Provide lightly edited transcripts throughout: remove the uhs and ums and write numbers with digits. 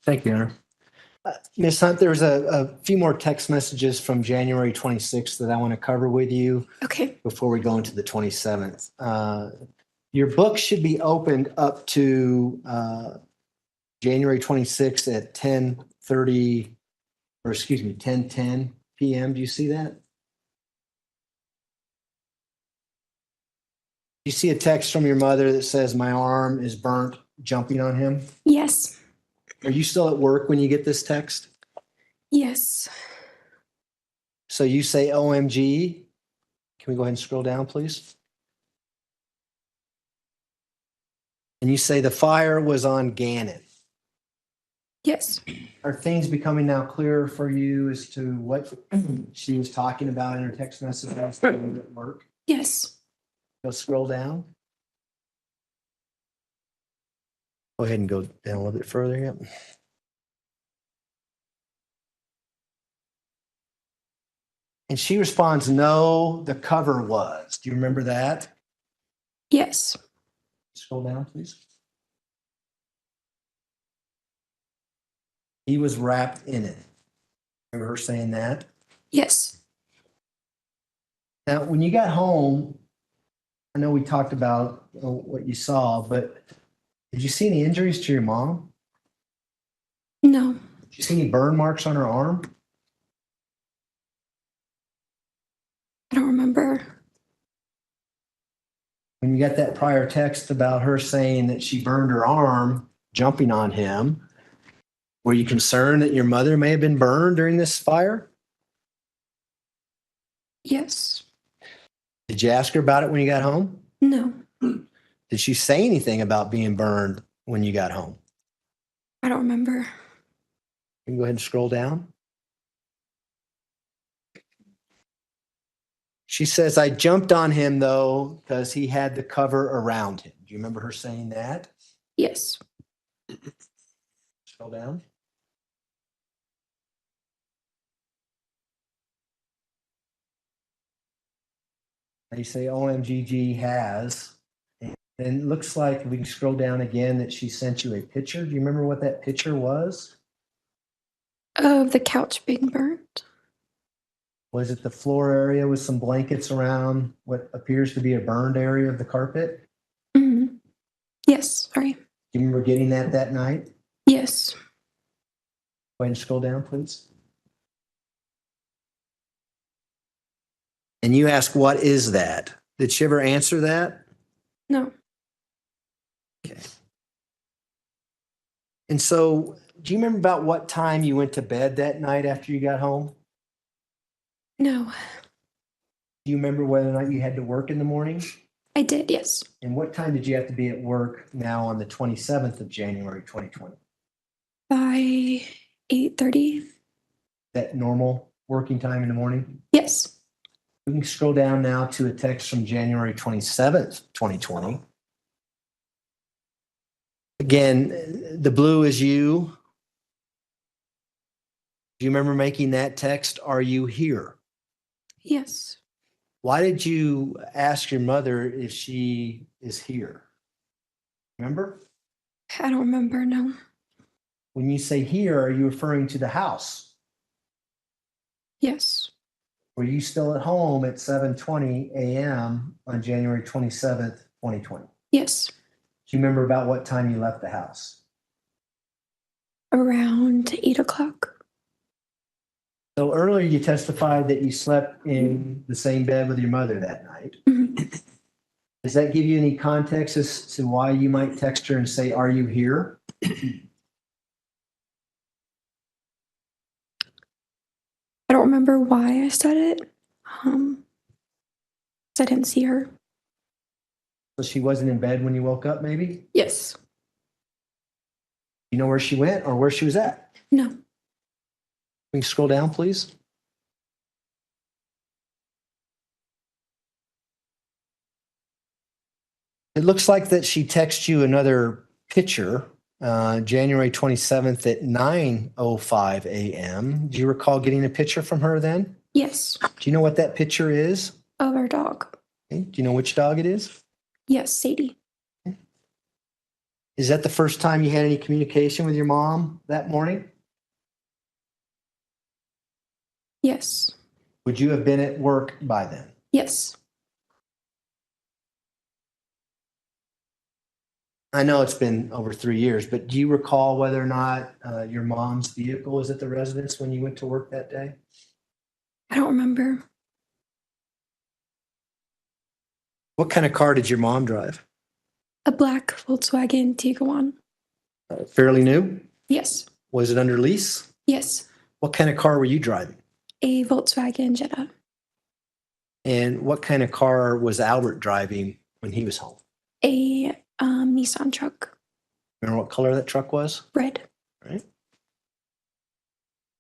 Thank you, Your Honor. Ms. Hunt, there's a few more text messages from January 26th that I want to cover with you Okay. before we go into the 27th. Your book should be opened up to January 26th at 10:10 p.m. Do you see that? Do you see a text from your mother that says, "My arm is burnt jumping on him"? Yes. Are you still at work when you get this text? Yes. So you say OMG. Can we go ahead and scroll down, please? And you say the fire was on Gannon. Yes. Are things becoming now clearer for you as to what she was talking about in her text message at work? Yes. Go scroll down. Go ahead and go down a little bit further. Yep. And she responds, "No, the cover was." Do you remember that? Yes. Scroll down, please. He was wrapped in it. Remember her saying that? Yes. Now, when you got home, I know we talked about what you saw, but did you see any injuries to your mom? No. Did you see any burn marks on her arm? I don't remember. When you got that prior text about her saying that she burned her arm jumping on him, were you concerned that your mother may have been burned during this fire? Yes. Did you ask her about it when you got home? No. Did she say anything about being burned when you got home? I don't remember. You can go ahead and scroll down. She says, "I jumped on him, though, because he had the cover around him." Do you remember her saying that? Yes. Scroll down. They say OMGG has. And it looks like we can scroll down again that she sent you a picture. Do you remember what that picture was? Of the couch being burnt. Was it the floor area with some blankets around what appears to be a burned area of the carpet? Mm-hmm. Yes. Sorry. Do you remember getting that night? Yes. Go ahead and scroll down, please. And you ask, "What is that?" Did she ever answer that? No. Okay. And so, do you remember about what time you went to bed that night after you got home? No. Do you remember whether or not you had to work in the morning? I did. Yes. And what time did you have to be at work now on the 27th of January, 2020? By 8:30. That normal working time in the morning? Yes. We can scroll down now to a text from January 27th, 2020. Again, the blue is you. Do you remember making that text? "Are you here?" Yes. Why did you ask your mother if she is here? Remember? I don't remember. No. When you say here, are you referring to the house? Yes. Were you still at home at 7:20 a.m. on January 27th, 2020? Yes. Do you remember about what time you left the house? Around 8:00. So earlier you testified that you slept in the same bed with your mother that night. Mm-hmm. Does that give you any context as to why you might text her and say, "Are you here?" I don't remember why I said it. 'Cause I didn't see her. So she wasn't in bed when you woke up, maybe? Yes. You know where she went or where she was at? No. We can scroll down, please. It looks like that she texted you another picture, January 27th at 9:05 a.m. Do you recall getting a picture from her then? Yes. Do you know what that picture is? Of our dog. Okay. Do you know which dog it is? Yes. Sadie. Is that the first time you had any communication with your mom that morning? Yes. Would you have been at work by then? Yes. I know it's been over 3 years, but do you recall whether or not your mom's vehicle was at the residence when you went to work that day? I don't remember. What kind of car did your mom drive? A black Volkswagen Tiguan. Fairly new? Yes. Was it under lease? Yes. What kind of car were you driving? A Volkswagen Jetta. And what kind of car was Albert driving when he was home? A Nissan truck. Remember what color that truck was? Red. Right.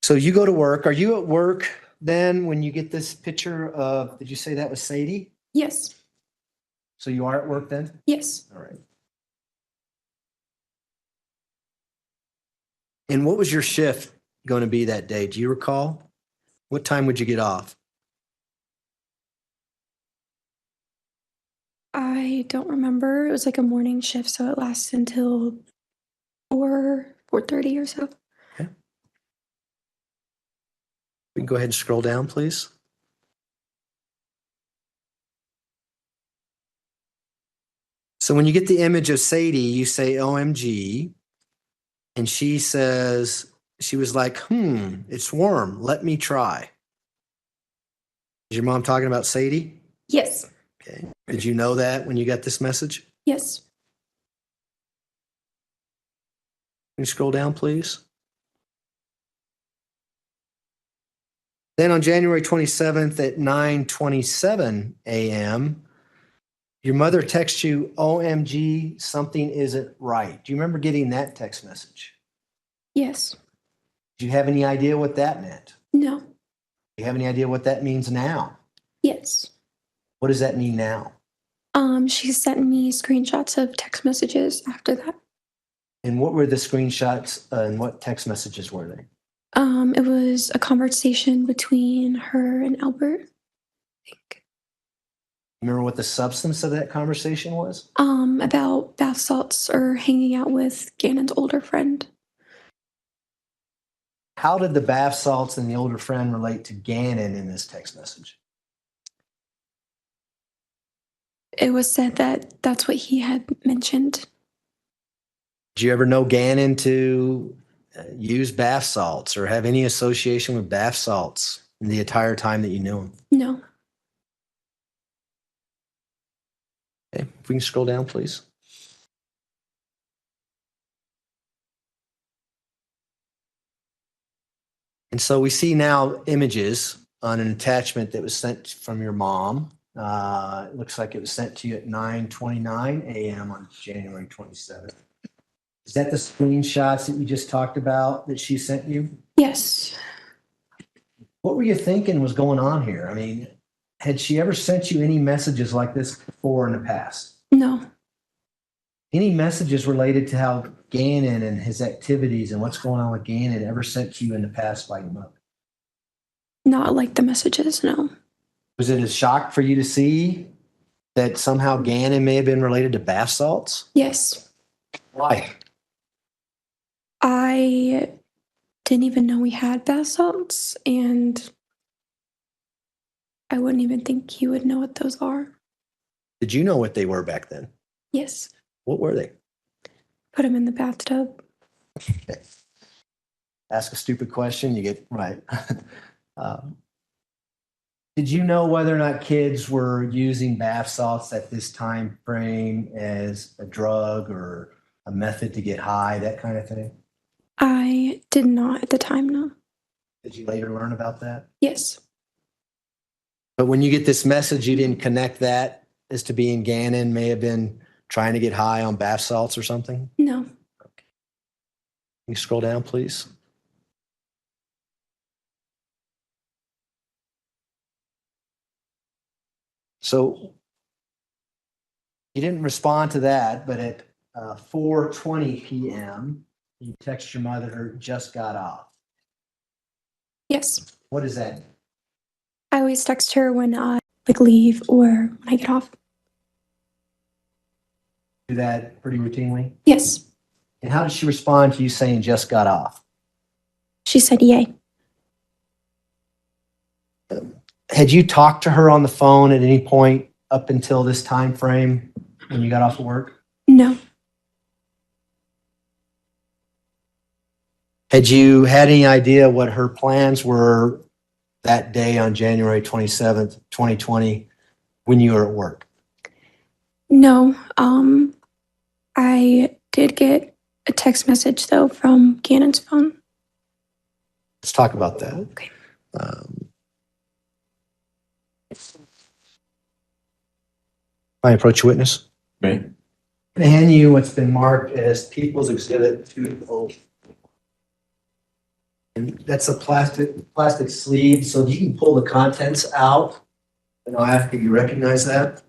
So you go to work. Are you at work then when you get this picture of, did you say that was Sadie? Yes. So you are at work then? Yes. All right. And what was your shift going to be that day? Do you recall? What time would you get off? I don't remember. It was like a morning shift, so it lasted until 4:30 or so. Okay. We can go ahead and scroll down, please. So when you get the image of Sadie, you say OMG, and she says, she was like, it's warm. Let me try. Is your mom talking about Sadie? Yes. Okay. Did you know that when you got this message? Yes. Can you scroll down, please? Then on January 27th at 9:27 a.m., your mother texts you, OMG, something isn't right. Do you remember getting that text message? Yes. Do you have any idea what that meant? No. Do you have any idea what that means now? Yes. What does that mean now? She sent me screenshots of text messages after that. And what were the screenshots and what text messages were they? It was a conversation between her and Albert, I think. Remember what the substance of that conversation was? About bath salts or hanging out with Gannon's older friend. How did the bath salts and the older friend relate to Gannon in this text message? It was said that that's what he had mentioned. Did you ever know Gannon to use bath salts or have any association with bath salts in the entire time that you knew him? No. Okay, if we can scroll down, please. And so we see now images on an attachment that was sent from your mom. It looks like it was sent to you at 9:29 a.m. on January 27th. Is that the screenshots that you just talked about that she sent you? Yes. What were you thinking was going on here? I mean, had she ever sent you any messages like this before in the past? No. Any messages related to how Gannon and his activities and what's going on with Gannon ever sent to you in the past by your mother? Not like the messages, no. Was it a shock for you to see that somehow Gannon may have been related to bath salts? Yes. Why? I didn't even know we had bath salts, and I wouldn't even think he would know what those are. Did you know what they were back then? Yes. What were they? Put them in the bathtub. Okay. Ask a stupid question, you get right. Did you know whether or not kids were using bath salts at this time frame as a drug or a method to get high, that kind of thing? I did not at the time, no. Did you later learn about that? Yes. But when you get this message, you didn't connect that as to being Gannon may have been trying to get high on bath salts or something? No. Can you scroll down, please? So you didn't respond to that, but at 4:20 p.m., you text your mother, just got off. Yes. What is that? I always text her when I leave or when I get off. do that pretty routinely? Yes. And how did she respond to you saying just got off? She said yay. Had you talked to her on the phone at any point up until this time frame when you got off of work? No. Had you had any idea what her plans were that day on January 27th, 2020, when you were at work? No. I did get a text message though from Gannon's phone. Let's talk about that. Okay. I approach a witness. Okay. I'm going to hand you what's been marked as People's Exhibit 204. And that's a plastic sleeve, so you can pull the contents out, and I'll ask if you recognize that.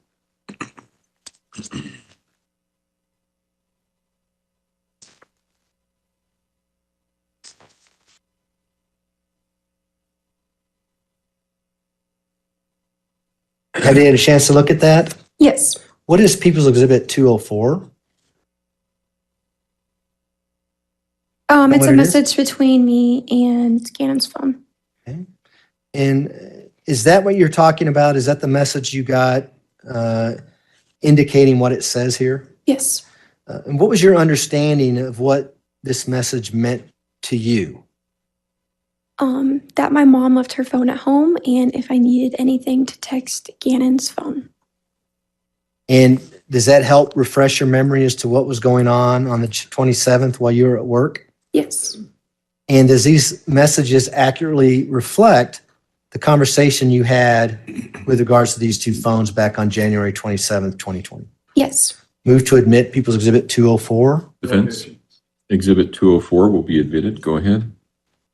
Have you had a chance to look at that? Yes. What is People's Exhibit 204? It's what a it is? message between me and Gannon's phone. And is that what you're talking about? Is that the message you got indicating what it says here? Yes. And what was your understanding of what this message meant to you? That my mom left her phone at home and if I needed anything to text Gannon's phone. And does that help refresh your memory as to what was going on the 27th while you were at work? Yes. And does these messages accurately reflect the conversation you had with regards to these two phones back on January 27th, 2020? Yes. Move to admit People's Exhibit 204. Defense. Exhibit 204 will be admitted. Go ahead.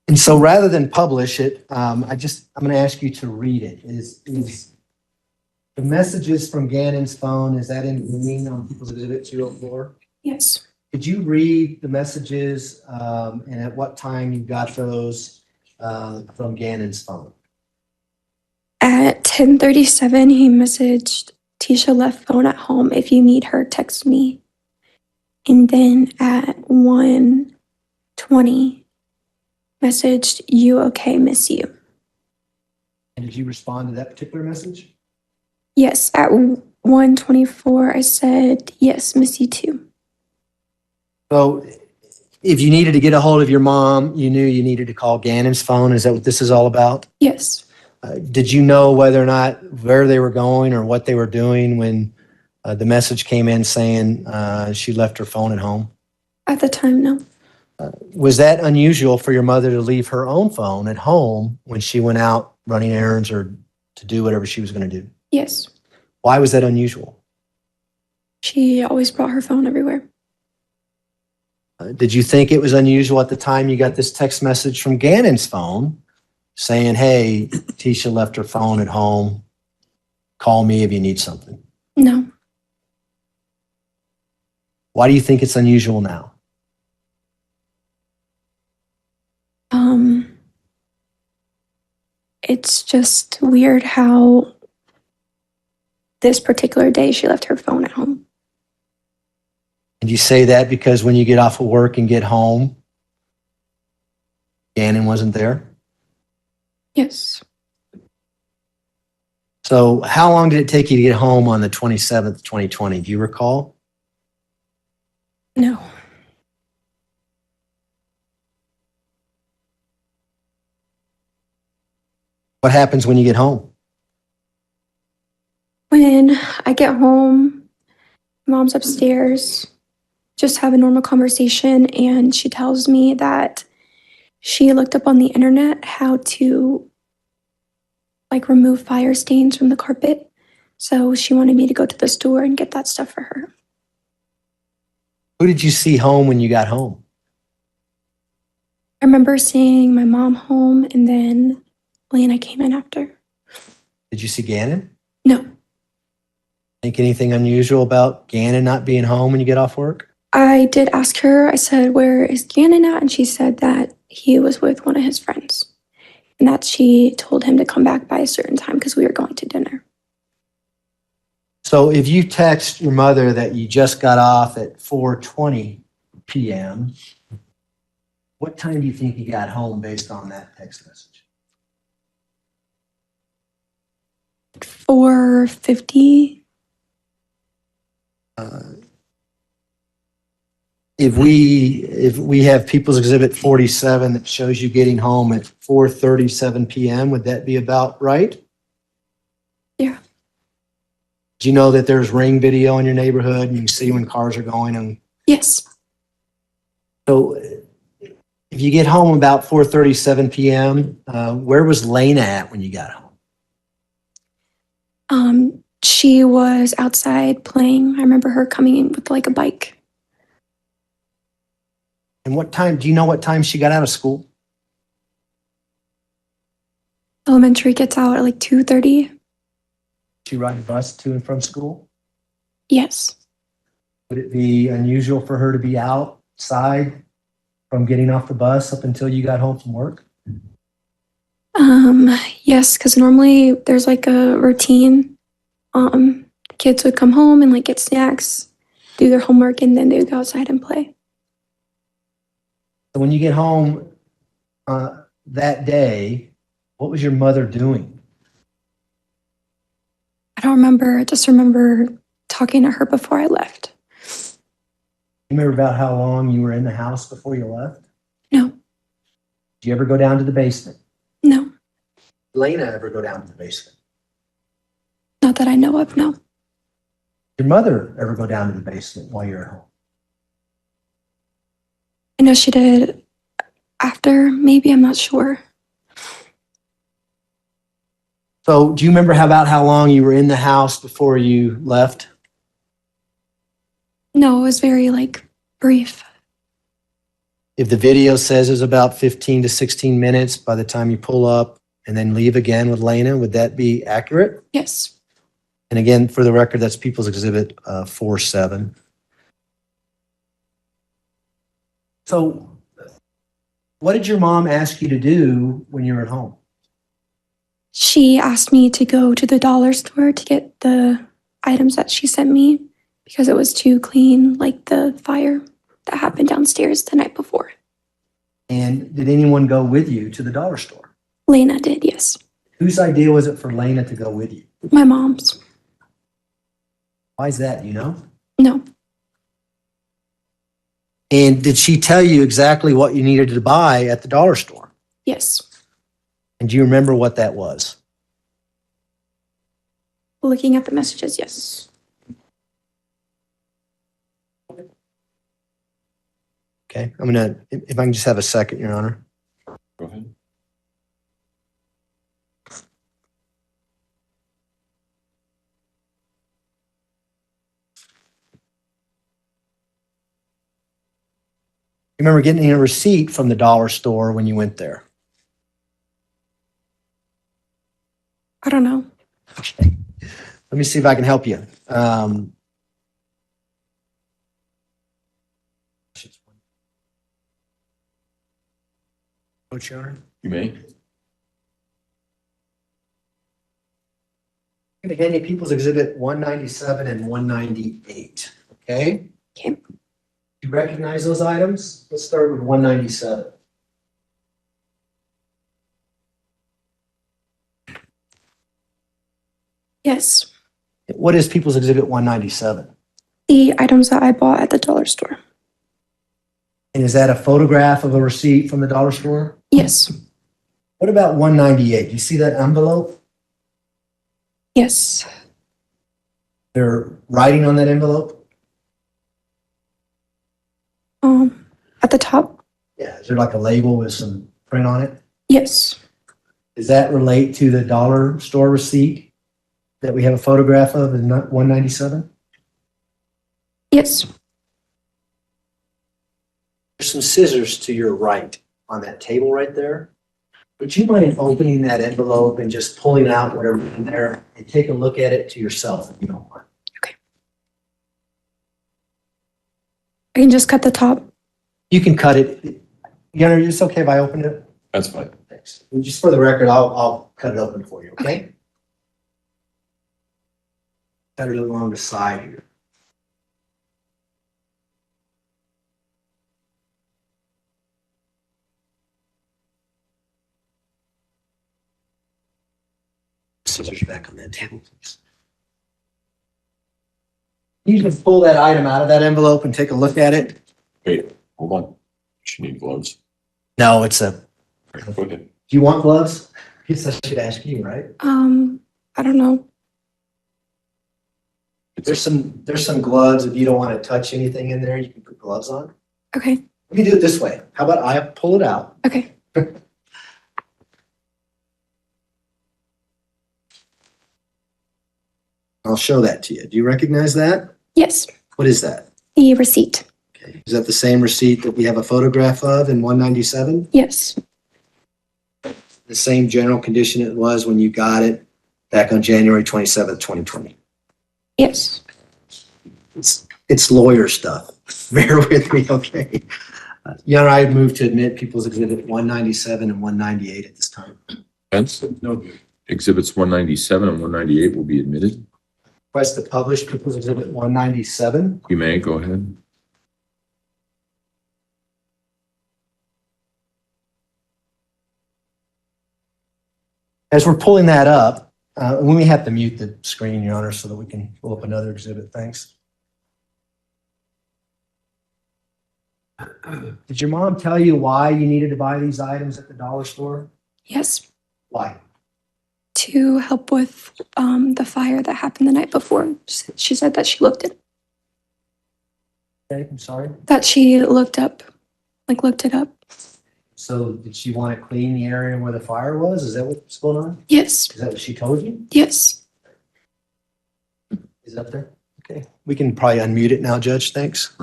And so rather than publish it, I'm going to ask you to read it. Is the messages from Gannon's phone, is that in green on People's Exhibit 204? Yes. Could you read the messages and at what time you got those from Gannon's phone? At 10:37, he messaged, Tisha left phone at home. If you need her, text me. And then at 1:20, messaged, you okay, miss you. And did you respond to that particular message? Yes. At 1:24, I said, yes, miss you too. So if you needed to get a hold of your mom, you knew you needed to call Gannon's phone. Is that what this is all about? Yes. Did you know whether or not where they were going or what they were doing when the message came in saying she left her phone at home? At the time, no. Was that unusual for your mother to leave her own phone at home when she went out running errands or to do whatever she was going to do? Yes. Why was that unusual? She always brought her phone everywhere. Did you think it was unusual at the time you got this text message from Gannon's phone saying, hey, Tisha left her phone at home. Call me if you need something? No. Why do you think it's unusual now? It's just weird how this particular day she left her phone at home. And you say that because when you get off of work and get home, Gannon wasn't there? Yes. So how long did it take you to get home on the 27th, 2020? Do you recall? No. What happens when you get home? When I get home, mom's upstairs, just have a normal conversation, and she tells me that she looked up on the internet how to remove fire stains from the carpet. So she wanted me to go to the store and get that stuff for her. Who did you see home when you got home? I remember seeing my mom home, and then Lena came in after. Did you see Gannon? No. Think anything unusual about Gannon not being home when you get off work? I did ask her, I said, where is Gannon at? And she said that he was with one of his friends and that she told him to come back by a certain time because we were going to dinner. So if you text your mother that you just got off at 4:20 p.m., what time do you think you got home based on that text message? 4:50. If we have People's Exhibit 47 that shows you getting home at 4:37 p.m., would that be about right? Yeah. Do you know that there's Ring video in your neighborhood and you can see when cars are going? And Yes. so if you get home about 4:37 p.m., where was Lena at when you got home? She was outside playing. I remember her coming in with like a bike. And what time, do you know what time she got out of school? Elementary gets out at like 2:30. She ride the bus to and from school? Yes. Would it be unusual for her to be outside from getting off the bus up until you got home from work? Yes, because normally there's like a routine. The kids would come home and like get snacks, do their homework, and then they would go outside and play. So when you get home that day, what was your mother doing? I don't remember. I just remember talking to her before I left. You remember about how long you were in the house before you left? No. Did you ever go down to the basement? No. Lena ever go down to the basement? Not that I know of, no. Your mother ever go down to the basement while you're at home? I know she did after, maybe, I'm not sure. So do you remember about how long you were in the house before you left? No, it was very like brief. If the video says it's about 15 to 16 minutes by the time you pull up and then leave again with Lena, would that be accurate? Yes. And again, for the record, that's People's Exhibit 47. So what did your mom ask you to do when you were at home? She asked me to go to the dollar store to get the items that she sent me because it was too clean, like the fire that happened downstairs the night before. And did anyone go with you to the dollar store? Lena did, yes. Whose idea was it for Lena to go with you? My mom's. Why is that, do you know? No. And did she tell you exactly what you needed to buy at the dollar store? Yes. And do you remember what that was? Looking at the messages, yes. Okay, I'm gonna, if I can just have a second, Your Honor. Go ahead. You remember getting a receipt from the dollar store when you went there? I don't know. Okay. Let me see if I can help you. Coach, Your Honor. You may. I'm going to hand you People's Exhibit 197 and 198. Okay? Okay. You recognize those items? Let's start with 197. Yes. What is People's Exhibit 197? The items that I bought at the dollar store. And is that a photograph of a receipt from the dollar store? Yes. What about 198? You see that envelope? Yes. They're writing on that envelope? At the top? Yeah. Is there like a label with some print on it? Yes. Does that relate to the dollar store receipt that we have a photograph of in 197? Yes. There's some scissors to your right on that table right there. Would you mind opening that envelope and just pulling out whatever's in there and take a look at it to yourself if you don't mind? Okay. I can just cut the top. You can cut it. You know, it's okay if I open it? That's fine. Thanks. And just for the record, I'll cut it open for you, okay? cut it along the side here. Scissors back on that table, please. You can pull that item out of that envelope and take a look at it. Wait, hold on. She need gloves. No, it's a, Go ahead. do you want gloves? I guess I should ask you, right? I don't know. There's some gloves. If you don't want to touch anything in there, you can put gloves on. Okay. We can do it this way. How about I pull it out? Okay. I'll show that to you. Do you recognize that? Yes. What is that? The receipt. Okay. Is that the same receipt that we have a photograph of in 197? Yes. The same general condition it was when you got it back on January 27th, 2020. Yes. It's lawyer stuff. Bear with me, okay? Your Honor, I move to admit People's Exhibit 197 and 198 at this time. Hence, exhibits 197 and 198 will be admitted. Request to publish People's Exhibit 197. You may go ahead. As we're pulling that up, we may have to mute the screen, Your Honor, so that we can pull up another exhibit. Thanks. Did your mom tell you why you needed to buy these items at the dollar store? Yes. Why? To help with the fire that happened the night before. She said that she looked it. Okay, I'm sorry. That she looked it up. So did she want to clean the area where the fire was? Is that what's going on? Yes. Is that what she told you? Yes. Is up there? Okay. We can probably unmute it now, Judge. Thanks.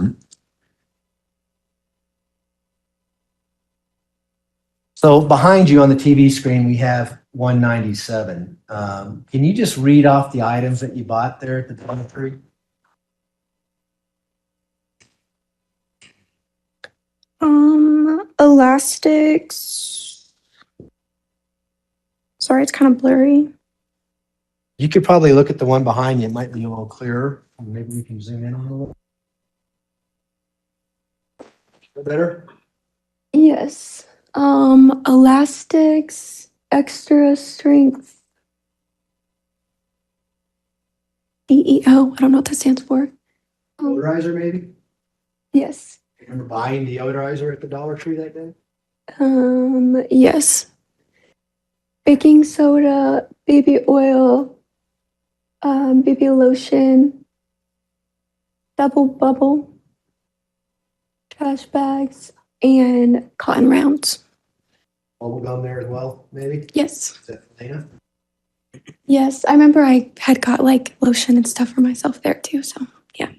So behind you on the TV screen, we have 197. Can you just read off the items that you bought there at the Dollar Tree? Elastics. Sorry, it's kind of blurry. You could probably look at the one behind you. It might be a little clearer. Maybe we can zoom in on it a little. Better? Yes. Elastics, extra strength. DEO. I don't know what that stands for. Odorizer, maybe? Yes. Remember buying the odorizer at the Dollar Tree that day? Yes. Baking soda, baby oil, baby lotion, double bubble, trash bags, and cotton rounds. Bubble gum there as well, maybe? Yes. Is that for Dana? Yes. I remember I had got like lotion and stuff for myself there too. So yeah.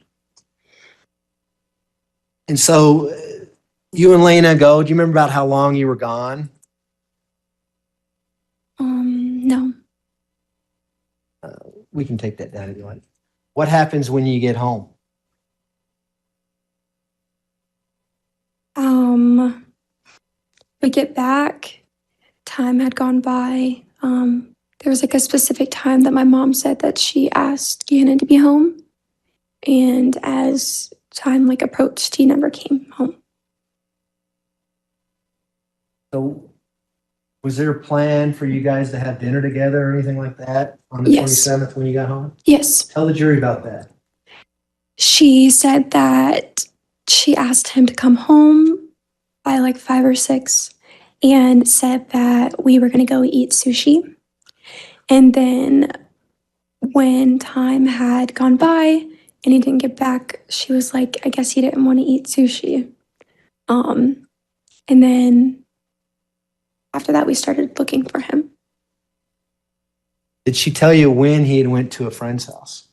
And so you and Lena go. Do you remember about how long you were gone? No. We can take that down if you like. What happens when you get home? We get back, time had gone by. There was like a specific time that my mom said that she asked Gannon to be home. And as time like approached, he never came home. So was there a plan for you guys to have dinner together or anything like that on the Yes. 27th when you got home? Yes. Tell the jury about that. She said that she asked him to come home by like 5 or 6 and said that we were going to go eat sushi. And then when time had gone by and he didn't get back, she was like, I guess he didn't want to eat sushi. And then after that, we started looking for him. Did she tell you when he had went to a friend's house?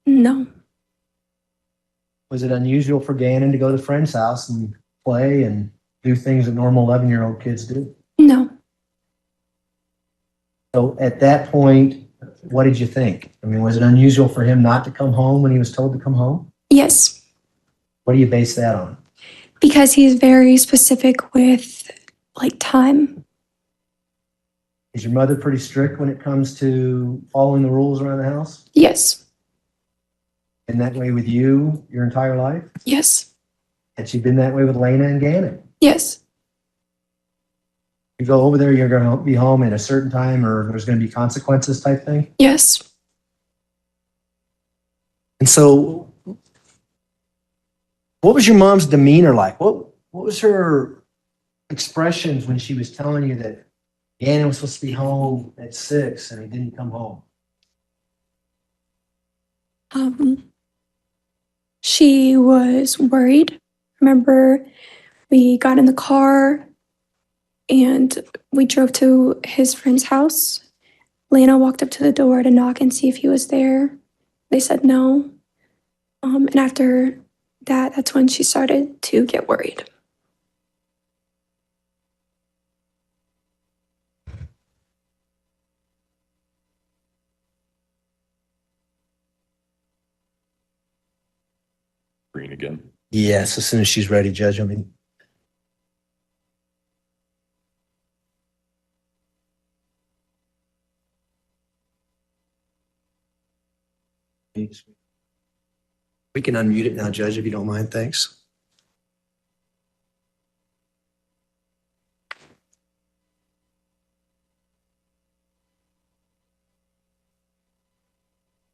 No. Was it unusual for Gannon to go to a friend's house and play and do things that normal 11-year-old kids do? No. So at that point, what did you think? I mean, was it unusual for him not to come home when he was told to come home? Yes. What do you base that on? Because he's very specific with like time. Is your mother pretty strict when it comes to following the rules around the house? Yes. Been that way with you your entire life? Yes. Had she been that way with Lena and Gannon? Yes. You go over there, you're going to be home at a certain time, or there's going to be consequences type thing? Yes. And so, what was your mom's demeanor like? What was her expressions when she was telling you that Gannon was supposed to be home at 6 and he didn't come home? She was worried. Remember, we got in the car and we drove to his friend's house. Lena walked up to the door to knock and see if he was there. They said no. And after that, that's when she started to get worried. Green again. Yes, as soon as she's ready, Judge. I mean, we can unmute it now, Judge, if you don't mind. Thanks.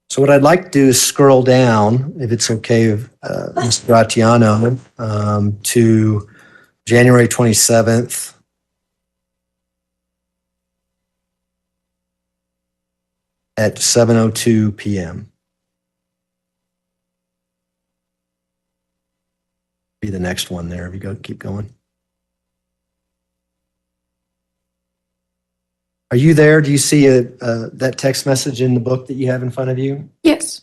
So what I'd like to do is scroll down, if it's okay, Mr. Gratiano, to January 27th. At 7:02 p.m. Be the next one there. If you go, keep going. Are you there? Do you see that text message in the book that you have in front of you? Yes.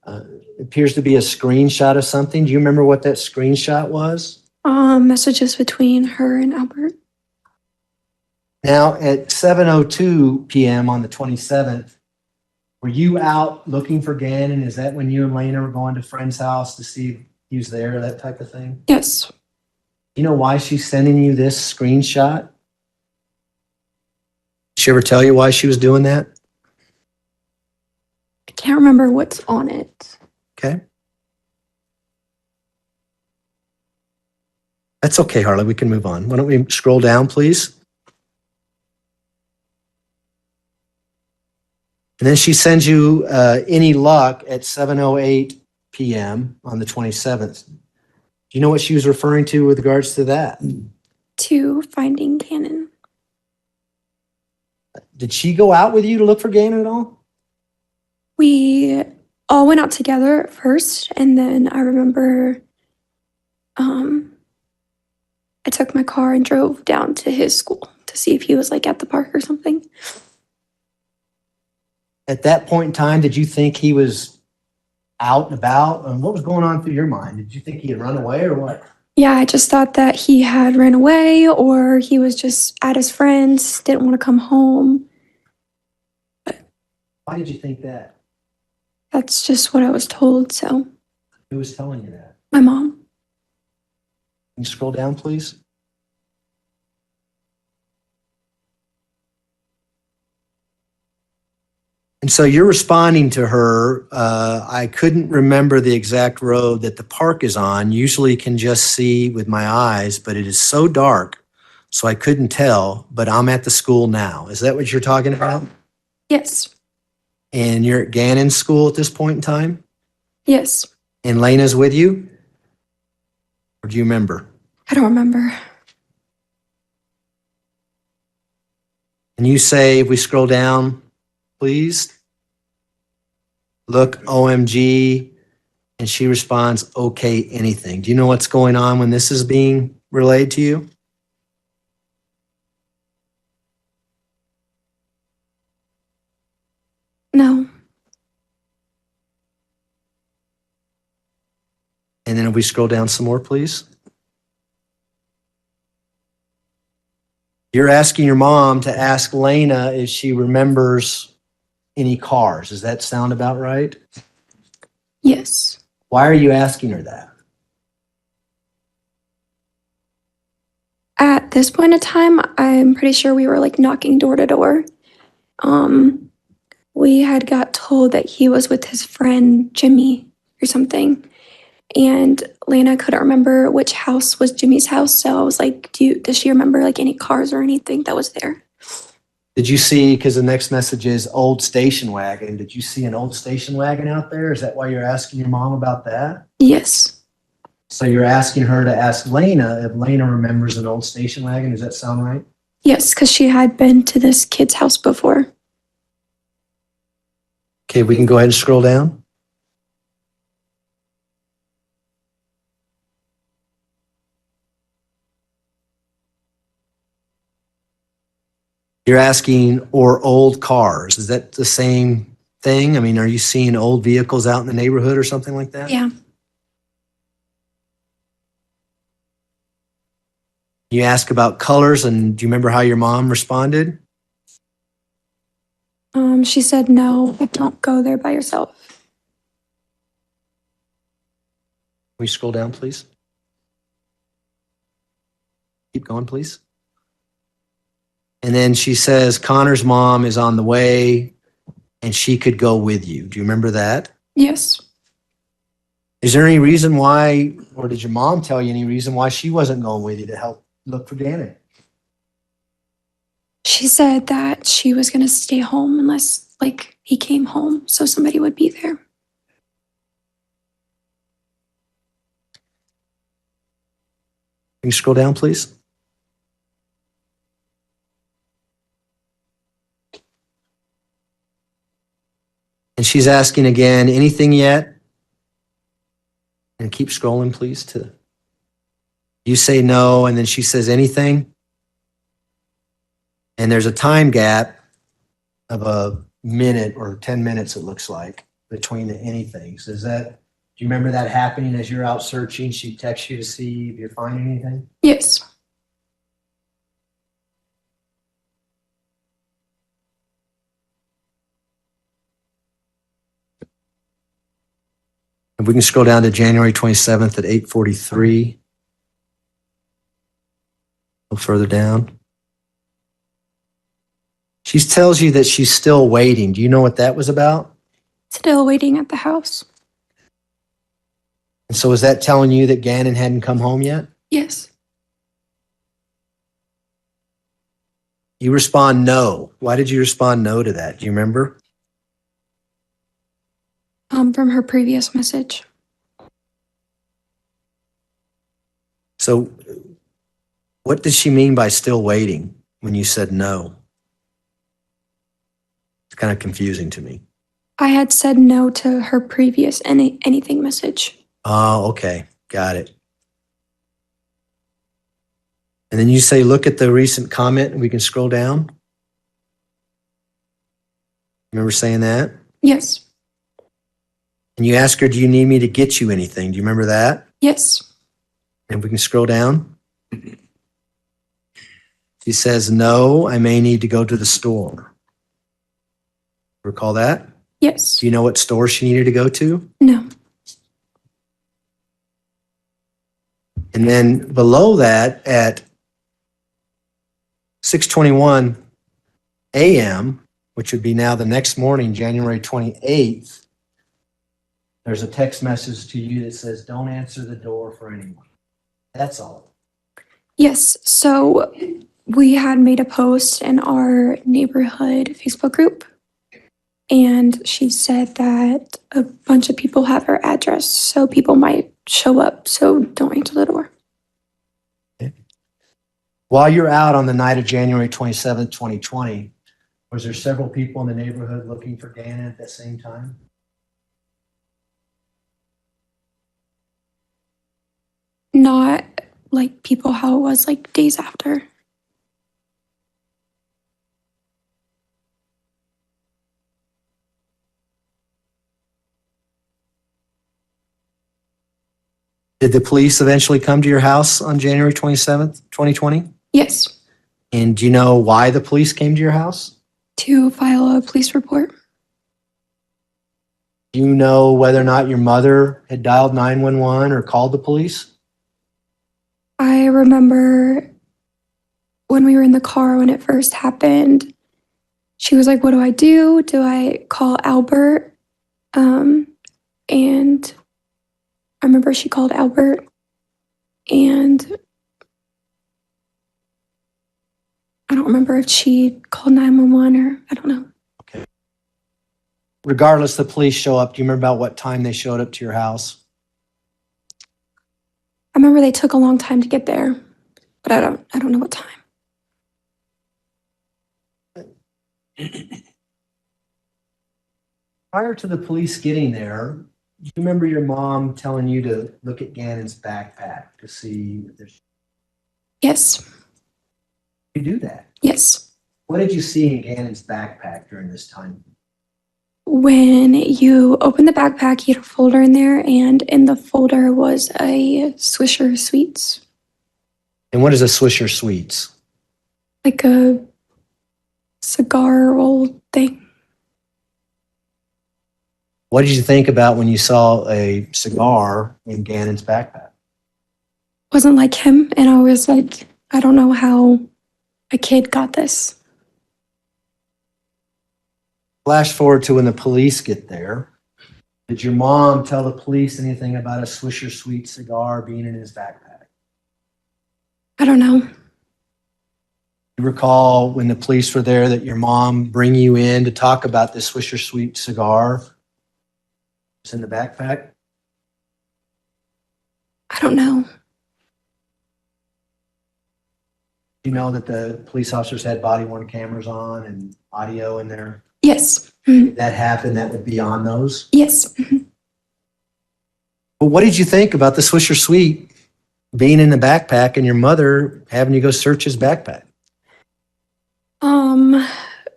It appears to be a screenshot of something. Do you remember what that screenshot was? Messages between her and Albert. Now, at 7:02 p.m. on the 27th, were you out looking for Gannon? Is that when you and Lena were going to a friend's house to see if he was there, that type of thing? Yes. You know why she's sending you this screenshot? Did she ever tell you why she was doing that? I can't remember what's on it. Okay. That's okay, Harley. We can move on. Why don't we scroll down, please? And then she sends you any luck at 7:08 p.m. on the 27th. Do you know what she was referring to with regards to that? To finding Gannon. Did she go out with you to look for Gannon at all? We all went out together at first, and then I remember I took my car and drove down to his school to see if he was like at the park or something. At that point in time, did you think he was out and about? And what was going on through your mind? Did you think he had run away or what? Yeah, I just thought that he had ran away or he was just at his friends, didn't want to come home. Why did you think that? That's just what I was told, so. Who was telling you that? My mom. Can you scroll down, please? And so you're responding to her. I couldn't remember the exact road that the park is on. Usually can just see with my eyes, but it is so dark, so I couldn't tell, but I'm at the school now. Is that what you're talking about? Yes. And you're at Gannon School at this point in time? Yes. And Lena's with you? Or do you remember? I don't remember. And you say, if we scroll down, please. Look, OMG. And she responds, okay, anything. Do you know what's going on when this is being relayed to you? No. And then if we scroll down some more, please. You're asking your mom to ask Lena if she remembers any cars. Does that sound about right? Yes. Why are you asking her that? At this point in time, I'm pretty sure we were like knocking door to door we had got told that he was with his friend Jimmy or something. And Lana couldn't remember which house was Jimmy's house. So I was like, does she remember like any cars or anything that was there? Did you see, because the next message is old station wagon. Did you see an old station wagon out there? Is that why you're asking your mom about that? Yes. So you're asking her to ask Lena if Lena remembers an old station wagon. Does that sound right? Yes, because she had been to this kid's house before. Okay, we can go ahead and scroll down. You're asking, or old cars. Is that the same thing? I mean, are you seeing old vehicles out in the neighborhood or something like that? Yeah. You ask about colors, and do you remember how your mom responded? She said, no, don't go there by yourself. Can we scroll down, please? Keep going, please. And then she says, Connor's mom is on the way and she could go with you. Do you remember that? Yes. Is there any reason why, or did your mom tell you any reason why she wasn't going with you to help look for Gannon? She said that she was going to stay home unless like he came home so somebody would be there. Can you scroll down, please? And she's asking again, anything yet? And keep scrolling, please. You say no, and then she says anything. And there's a time gap of a minute or 10 minutes, it looks like, between the anythings. Do you remember that happening as you're out searching? She texts you to see if you're finding anything? Yes. If we can scroll down to January 27th at 8:43. A little further down. She tells you that she's still waiting. Do you know what that was about? Still waiting at the house. And so is that telling you that Gannon hadn't come home yet? Yes. You respond no. Why did you respond no to that? Do you remember? From her previous message. So what did she mean by still waiting when you said no? It's kind of confusing to me. I had said no to her previous anything message. Oh, okay. Got it. And then you say, look at the recent comment, and we can scroll down. Remember saying that? Yes. And you ask her, do you need me to get you anything? Do you remember that? Yes. And we can scroll down. She says, no, I may need to go to the store. Recall that? Yes. Do you know what store she needed to go to? No. And then below that at 6:21 a.m., which would be now the next morning, January 28th, there's a text message to you that says, don't answer the door for anyone. That's all. Yes. So we had made a post in our neighborhood Facebook group. And she said that a bunch of people have her address, so people might show up. So don't answer the door. Okay. While you're out on the night of January 27th, 2020, was there several people in the neighborhood looking for Gannon at that same time? Not like people how it was like days after. Did the police eventually come to your house on January 27th, 2020? Yes. And do you know why the police came to your house? To file a police report. Do you know whether or not your mother had dialed 911 or called the police? I remember when we were in the car when it first happened, she was like, what do I do? Do I call Albert? And I remember she called Albert, and I don't remember if she called 911 or I don't know. Okay. Regardless, the police show up. Do you remember about what time they showed up to your house? I remember they took a long time to get there, but I don't know what time. Prior to the police getting there, do you remember your mom telling you to look at Gannon's backpack to see if there's... Yes. You do that? Yes. What did you see in Gannon's backpack during this time? When you open the backpack, you had a folder in there, and in the folder was a Swisher Sweets. And what is a Swisher Sweets? Like a cigar roll thing. What did you think about when you saw a cigar in Gannon's backpack? Wasn't like him, and I was like, I don't know how a kid got this. Flash forward to when the police get there. Did your mom tell the police anything about a Swisher Sweet cigar being in his backpack? I don't know. You recall when the police were there that your mom bring you in to talk about this Swisher Sweet cigar? It's in the backpack? I don't know. You know that the police officers had body-worn cameras on and audio in there? Yes. If that happened, that would be on those? Yes. But what did you think about the Swisher Sweet being in the backpack and your mother having you go search his backpack?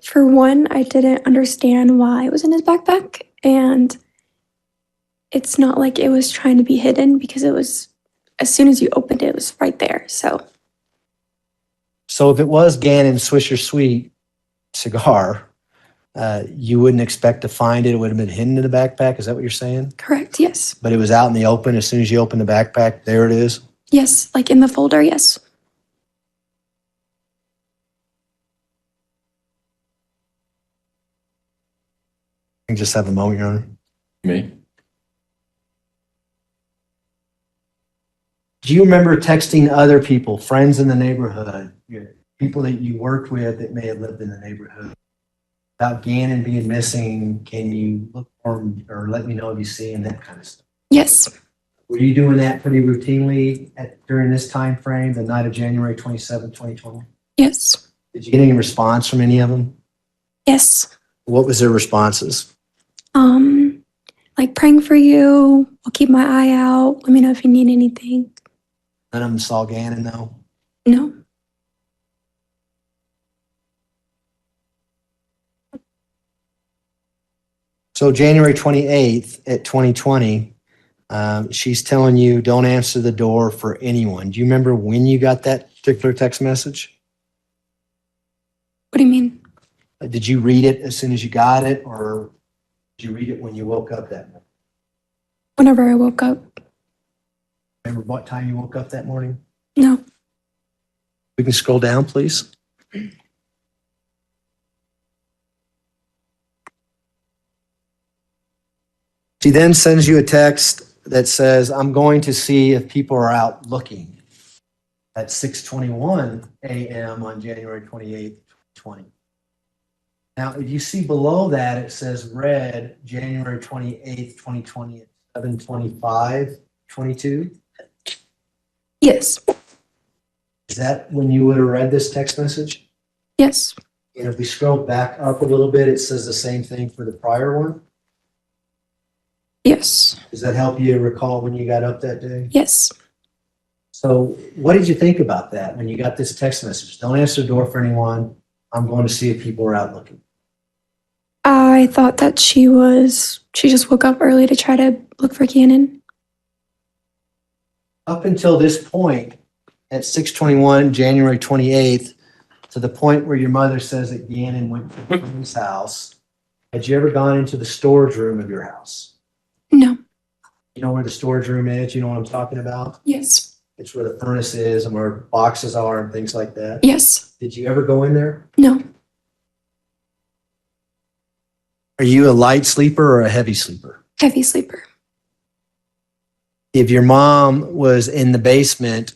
For one, I didn't understand why it was in his backpack, and it's not like it was trying to be hidden because it was, as soon as you opened it, it was right there. So if it was Gannon's Swisher Sweet cigar, you wouldn't expect to find it. It would have been hidden in the backpack. Is that what you're saying? correct, yes. But it was out in the open. As soon as you open the backpack, there it is. Yes, like in the folder, yes. You can just have a moment, Your Honor. Me? Do you remember texting other people, friends in the neighborhood, people that you worked with that may have lived in the neighborhood, about Gannon being missing? Can you look for him or let me know if you see him, that kind of stuff? Yes. Were you doing that pretty routinely during this time frame, the night of January 27, 2020? Yes. Did you get any response from any of them? Yes. What was their responses? Like praying for you. I'll keep my eye out. Let me know if you need anything. None of them saw Gannon, though? No. So January 28th at 2020, she's telling you don't answer the door for anyone. Do you remember when you got that particular text message? What do you mean? Did you read it as soon as you got it, or did you read it when you woke up that morning? Whenever I woke up. Remember what time you woke up that morning? No. We can scroll down, please. She then sends you a text that says, I'm going to see if people are out looking at 6:21 a.m. on January 28th, 2020. Now, if you see below that, it says read January 28th, 2020 at 7:25:22. Yes. Is that when you would have read this text message? Yes. And if we scroll back up a little bit, it says the same thing for the prior one. Yes. Does that help you recall when you got up that day? Yes. So what did you think about that when you got this text message? Don't answer the door for anyone. I'm going to see if people are out looking. I thought that she just woke up early to try to look for Gannon. Up until this point, at 6:21, January 28th, to the point where your mother says that Gannon went to a friend's house, had you ever gone into the storage room of your house? No. You know where the storage room is? You know what I'm talking about? Yes. It's where the furnace is and where boxes are and things like that. Yes. Did you ever go in there? No. Are you a light sleeper or a heavy sleeper? Heavy sleeper. If your mom was in the basement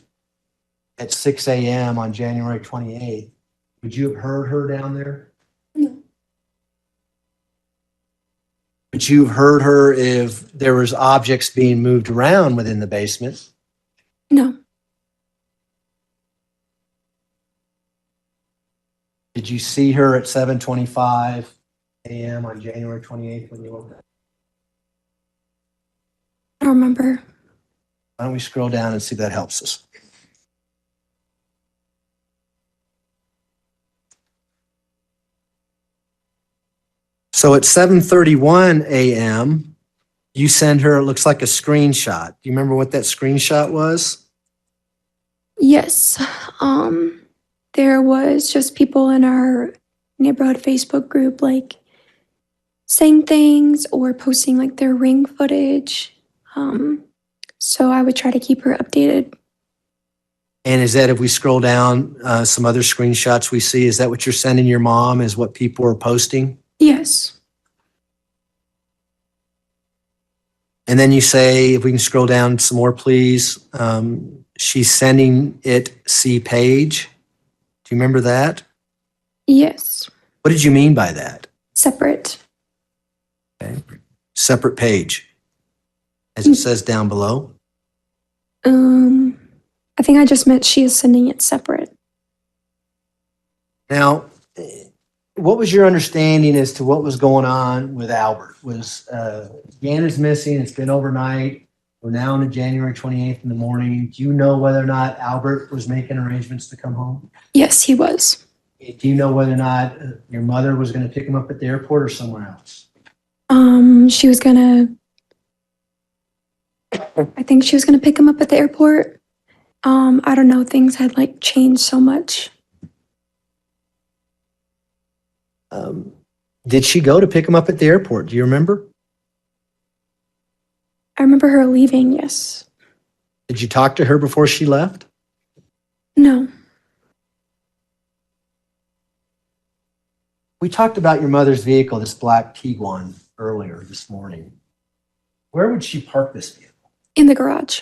at 6 a.m. on January 28th, would you have heard her down there? No. Would you have heard her if there was objects being moved around within the basement? No. Did you see her at 7:25 a.m. on January 28th when you woke up? I don't remember. Why don't we scroll down and see if that helps us? So at 7:31 a.m., you send her, it looks like a screenshot. Do you remember what that screenshot was? Yes. There was just people in our neighborhood Facebook group like saying things or posting like their ring footage. So I would try to keep her updated. And is that if we scroll down some other screenshots we see, is that what you're sending your mom is what people are posting? Yes. And then you say, if we can scroll down some more, please. She's sending it see page. Do you remember that? Yes. What did you mean by that? Separate. Okay. Separate page, as it says down below. I think I just meant she is sending it separate. Now, what was your understanding as to what was going on with Albert? Was Gannon's missing? It's been overnight. We're now on January 28th in the morning. Do you know whether or not Albert was making arrangements to come home? Yes, he was. Do you know whether or not your mother was going to pick him up at the airport or somewhere else? She was gonna, I think she was gonna pick him up at the airport. I don't know, things had like changed so much. Did she go to pick him up at the airport? Do you remember? I remember her leaving, yes. Did you talk to her before she left? No. We talked about your mother's vehicle, this black Tiguan, earlier this morning. Where would she park this vehicle? In the garage.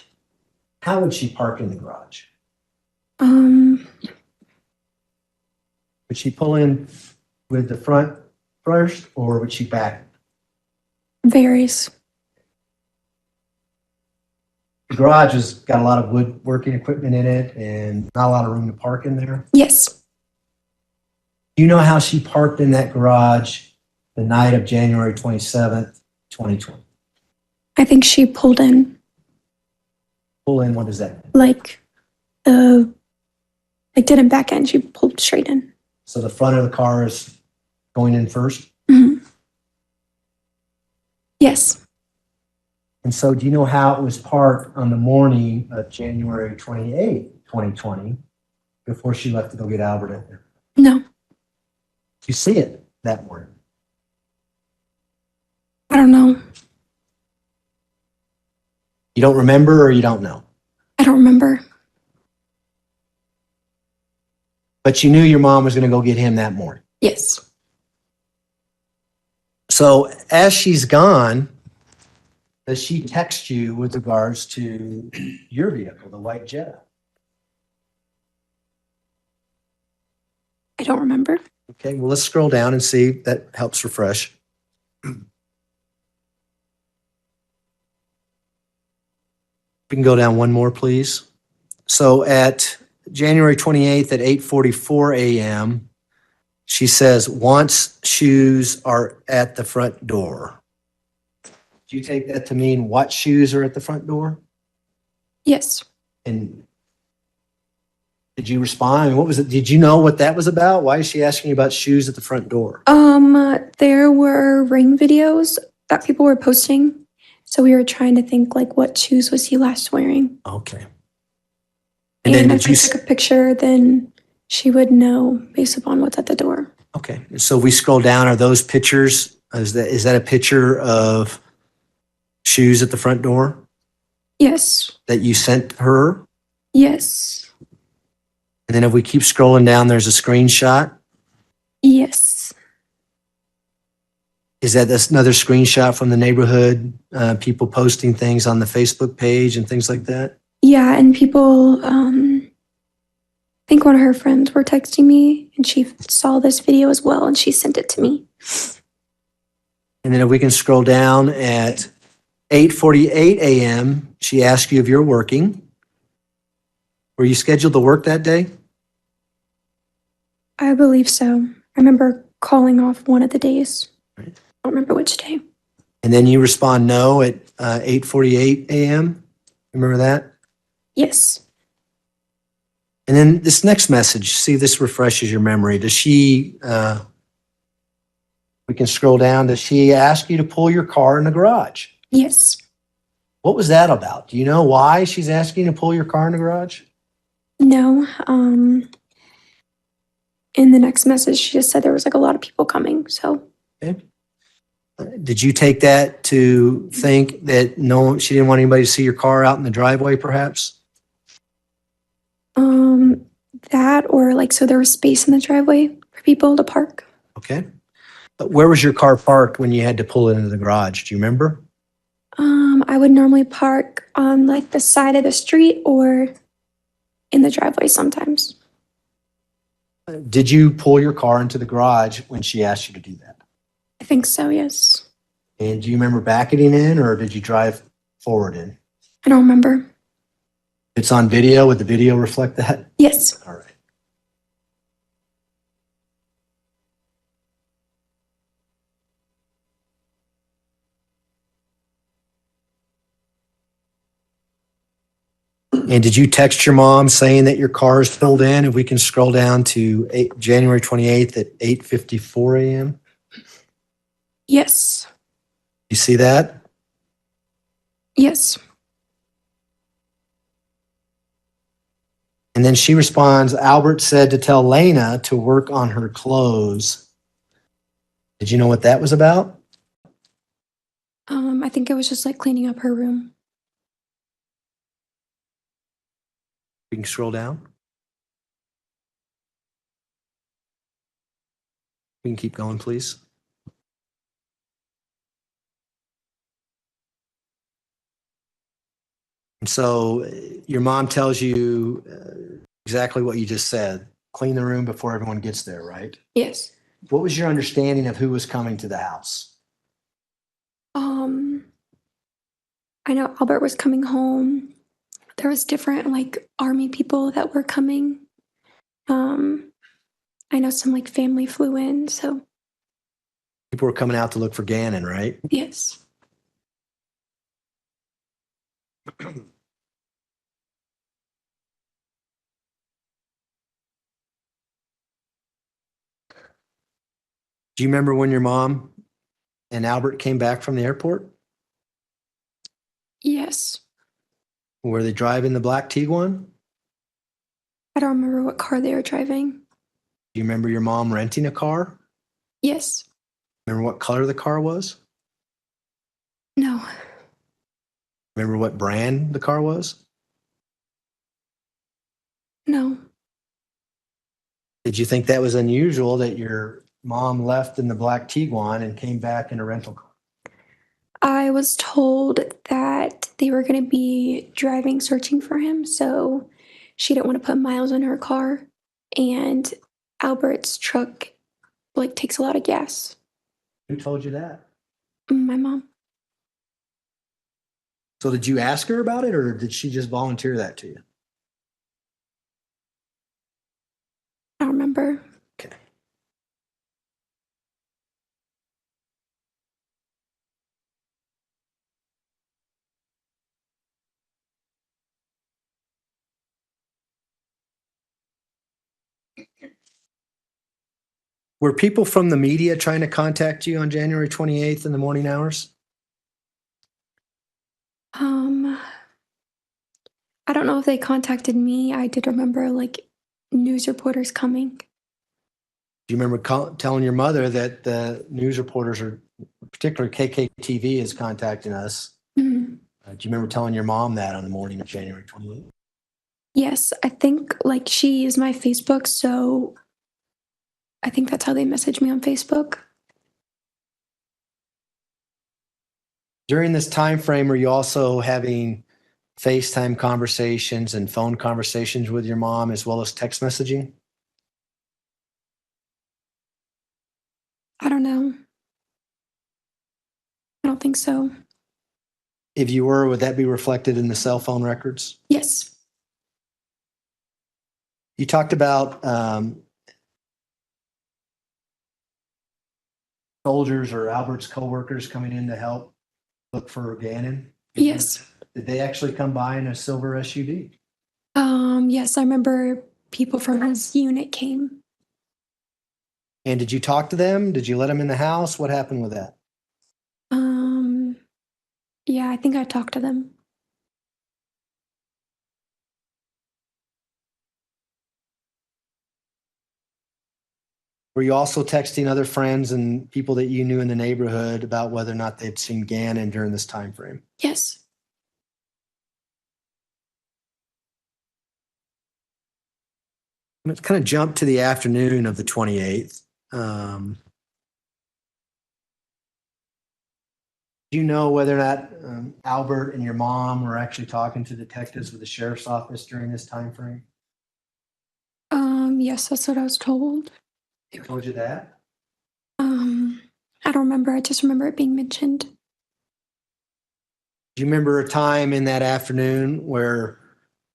How would she park in the garage? Um, Would she pull in with the front first, or would she back? varies. The garage has got a lot of woodworking equipment in it and not a lot of room to park in there. Yes. Do you know how she parked in that garage the night of January 27th, 2020? I think she pulled in Pull in, what does that mean? like didn't back end, she pulled straight in. So the front of the car is going in first? Mhm. Yes. And so do you know how it was parked on the morning of January 28th, 2020, before she left to go get Albert in there? No. You see it that morning. I don't know. You don't remember or you don't know? I don't remember. But you knew your mom was going to go get him that morning. Yes. So as she's gone, does she text you with regards to your vehicle, the white Jetta? I don't remember. Okay, well, let's scroll down and see if that helps refresh. We can go down one more, please. So at January 28th at 8:44 a.m., she says, once shoes are at the front door. Do you take that to mean what shoes are at the front door? Yes. And did you respond? I mean, what was it? Did you know what that was about? Why is she asking you about shoes at the front door? There were ring videos that people were posting. So we were trying to think like what shoes was he last wearing? Okay. And then if I took a picture, then she would know based upon what's at the door. Okay. So we scroll down. Are those pictures? Is that a picture of shoes at the front door Yes. that you sent her? Yes. And then if we keep scrolling down, there's a screenshot. Yes. Is that that's another screenshot from the neighborhood? People posting things on the Facebook page and things like that? Yeah, and people, I think one of her friends were texting me and she saw this video as well and she sent it to me. And then if we can scroll down at 8:48 a.m., she asked you if you're working. Were you scheduled to work that day? I believe so. I remember calling off one of the days. Right. I don't remember which day. And then you respond no at 8:48 a.m. Remember that? Yes. And then this next message, see if this refreshes your memory. Does she, we can scroll down, does she ask you to pull your car in the garage? Yes. What was that about? Do you know why she's asking you to pull your car in the garage? No. In the next message, she just said there was like a lot of people coming. So Okay. Did you take that to think that no, she didn't want anybody to see your car out in the driveway, perhaps? that or like, so there was space in the driveway for people to park. Okay. But where was your car parked when you had to pull it into the garage? Do you remember? I would normally park on like the side of the street or in the driveway sometimes. Did you pull your car into the garage when she asked you to do that? I think so, yes. And do you remember backing in or did you drive forward in? I don't remember. It's on video. Would the video reflect that? Yes. All right. And did you text your mom saying that your car is pulled in? If we can scroll down to January 28th at 8:54 a.m. Yes. You see that? Yes. And then she responds, Albert said to tell Lena to work on her clothes. Did you know what that was about? I think it was just like cleaning up her room. We can scroll down. We can keep going, please. And so your mom tells you exactly what you just said. Clean the room before everyone gets there, right? Yes. What was your understanding of who was coming to the house? I know Albert was coming home. There was different like army people that were coming. I know some like family flew in, so People were coming out to look for Gannon, right? yes. Do you remember when your mom and Albert came back from the airport? Yes. Were they driving the black Tiguan? I don't remember what car they were driving. Do you remember your mom renting a car? Yes. Remember what color the car was? No. Remember what brand the car was? No. Did you think that was unusual that your mom left in the black Tiguan and came back in a rental car? I was told that they were going to be driving, searching for him. So she didn't want to put miles on her car. And Albert's truck like takes a lot of gas. Who told you that? My mom. So did you ask her about it or did she just volunteer that to you? I don't remember. Okay. Were people from the media trying to contact you on January 28th in the morning hours? I don't know if they contacted me. I did remember like news reporters coming. Do you remember telling your mother that the news reporters are, particularly KKTV, is contacting us? Mhm. Do you remember telling your mom that on the morning of January 28th? Yes, I think like she used my Facebook, so I think that's how they messaged me on Facebook. During this time frame, are you also having FaceTime conversations and phone conversations with your mom as well as text messaging? I don't know. I don't think so. If you were, would that be reflected in the cell phone records? Yes. You talked about soldiers or Albert's coworkers coming in to help look for Gannon. Yes. Did they actually come by in a silver SUV? Yes, I remember people from his unit came. And did you talk to them? Did you let them in the house? What happened with that? Yeah, I think I talked to them. Were you also texting other friends and people that you knew in the neighborhood about whether or not they'd seen Gannon during this time frame? Yes. Let's kind of jump to the afternoon of the 28th. Do you know whether or not Albert and your mom were actually talking to detectives with the sheriff's office during this time frame? Yes, that's what I was told. They told you that? I don't remember. I just remember it being mentioned. Do you remember a time in that afternoon where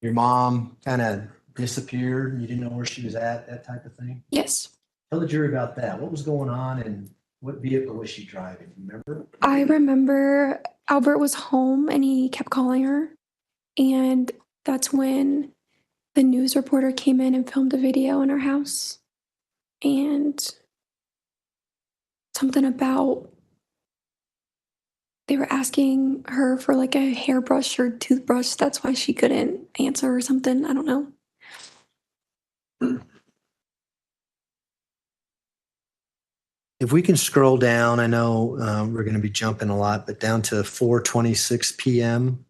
your mom kind of disappeared and you didn't know where she was at, that type of thing? Yes. Tell the jury about that. What was going on and what vehicle was she driving? Remember? I remember Albert was home and he kept calling her. And that's when the news reporter came in and filmed a video in our house. And something about they were asking her for like a hairbrush or toothbrush. That's why she couldn't answer or something. I don't know. If we can scroll down, I know we're going to be jumping a lot, but down to 4:26 p.m.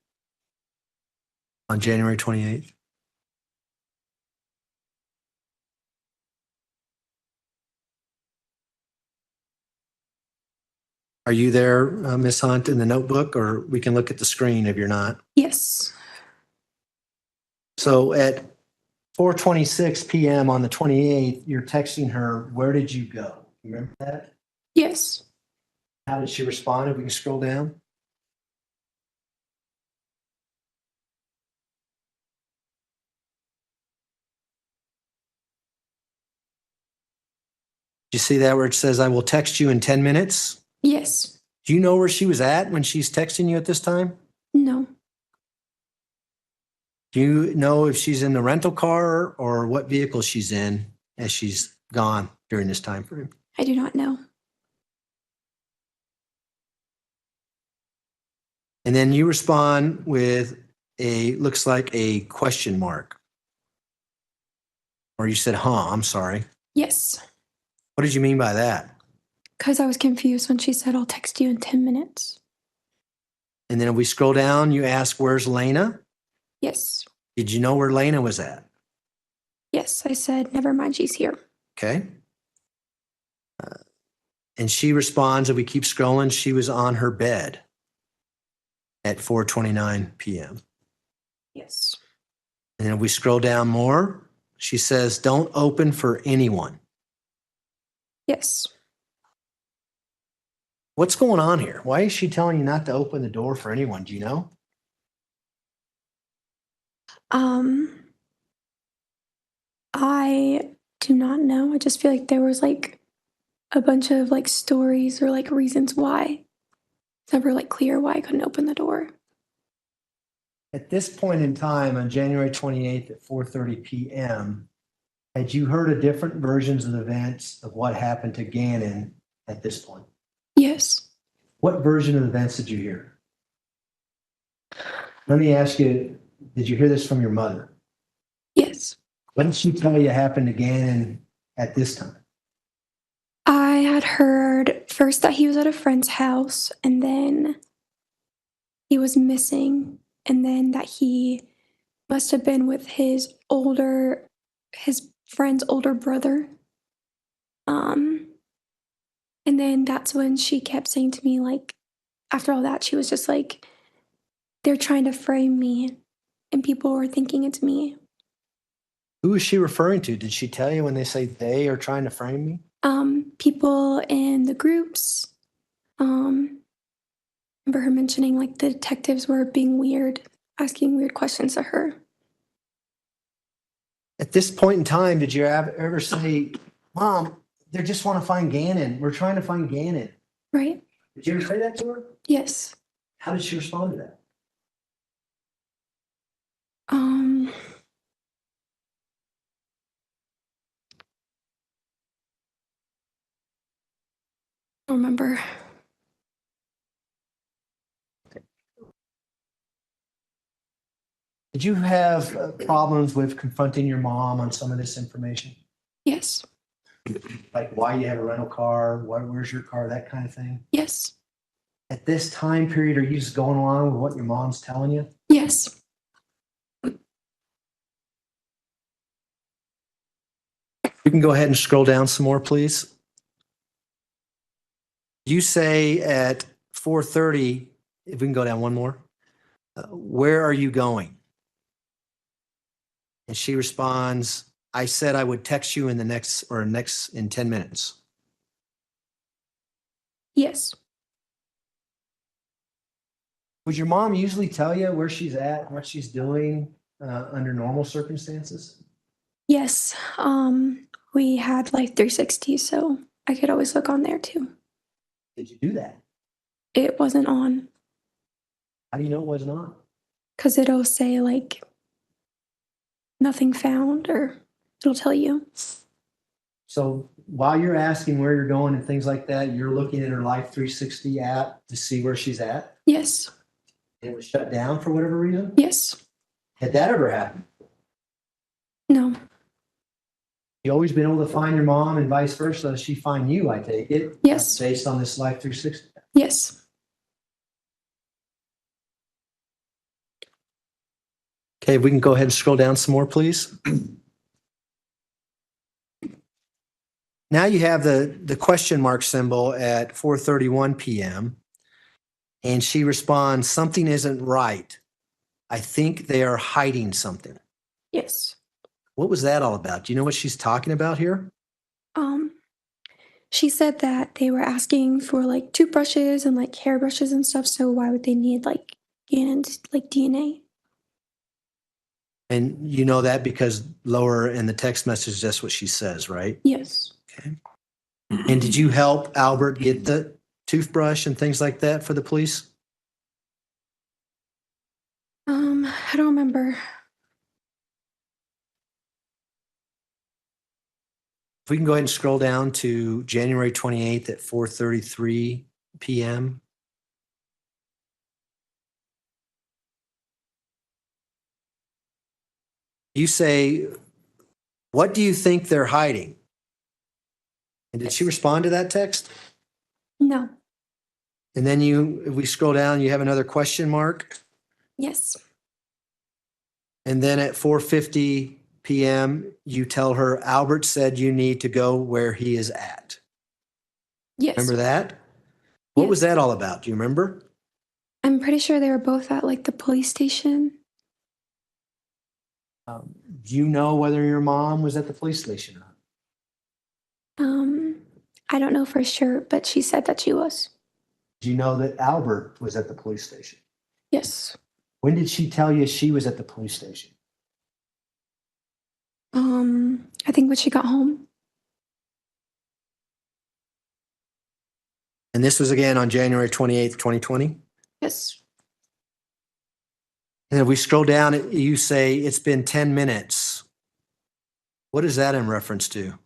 on January 28th. Are you there, Miss Hunt, in the notebook, or we can look at the screen if you're not? Yes. So at 4:26 p.m. on the 28th, you're texting her, "Where did you go?" Remember that? Yes. How did she respond? If we can scroll down. Do you see that where it says, "I will text you in 10 minutes"? Yes. Do you know where she was at when she's texting you at this time? No. Do you know if she's in the rental car or what vehicle she's in as she's gone during this time frame? I do not know. And then you respond with looks like a question mark. Or you said, I'm sorry. Yes. What did you mean by that? Because I was confused when she said, I'll text you in 10 minutes. And then if we scroll down, you ask, where's Lena? Yes. Did you know where Lena was at? Yes. I said, never mind, she's here. Okay. And she responds, if we keep scrolling, she was on her bed at 4:29 p.m. Yes. And then if we scroll down more, she says, don't open for anyone. Yes. What's going on here? Why is she telling you not to open the door for anyone? Do you know? I do not know. I just feel like there was like a bunch of like stories or like reasons why. It's never like clear why I couldn't open the door. At this point in time, on January 28th at 4:30 p.m., had you heard of different versions of events of what happened to Gannon at this point? Yes. What version of events did you hear? Let me ask you, did you hear this from your mother? Yes. What did she tell you happened to Gannon at this time? I had heard first that he was at a friend's house and then he was missing and then that he must have been with his friend's older brother. And then that's when she kept saying to me like after all that, she was just like, they're trying to frame me and people were thinking it's me. Who is she referring to? Did she tell you when they say they are trying to frame me? People in the groups. Remember her mentioning like the detectives were being weird, asking weird questions to her. At this point in time, did you ever say, Mom, they just want to find Gannon. We're trying to find Gannon. Right? Did you ever say that to her? Yes. How did she respond to that? I don't remember. Did you have problems with confronting your mom on some of this information? Yes. Like why you have a rental car, where's your car, that kind of thing? Yes. At this time period, are you just going along with what your mom's telling you? Yes. You can go ahead and scroll down some more, please. You say at 4:30, if we can go down one more, where are you going? And she responds, I said I would text you in in 10 minutes. Yes. Would your mom usually tell you where she's at, what she's doing under normal circumstances? Yes. We had like 360, so I could always look on there too. Did you do that? It wasn't on How do you know it was not? because it'll say like nothing found, or it'll tell you. So while you're asking where you're going and things like that, you're looking at her Life 360 app to see where she's at. Yes. And it was shut down for whatever reason. Yes. Had that ever happened? No. You always been able to find your mom and vice versa. She find you, I take it. Yes. Based on this Life 360. Yes. Okay, if we can go ahead and scroll down some more, please. Now you have the question mark symbol at 4:31 p.m. And she responds, something isn't right. I think they are hiding something. Yes. What was that all about? Do you know what she's talking about here? She said that they were asking for like toothbrushes and like hairbrushes and stuff. So why would they need like DNA? And you know that because lower in the text message, that's what she says, right? Yes. Okay. And did you help Albert get the toothbrush and things like that for the police? I don't remember. If we can go ahead and scroll down to January 28th at 4:33 p.m. You say, what do you think they're hiding? And did she respond to that text? No. And then if we scroll down, you have another question mark. Yes. And then at 4:50 p.m., you tell her, Albert said you need to go where he is at. Yes. Remember that? What was Yes. that all about? Do you remember? I'm pretty sure they were both at like the police station. Do you know whether your mom was at the police station or not? I don't know for sure, but she said that she was. Do you know that Albert was at the police station? Yes. When did she tell you she was at the police station? I think when she got home. And this was again on January 28th, 2020? Yes. And if we scroll down, you say it's been 10 minutes. What is that in reference to?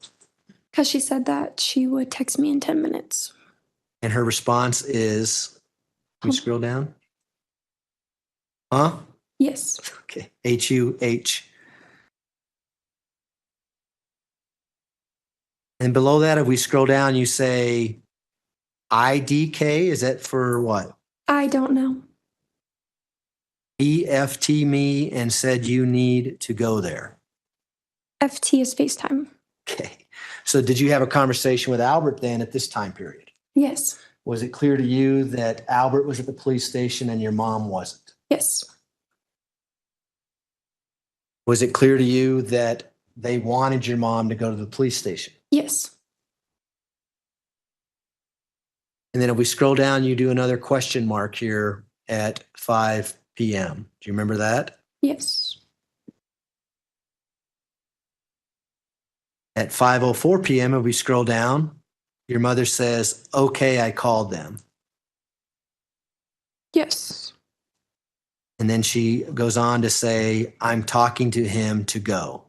Because she said that she would text me in 10 minutes. And her response is, can we scroll down? Huh? Yes. Okay. H-U-H. And below that, if we scroll down, you say IDK. Is that for what? I don't know. EFT me and said you need to go there. FT is FaceTime. Okay. So did you have a conversation with Albert then at this time period? Yes. Was it clear to you that Albert was at the police station and your mom wasn't? Yes. Was it clear to you that they wanted your mom to go to the police station? Yes. And then if we scroll down, you do another question mark here at 5 p.m. Do you remember that? Yes. At 5:04 p.m., if we scroll down, your mother says, "Okay, I called them." Yes. And then she goes on to say, "I'm talking to him to go."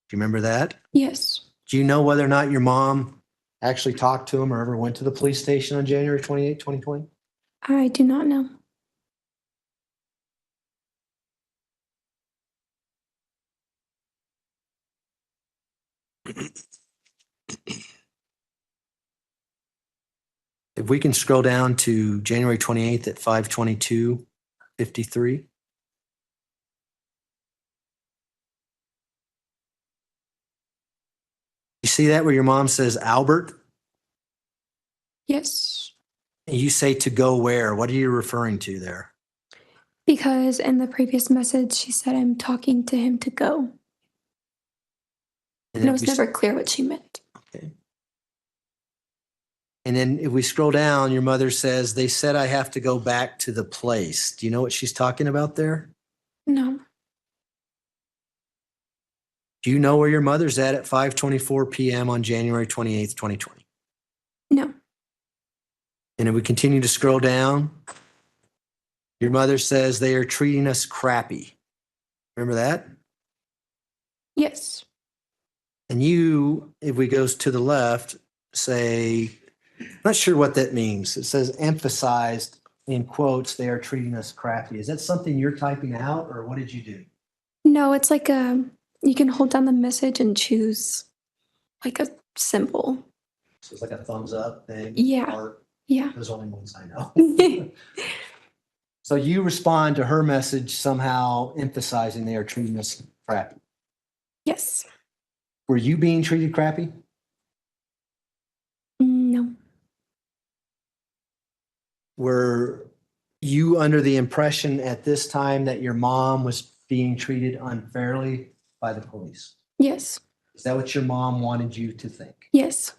Do you remember that? Yes. Do you know whether or not your mom actually talked to him or ever went to the police station on January 28, 2020? I do not know. If we can scroll down to January 28th at 5:22:53. You see that where your mom says Albert? Yes. And you say to go where? What are you referring to there? Because in the previous message, she said, I'm talking to him to go. And it if was we- never clear what she meant. Okay. And then if we scroll down, your mother says, they said I have to go back to the place. Do you know what she's talking about there? No. Do you know where your mother's at 5:24 p.m. on January 28th, 2020? No. And if we continue to scroll down, your mother says they are treating us crappy. Remember that? Yes. And you, if we go to the left, say, not sure what that means. It says emphasized in quotes, they are treating us crappy. Is that something you're typing out or what did you do? No, it's like you can hold down the message and choose like a symbol. So it's like a thumbs up thing. Yeah. Heart. Yeah. Those are the only ones I know. So you respond to her message somehow emphasizing they are treating us crappy. Yes. Were you being treated crappy? No. Were you under the impression at this time that your mom was being treated unfairly by the police? Yes. Is that what your mom wanted you to think? Yes.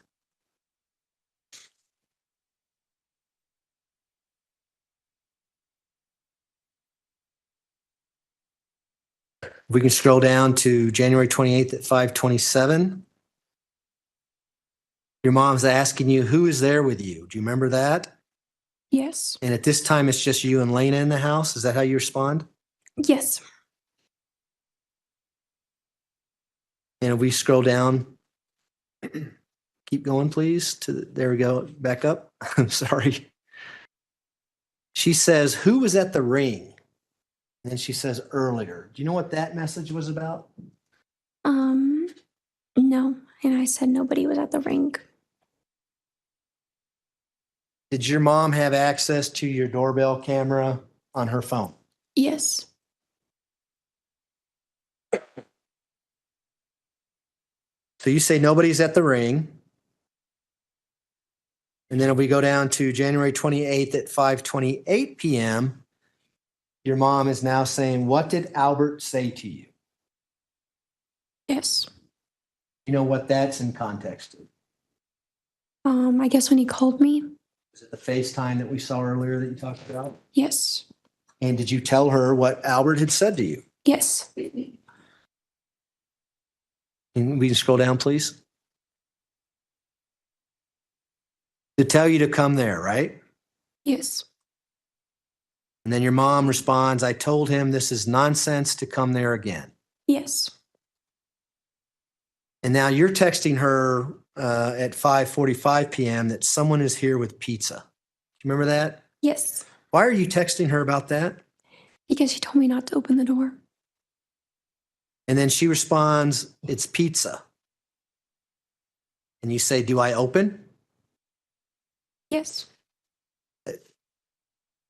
We can scroll down to January 28th at 5:27. Your mom's asking you, who is there with you? Do you remember that? Yes. And at this time, it's just you and Lena in the house. Is that how you respond? Yes. And if we scroll down, keep going, please. There we go. Back up. I'm sorry. She says, who was at the ring? And then she says earlier. Do you know what that message was about? No. And I said nobody was at the ring. Did your mom have access to your doorbell camera on her phone? Yes. So you say nobody's at the ring. And then if we go down to January 28th at 5:28 p.m., your mom is now saying, what did Albert say to you? Yes. You know what that's in context to? I guess when he called me. Is it the FaceTime that we saw earlier that you talked about? Yes. And did you tell her what Albert had said to you? Yes. And we can scroll down, please. To tell you to come there, right? Yes. And then your mom responds, I told him this is nonsense to come there again. Yes. And now you're texting her at 5:45 p.m. that someone is here with pizza. Do you remember that? Yes. Why are you texting her about that? Because she told me not to open the door. And then she responds, it's pizza. And you say, do I open? Yes.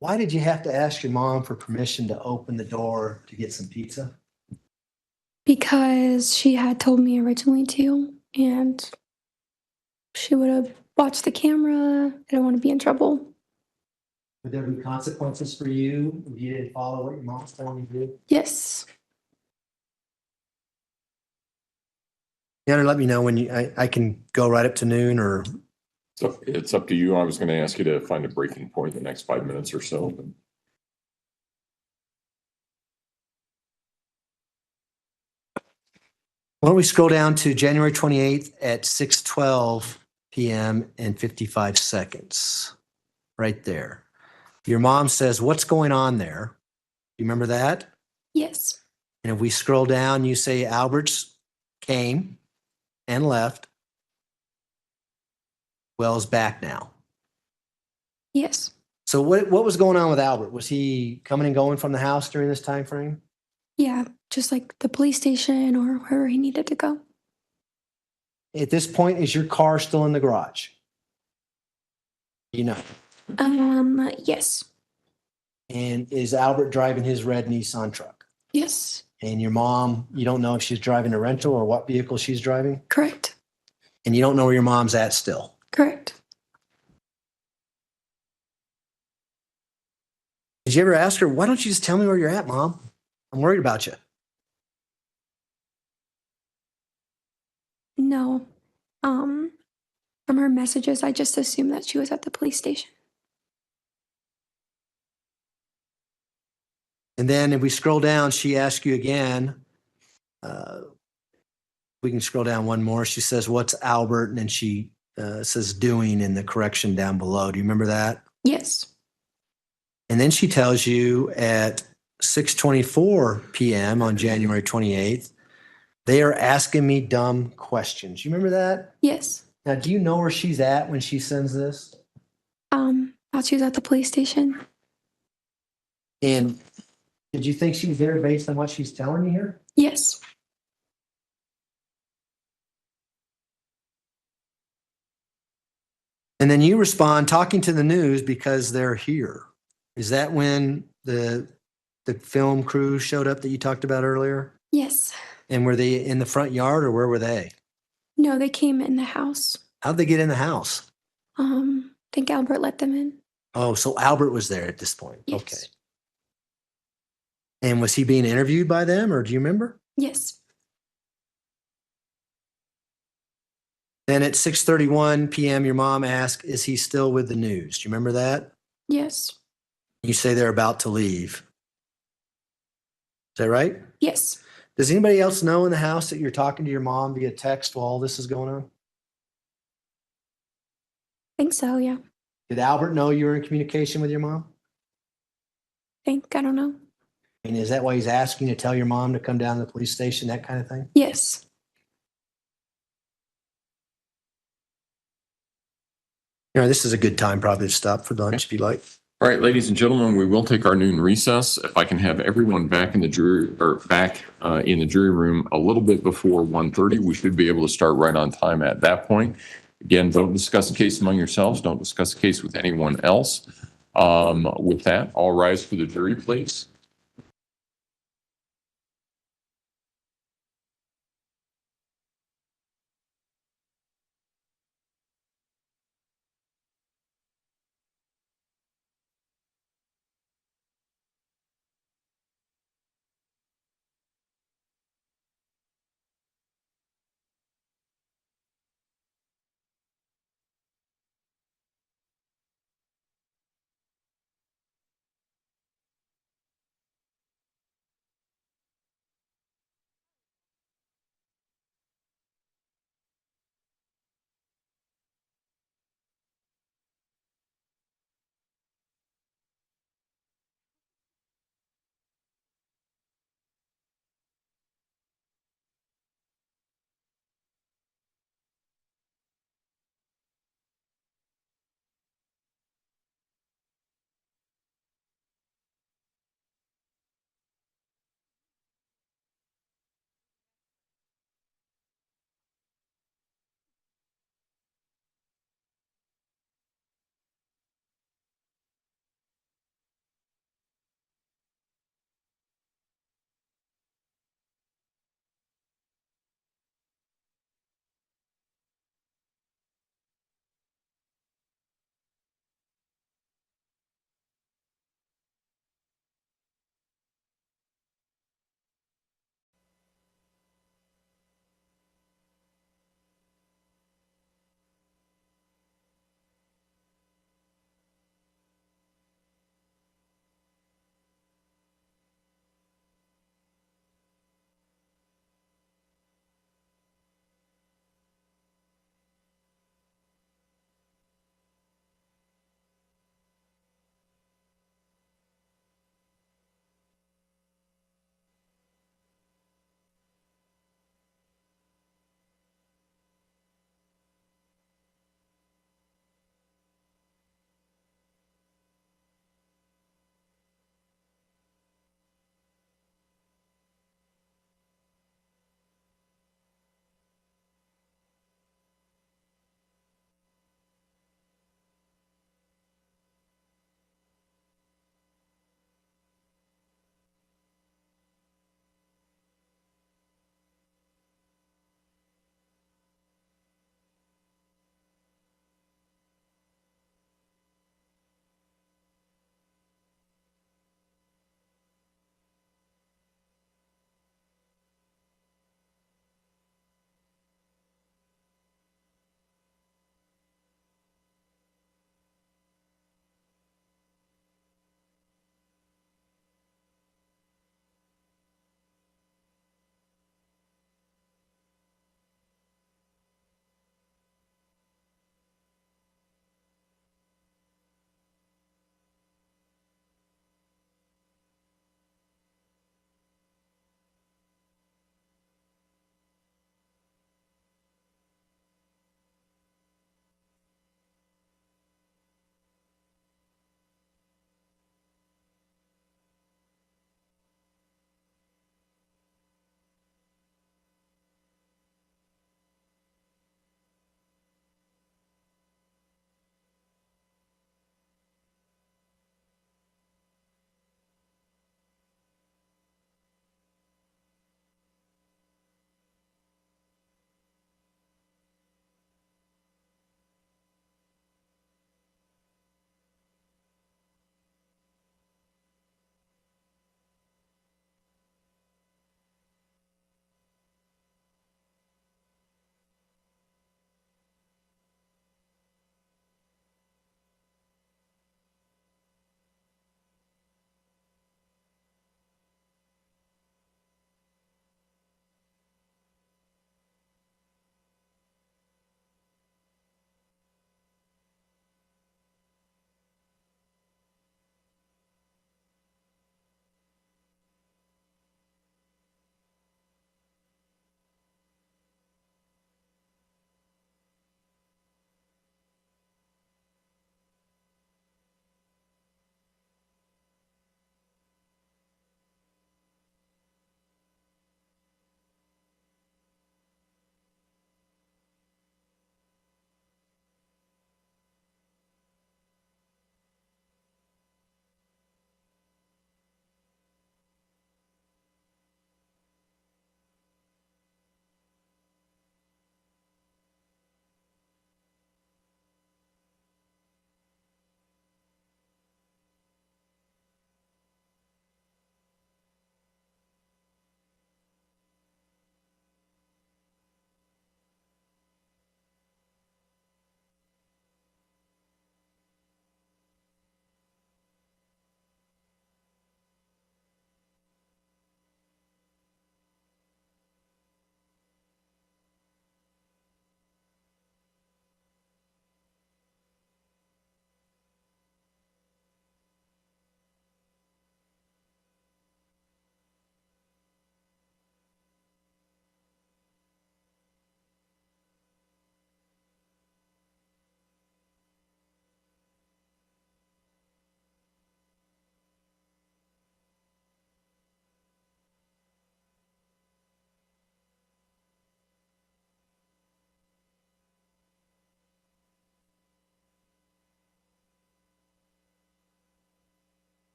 Why did you have to ask your mom for permission to open the door to get some pizza? Because she had told me originally to, and she would have watch the camera. I don't want to be in trouble. Would there be consequences for you if you didn't follow what your mom's telling you to do? Yes. You gotta let me know when I can go right up to noon or. So it's up to you. I was going to ask you to find a breaking point in the next 5 minutes or so. Why don't we scroll down to January 28th at 6:12 p.m. and 55 seconds. Right there. Your mom says, "What's going on there?" You remember that? Yes. And if we scroll down, you say Alberts came and left. Wells back now. Yes. So what was going on with Albert? Was he coming and going from the house during this time frame? Yeah. Just like the police station or wherever he needed to go. At this point, is your car still in the garage? You know. Yes. And is Albert driving his red Nissan truck? Yes. And your mom, you don't know if she's driving a rental or what vehicle she's driving? Correct. And you don't know where your mom's at still? Correct. Did you ever ask her, why don't you just tell me where you're at, Mom? I'm worried about you. No. From her messages, I just assumed that she was at the police station. And then if we scroll down, she asks you again. We can scroll down one more. She says, "What's Albert?" And then she says, "Doing" in the correction down below. Do you remember that? Yes. And then she tells you at 6:24 p.m. on January 28th, they are asking me dumb questions. You remember that? Yes. Now, do you know where she's at when she sends this? Thought she was at the police station. And did you think she was there based on what she's telling you here? Yes. And then you respond, talking to the news because they're here. Is that when the film crew showed up that you talked about earlier? Yes. And were they in the front yard or where were they? No, they came in the house. How'd they get in the house? I think Albert let them in. Oh, so Albert was there at this point. Yes. Okay. And was he being interviewed by them or do you remember? Yes. Then at 6:31 p.m., your mom asked, "Is he still with the news?" Do you remember that? Yes. You say they're about to leave. Is that right? Yes. Does anybody else know in the house that you're talking to your mom via text while all this is going on? Think so, yeah. Did Albert know you were in communication with your mom? I don't know. And is that why he's asking you to tell your mom to come down to the police station, that kind of thing? Yes. You know, this is a good time probably to stop for lunch if you like. All right, ladies and gentlemen, we will take our noon recess. If I can have everyone back in the jury in the jury room a little bit before 1:30, we should be able to start right on time at that point. Again, don't discuss the case among yourselves. Don't discuss the case with anyone else. With that, all rise for the jury, please.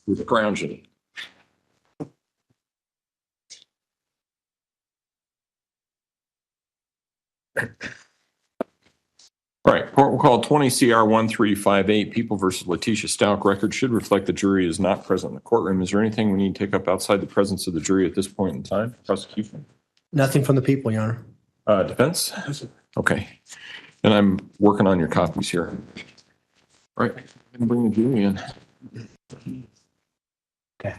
with scrounging. All right, court will call 20 CR 1358, People versus Letecia Stauch. Record should reflect the jury is not present in the courtroom. Is there anything we need to take up outside the presence of the jury at this point in time? Prosecution? Nothing from the people, Your Honor. Defense? Okay. And I'm working on your copies here. All right, I'm gonna bring the jury in. Okay.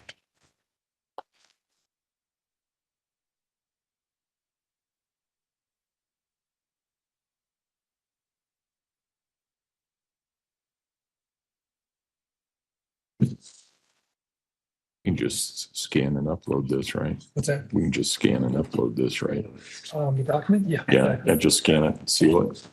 You can just scan and upload this, right? What's that? We can just scan and upload this, right? The document? Yeah. Yeah, just scan it, seal it.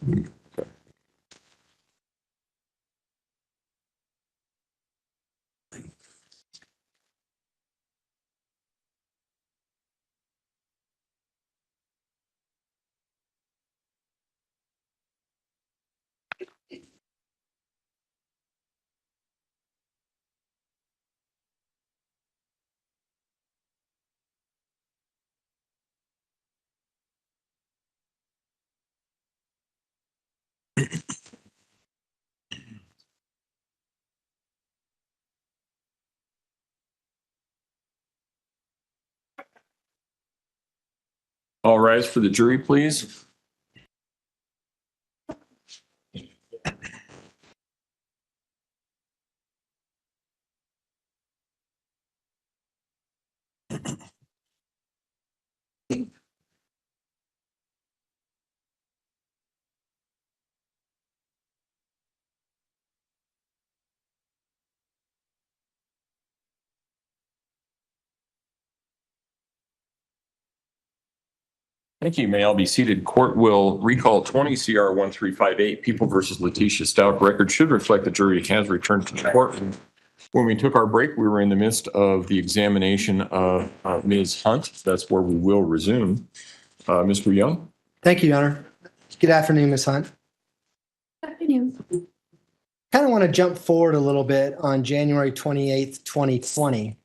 All rise for the jury, please. Thank you. May all be seated. Court will recall 20 CR 1358, People versus Letecia Stauch. Record should reflect the jury has returned to the court. When we took our break, we were in the midst of the examination of Ms. Hunt. That's where we will resume. Mr. Young? Thank you, Your Honor. Good afternoon, Ms. Hunt. Good afternoon. Kind of want to jump forward a little bit on January 28th, 2020.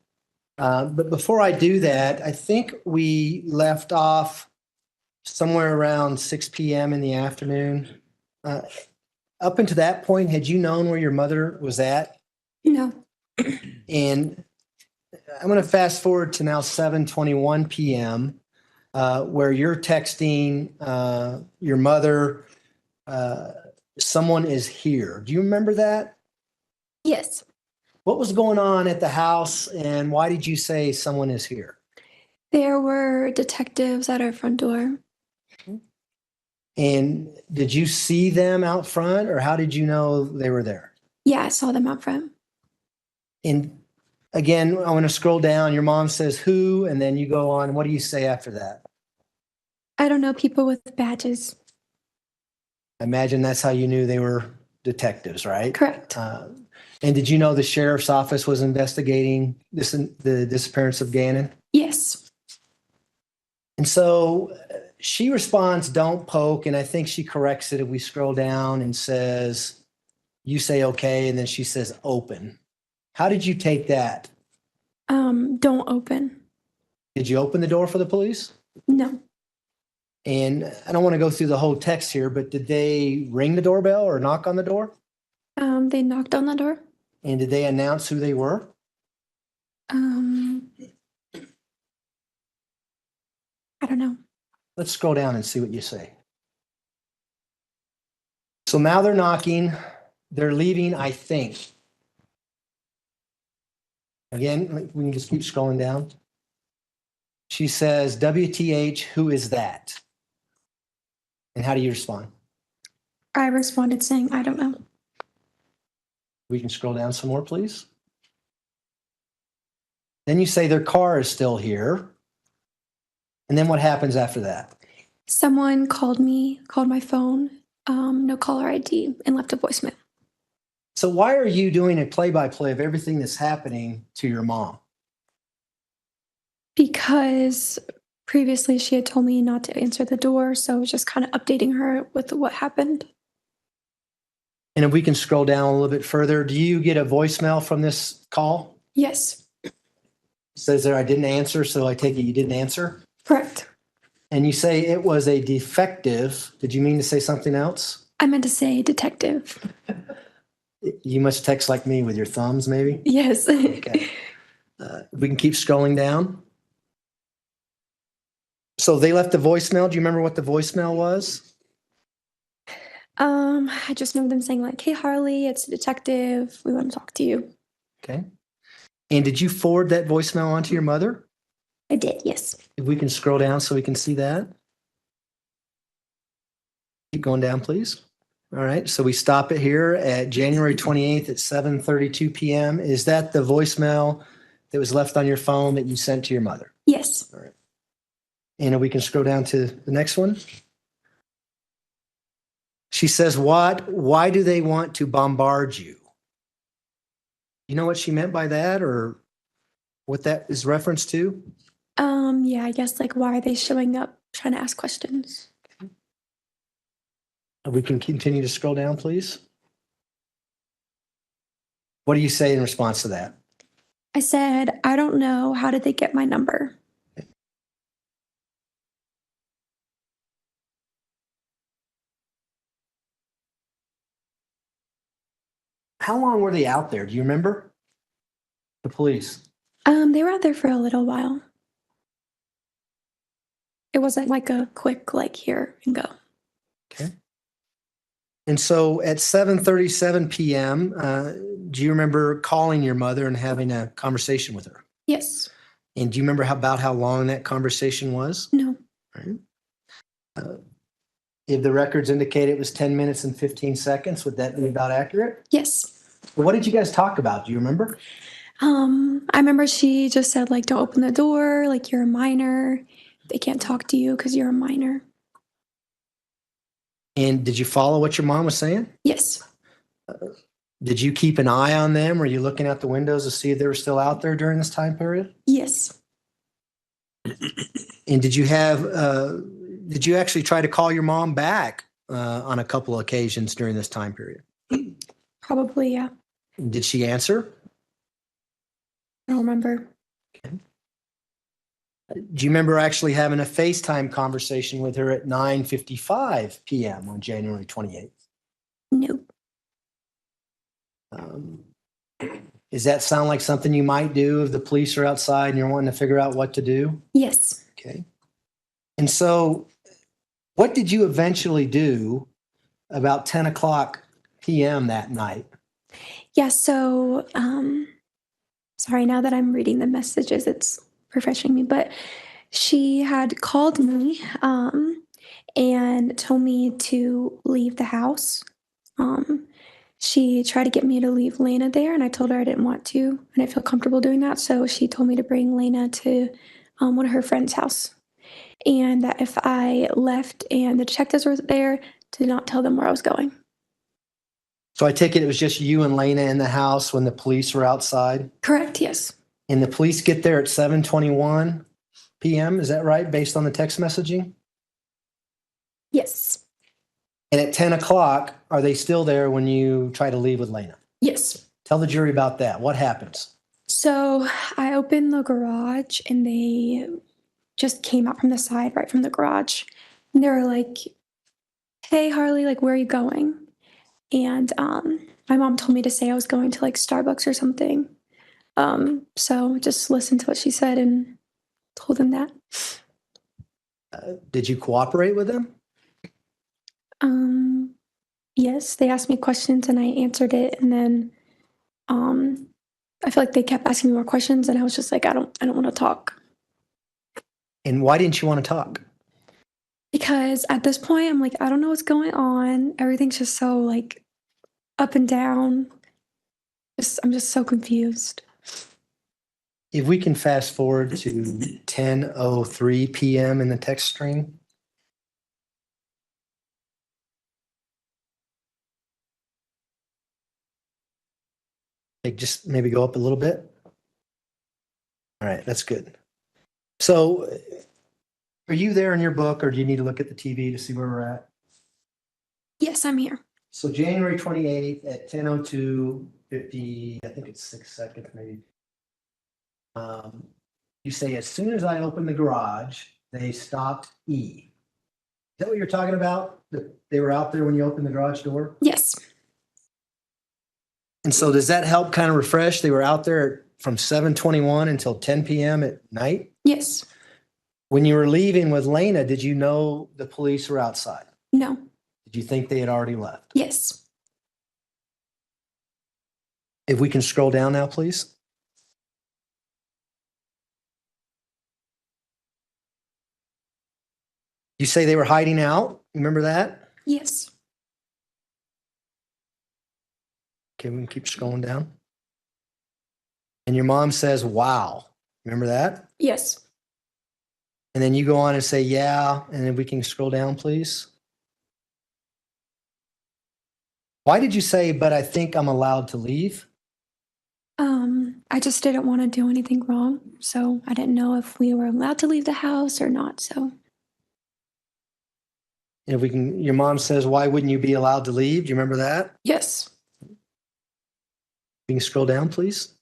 But before I do that, I think we left off somewhere around 6 p.m. in the afternoon. Up until that point, had you known where your mother was at? No. And I'm going to fast forward to now 7:21 p.m., where you're texting your mother, someone is here. Do you remember that? Yes. What was going on at the house, and why did you say someone is here? There were detectives at our front door. And did you see them out front, or how did you know they were there? Yeah, I saw them out front. And again, I want to scroll down. Your mom says who, and then you go on. What do you say after that? I don't know, people with badges. I imagine that's how you knew they were detectives, right? Correct. And did you know the sheriff's office was investigating the disappearance of Gannon? Yes. And so she responds, "Don't poke," and I think she corrects it if we scroll down and says, "You say okay," and then she says open. How did you take that? Don't open. Did you open the door for the police? No. And I don't want to go through the whole text here, but did they ring the doorbell or knock on the door? They knocked on the door. And did they announce who they were? I don't know. Let's scroll down and see what you say. So now they're knocking. They're leaving, I think. Again, we can just keep scrolling down. She says, WTH, who is that? And how do you respond? I responded saying, I don't know. We can scroll down some more, please. Then you say their car is still here. And then what happens after that? Someone called my phone, no caller ID, and left a voicemail. So why are you doing a play-by-play of everything that's happening to your mom? Because previously she had told me not to answer the door, so I was just kind of updating her with what happened. And if we can scroll down a little bit further, do you get a voicemail from this call? Yes, Says there, I didn't answer, so I take it you didn't answer. correct. And you say it was a defective. Did you mean to say something else? I meant to say detective. You must text like me with your thumbs, maybe. Yes. Okay. We can keep scrolling down. So they left a voicemail. Do you remember what the voicemail was? I just know them saying like, "Hey Harley, it's a detective. We want to talk to you." Okay. And did you forward that voicemail on to your mother? I did, yes. If we can scroll down so we can see that. Keep going down, please. All right. So we stop it here at January 28th at 7:32 p.m. Is that the voicemail that was left on your phone that you sent to your mother? Yes. And we can scroll down to the next one. She says, why do they want to bombard you? You know what she meant by that or what that is reference to? Yeah, I guess like why are they showing up trying to ask questions? We can continue to scroll down, please. What do you say in response to that? I said, "I don't know. How did they get my number?" How long were they out there? Do you remember? The police. They were out there for a little while. It wasn't like a quick like here and go. Okay. And so at 7:37 p.m., do you remember calling your mother and having a conversation with her? Yes. And do you remember about how long that conversation was? No. Right. If the records indicate it was 10 minutes and 15 seconds, would that be about accurate? Yes. What did you guys talk about? Do you remember? I remember she just said like, "Don't open the door. Like you're a minor. They can't talk to you because you're a minor." And did you follow what your mom was saying? Yes. Did you keep an eye on them? Were you looking out the windows to see if they were still out there during this time period? Yes. And did you actually try to call your mom back on a couple of occasions during this time period? Probably, yeah. Did she answer? I don't remember. Do you remember actually having a FaceTime conversation with her at 9:55 p.m. on January 28th? No. Does that sound like something you might do if the police are outside and you're wanting to figure out what to do? Yes. Okay. And so what did you eventually do about 10 o'clock p.m. that night? Yeah, so sorry, now that I'm reading the messages, it's refreshing me, but she had called me and told me to leave the house. She tried to get me to leave Lena there, and I told her I didn't want to. I didn't feel comfortable doing that, so she told me to bring Lena to one of her friend's house, and that if I left and the detectives were there, to not tell them where I was going. So I take it was just you and Lena in the house when the police were outside? Correct, yes. And the police get there at 7:21 p.m., is that right, based on the text messaging? Yes. And at 10 o'clock, are they still there when you try to leave with Lena? Yes. Tell the jury about that. What happens? So I opened the garage and they just came out from the side, right from the garage. And they were like, "Hey, Harley, like, where are you going?" And my mom told me to say I was going to like Starbucks or something. So just listened to what she said and told them that. Did you cooperate with them? Yes, they asked me questions and I answered it. And then I feel like they kept asking me more questions and I was just like, I don't want to talk. And why didn't you want to talk? Because at this point, I'm like, I don't know what's going on. Everything's just so like up and down. I'm just so confused. If we can fast forward to 10:03 p.m. in the text string. Like just maybe go up a little bit. All right, that's good. So are you there in your book or do you need to look at the TV to see where we're at? Yes, I'm here. So January 28th at 10:02:50, I think it's 6 seconds maybe. You say, as soon as I opened the garage, they stopped E. Is that what you're talking about? That they were out there when you opened the garage door? Yes. And so does that help kind of refresh? They were out there from 7:21 until 10 p.m. at night? Yes. When you were leaving with Lena, did you know the police were outside? No. Did you think they had already left? Yes. If we can scroll down now, please. You say they were hiding out. Remember that? Yes. Okay, we can keep scrolling down. And your mom says, wow. Remember that? Yes. And then you go on and say, yeah. And then we can scroll down, please. Why did you say, but I think I'm allowed to leave? I just didn't want to do anything wrong. So I didn't know if we were allowed to leave the house or not. So And if we can, your mom says, why wouldn't you be allowed to leave? Do you remember that? yes. We can scroll down, please.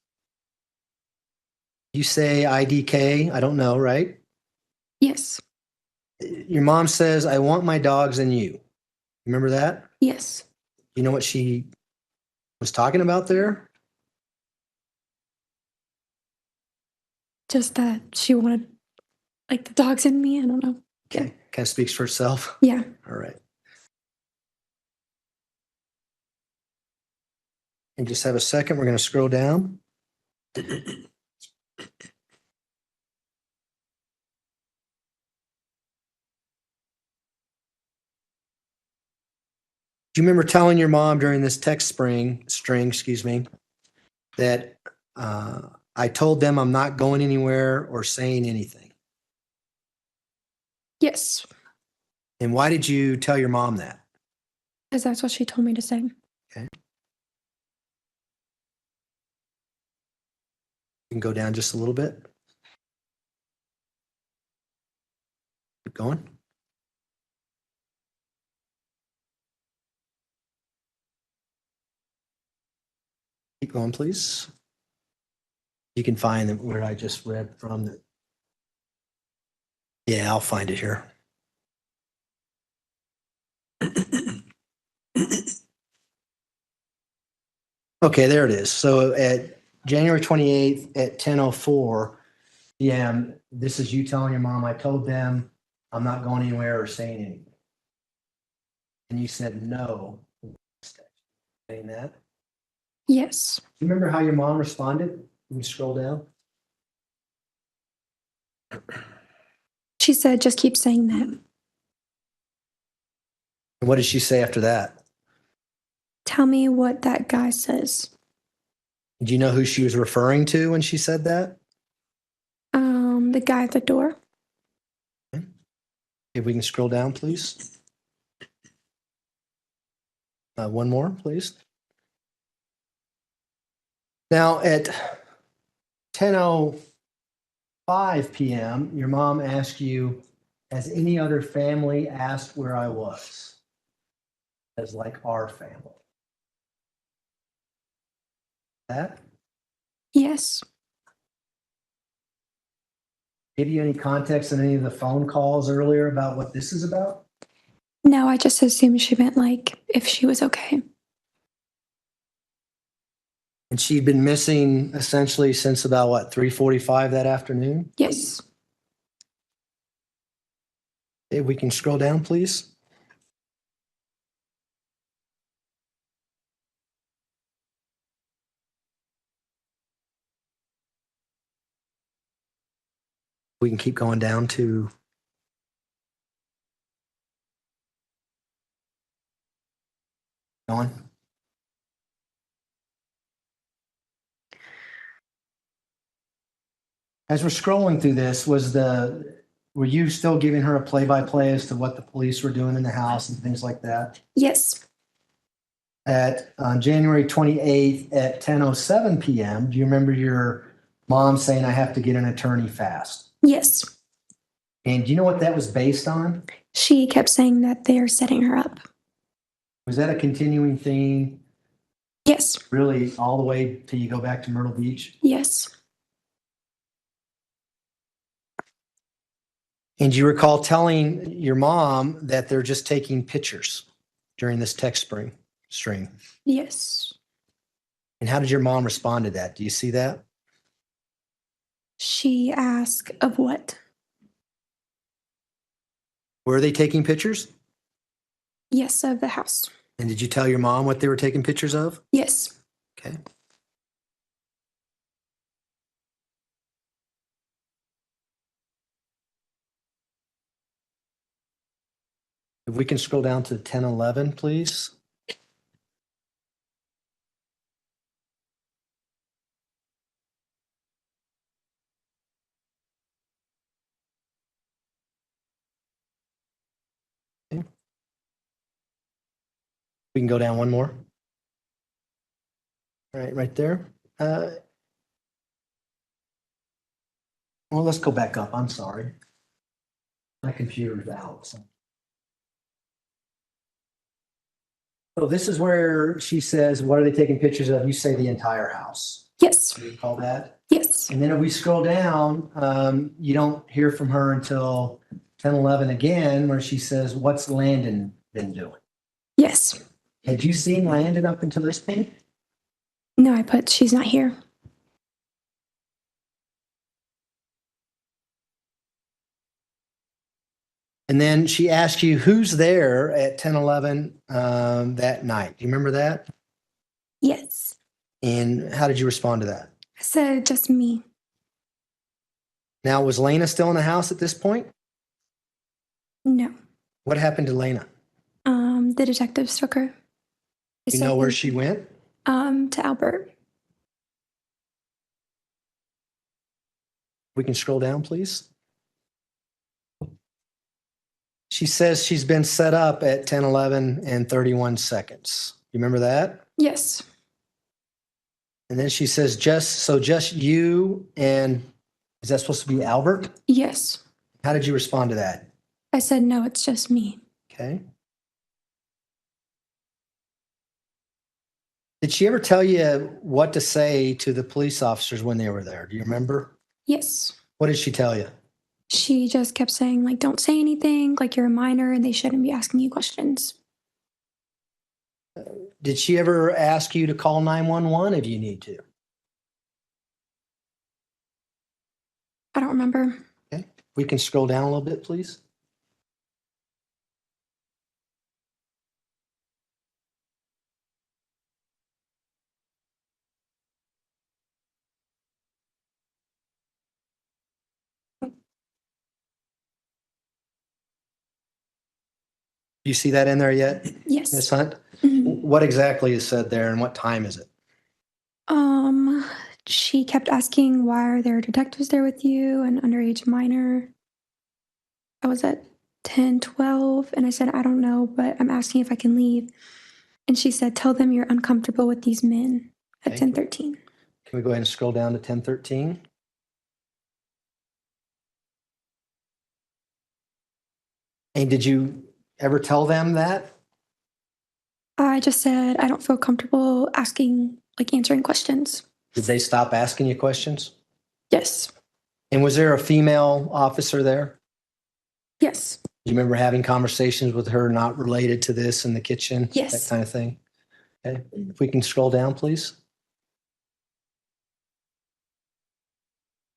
You say IDK, I don't know, right? Yes. Your mom says, I want my dogs and you. Remember that? Yes. You know what she was talking about there? Just that she wanted like the dogs in me. I don't know. Okay, kind of speaks for itself. Yeah. All right. And just have a second. We're going to scroll down. Do you remember telling your mom during this text string, that I told them I'm not going anywhere or saying anything? Yes. And why did you tell your mom that? Because that's what she told me to say. Okay. You can go down just a little bit. Keep going. Keep going, please. You can find where I just read from. That. Yeah, I'll find it here. Okay, there it is. So at January 28th at 10:04 p.m., this is you telling your mom, I told them I'm not going anywhere or saying anything. And you said no. Saying that. Yes. You remember how your mom responded? Can you scroll down? She said, just keep saying that. And what did she say after that? Tell me what that guy says. Do you know who she was referring to when she said that? The guy at the door. If we can scroll down, please. One more, please. Now at 10:05 p.m., your mom asked you, has any other family asked where I was? As like our family. That? Yes. Give you any context on any of the phone calls earlier about what this is about? No, I just assumed she meant like if she was okay. And she'd been missing essentially since about what, 3:45 that afternoon? Yes. If we can scroll down, please. We can keep going down to going. As we're scrolling through this, were you still giving her a play-by-play as to what the police were doing in the house and things like that? Yes. At January 28th at 10:07 p.m., do you remember your mom saying, I have to get an attorney fast? Yes. And do you know what that was based on? She kept saying that they're setting her up. Was that a continuing theme, Yes. really all the way till you go back to Myrtle Beach? Yes. And do you recall telling your mom that they're just taking pictures during this text string? Yes. And how did your mom respond to that? Do you see that? She asked of what? Were they taking pictures? Yes, of the house. And did you tell your mom what they were taking pictures of? Yes. Okay. If we can scroll down to 1011, please. Okay. We can go down one more. All right there. Well, let's go back up. I'm sorry. My computer's out. So this is where she says, what are they taking pictures of? You say the entire house. Yes. Do you recall that? Yes. And then if we scroll down, you don't hear from her until 10:11 again, where she says, what's Landon been doing? Yes. Had you seen Landon up until this point? No, I put she's not here. And then she asked you, who's there at 10:11 that night? Do you remember that? Yes. And how did you respond to that? I said just me. Now, was Lena still in the house at this point? No. What happened to Lena? The detective took her. You know where she went? To Albert. We can scroll down, please. She says she's been set up at 10:11 and 31 seconds. You remember that? Yes. And then she says, just you and is that supposed to be Albert? Yes. How did you respond to that? I said no, it's just me. Okay. Did she ever tell you what to say to the police officers when they were there? Do you remember? Yes. What did she tell you? She just kept saying, like, don't say anything, like you're a minor and they shouldn't be asking you questions. Did she ever ask you to call 911 if you need to? I don't remember. Okay. We can scroll down a little bit, please. You see that in there yet, Yes. Ms. Hunt? Mhm. What exactly is said there and what time is it? She kept asking, why are there detectives there with you? An underage minor. I was at 10:12 and I said, I don't know, but I'm asking if I can leave. And she said, tell them you're uncomfortable with these men at Okay. 10:13. Can we go ahead and scroll down to 10:13? And did you ever tell them that? I just said, I don't feel comfortable answering questions. Did they stop asking you questions? Yes. And was there a female officer there? Yes. Do you remember having conversations with her not related to this in the kitchen? Yes. That kind of thing? Okay. If we can scroll down, please.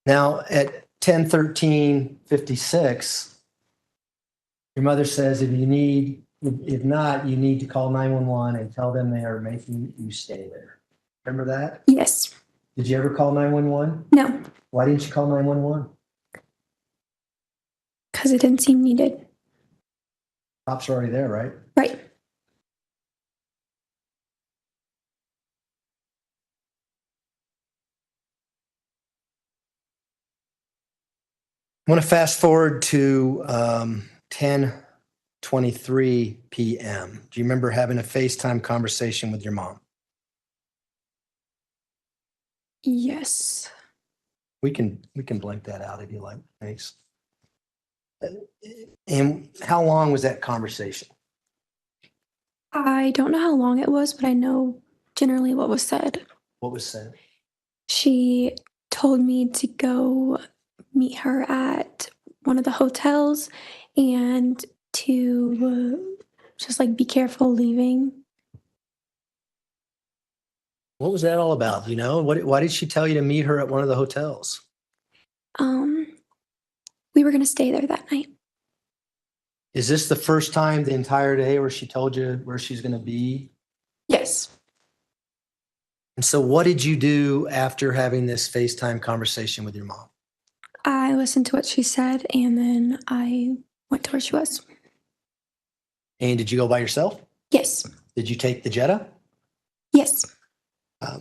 Now at 10:13:56, your mother says if not, you need to call 911 and tell them they are making you stay there. Remember that? Yes. Did you ever call 911? No, Why didn't you call 911? because it didn't seem needed. Cops are already there, right? Right. I want to fast forward to 10:23 p.m. Do you remember having a FaceTime conversation with your mom? Yes. We can blank that out if you like. Thanks. And how long was that conversation? I don't know how long it was, but I know generally what was said. What was said? She told me to go meet her at one of the hotels and to just like be careful leaving. What was that all about? You know, why did she tell you to meet her at one of the hotels? Um, we were going to stay there that night. Is this the first time the entire day where she told you where she's going to be? Yes. And so what did you do after having this FaceTime conversation with your mom? I listened to what she said and then I went to where she was. And did you go by yourself? Yes. Did you take the Jetta? Yes.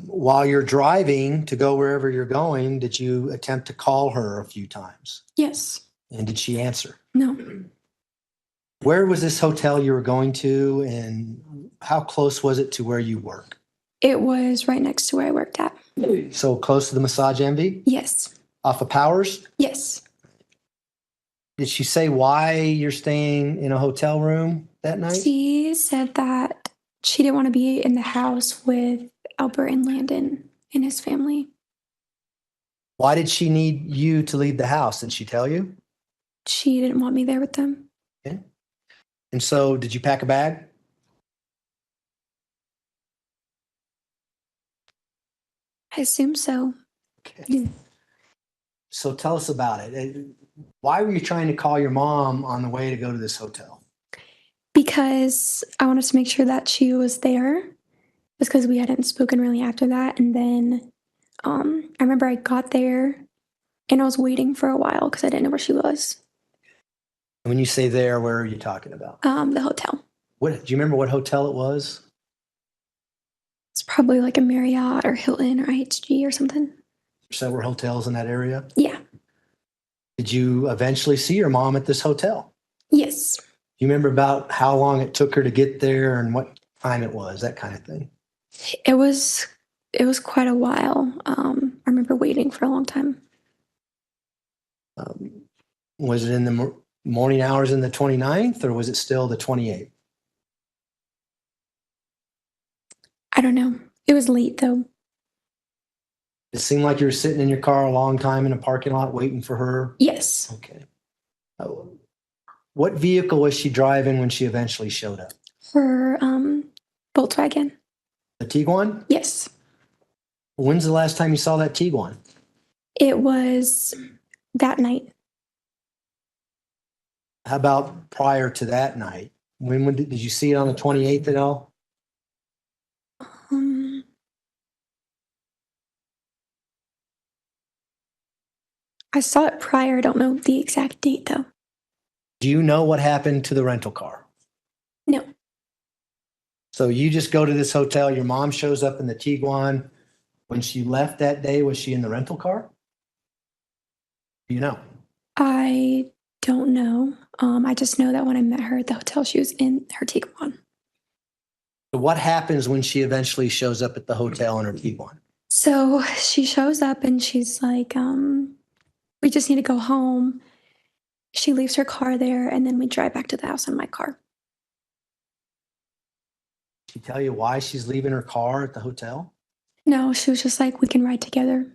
While you're driving to go wherever you're going, did you attempt to call her a few times? Yes. And did she answer? No. Where was this hotel you were going to, and how close was it to where you work? It was right next to where I worked at. So close to the Massage Envy? Yes. Off of Powers? Yes. Did she say why you're staying in a hotel room that night? She said that she didn't want to be in the house with Albert and Landon and his family. Why did she need you to leave the house? Did she tell you? She didn't want me there with them. Okay. And so did you pack a bag? I assume so. Okay. Yeah. So tell us about it. Why were you trying to call your mom on the way to go to this hotel? Because I wanted to make sure that she was there. Just because we hadn't spoken really after that. And then I remember I got there and I was waiting for a while because I didn't know where she was. When you say there, where are you talking about? The hotel. Do you remember what hotel it was? It's probably like a Marriott or Hilton or IHG or something. Several hotels in that area. Yeah. Did you eventually see your mom at this hotel? Yes. Do you remember about how long it took her to get there and what time it was, that kind of thing? It was quite a while. I remember waiting for a long time. Was it in the morning hours in the 29th or was it still the 28th? I don't know. It was late though. It seemed like you were sitting in your car a long time in a parking lot waiting for her. Yes. Okay. What vehicle was she driving when she eventually showed up? Her Volkswagen. The Tiguan? Yes. When's the last time you saw that Tiguan? It was that night. How about prior to that night? When did you see it on the 28th at all? I saw it prior. I don't know the exact date though. Do you know what happened to the rental car? No. So you just go to this hotel, your mom shows up in the Tiguan. When she left that day, was she in the rental car? Do you know? I don't know. I just know that when I met her at the hotel, she was in her Tiguan. So what happens when she eventually shows up at the hotel in her Tiguan? So she shows up and she's like, we just need to go home. She leaves her car there and then we drive back to the house in my car. Did she tell you why she's leaving her car at the hotel? No, she was just like, we can ride together.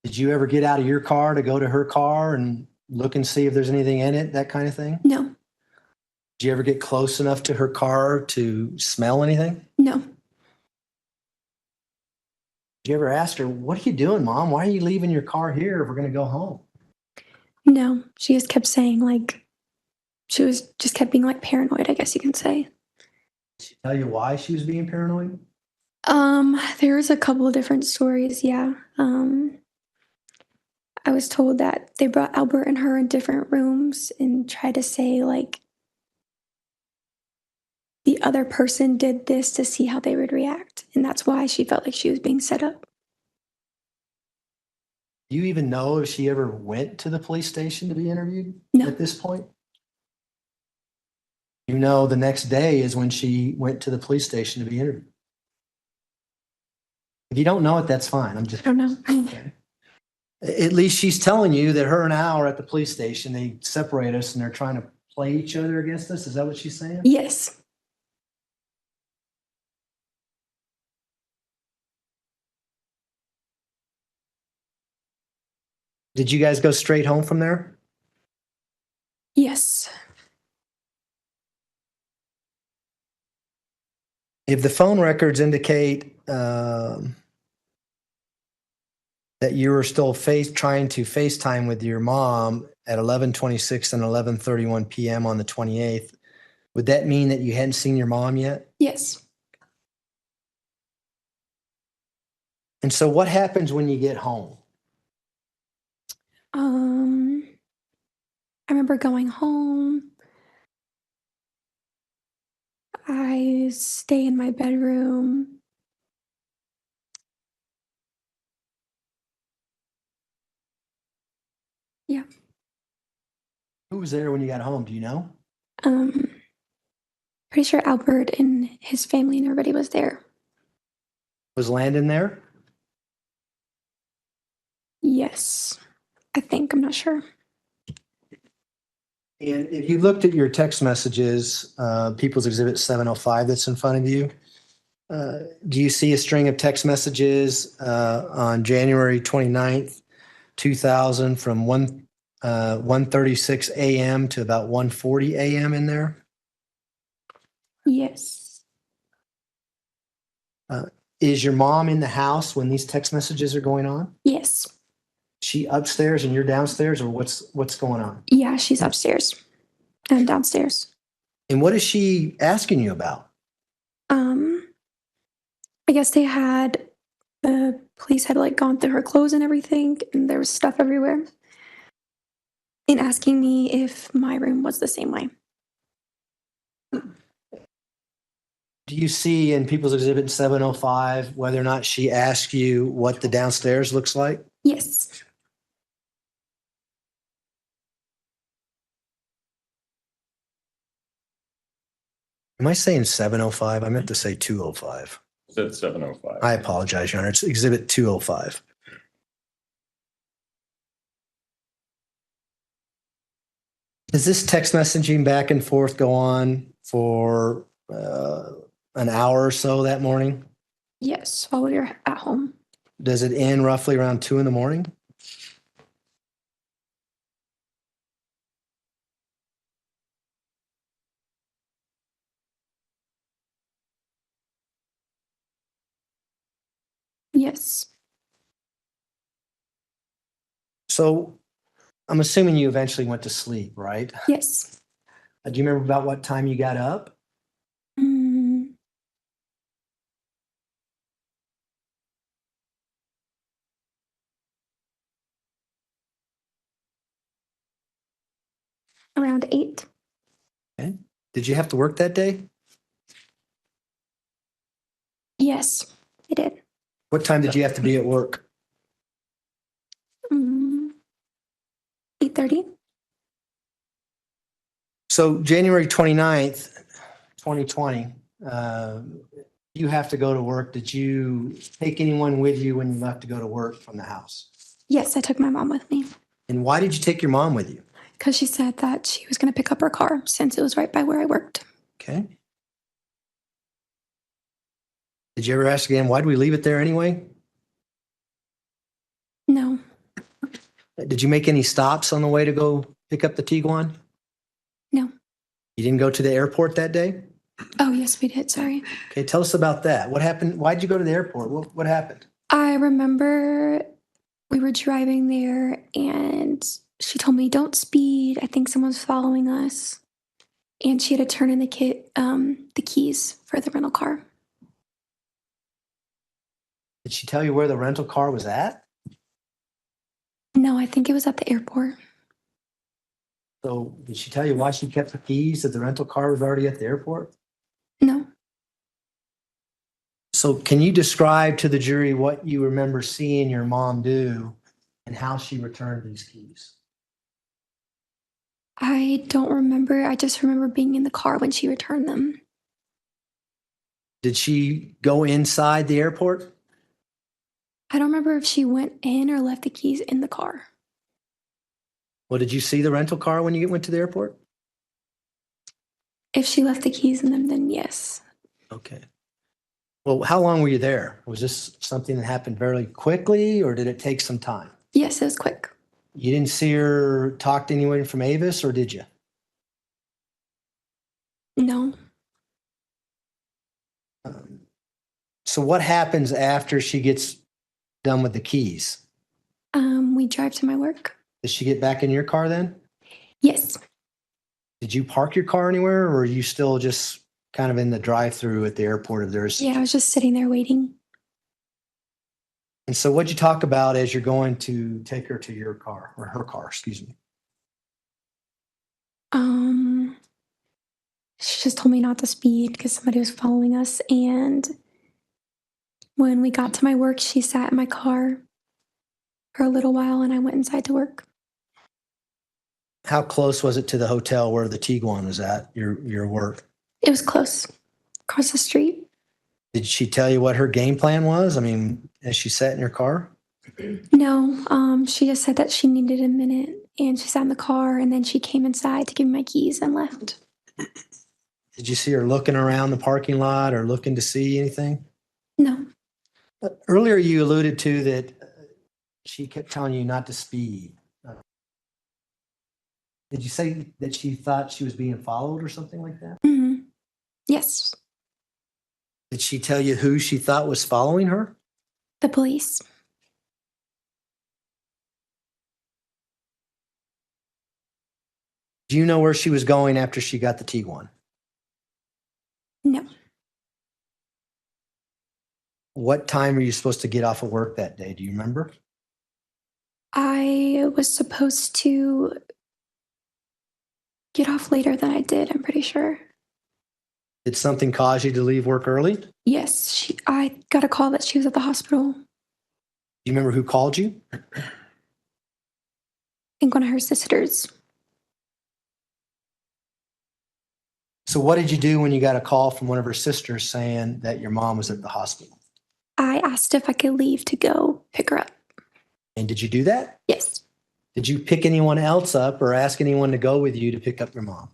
Did you ever get out of your car to go to her car and look and see if there's anything in it, that kind of thing? No. Did you ever get close enough to her car to smell anything? No. Did you ever ask her, what are you doing, Mom? Why are you leaving your car here if we're going to go home? No. She just kept saying like, she was just kept being like paranoid, I guess you can say. Did she tell you why she was being paranoid? There was a couple of different stories, yeah. I was told that they brought Albert and her in different rooms and tried to say like the other person did this to see how they would react. And that's why she felt like she was being set up. Do you even know if she ever went to the police station to be interviewed No. at this point? You know, the next day is when she went to the police station to be interviewed. If you don't know it, that's fine. I don't know. Okay. At least she's telling you that her and Al are at the police station. They separate us and they're trying to play each other against us. Is that what she's saying? Yes. Did you guys go straight home from there? If the phone records indicate that you were still trying to FaceTime with your mom at 11:26 and 11:31 p.m. on the 28th, would that mean that you hadn't seen your mom yet? Yes. And so what happens when you get home? I remember going home. I stay in my bedroom. Yeah. Who was there when you got home? Do you know? Um, Pretty sure Albert and his family and everybody was there. Was Landon there? Yes. I think. I'm not sure. And if you looked at your text messages, People's Exhibit 705 that's in front of you, do you see a string of text messages on January 29th, 2000 from 1:36 a.m. to about 1:40 a.m. in there? Yes. Is your mom in the house when these text messages are going on? Yes. She upstairs and you're downstairs, or what's going on? Yeah, she's upstairs. I'm downstairs. And what is she asking you about? I guess the police had like gone through her clothes and everything, and there was stuff everywhere. And asking me if my room was the same way. Do you see in People's Exhibit 705 whether or not she asked you what the downstairs looks like? Yes. Am I saying 705? I meant to say 205. It's at 7:05. I apologize, Your Honor. It's Exhibit 205. Does this text messaging back and forth go on for an hour or so that morning? Yes, while we were at home. Does it end roughly around 2 in the morning? Yes. So I'm assuming you eventually went to sleep, right? Yes. Do you remember about what time you got up? Mm, Around 8. Okay. Did you have to work that day? Yes, I did. What time did you have to be at work? 8:30. So January 29th, 2020, you have to go to work. Did you take anyone with you when you left to go to work from the house? Yes, I took my mom with me And why did you take your mom with you? because she said that she was going to pick up her car since it was right by where I worked. Okay. Did you ever ask again, why did we leave it there anyway? No. Did you make any stops on the way to go pick up the Tiguan? No. You didn't go to the airport that day? Oh, yes, we did. Sorry. Okay, tell us about that. What happened? Why'd you go to the airport? What happened? I remember we were driving there and she told me, don't speed. I think someone's following us. And she had to turn in the keys for the rental car. Did she tell you where the rental car was at? No, I think it was at the airport. So did she tell you why she kept the keys if the rental car was already at the airport? No. So can you describe to the jury what you remember seeing your mom do and how she returned these keys? I don't remember. I just remember being in the car when she returned them. Did she go inside the airport? I don't remember if she went in or left the keys in the car. Well, did you see the rental car when you went to the airport? If she left the keys in them, then yes. Okay. Well, how long were you there? Was this something that happened very quickly or did it take some time? Yes, it was quick. You didn't see her talk to anyone from Avis, or did you? No. So what happens after she gets done with the keys? We drive to my work. Does she get back in your car then? Yes. Did you park your car anywhere, or are you still just kind of in the drive-through at the airport if there's? Yeah, I was just sitting there waiting. And so what'd you talk about as you're going to take her to your car, or her car, excuse me? She just told me not to speed because somebody was following us. And when we got to my work, she sat in my car for a little while and I went inside to work. How close was it to the hotel where the Tiguan was at, your work? It was close, across the street. Did she tell you what her game plan was? I mean, as she sat in your car? No, she just said that she needed a minute and she sat in the car and then she came inside to give me my keys and left. Did you see her looking around the parking lot or looking to see anything? No. Earlier, you alluded to that she kept telling you not to speed. Did you say that she thought she was being followed or something like that? Mm-hmm. Yes. Did she tell you who she thought was following her? The police. Do you know where she was going after she got the Tiguan? No. What time were you supposed to get off of work that day? Do you remember? I was supposed to get off later than I did, I'm pretty sure. Did something cause you to leave work early? Do Yes, I got a call that she was at the hospital. you remember who called you? I think one of her sisters. So what did you do when you got a call from one of her sisters saying that your mom was at the hospital? I asked if I could leave to go pick her up. And did you do that? Yes. Did you pick anyone else up or ask anyone to go with you to pick up your mom?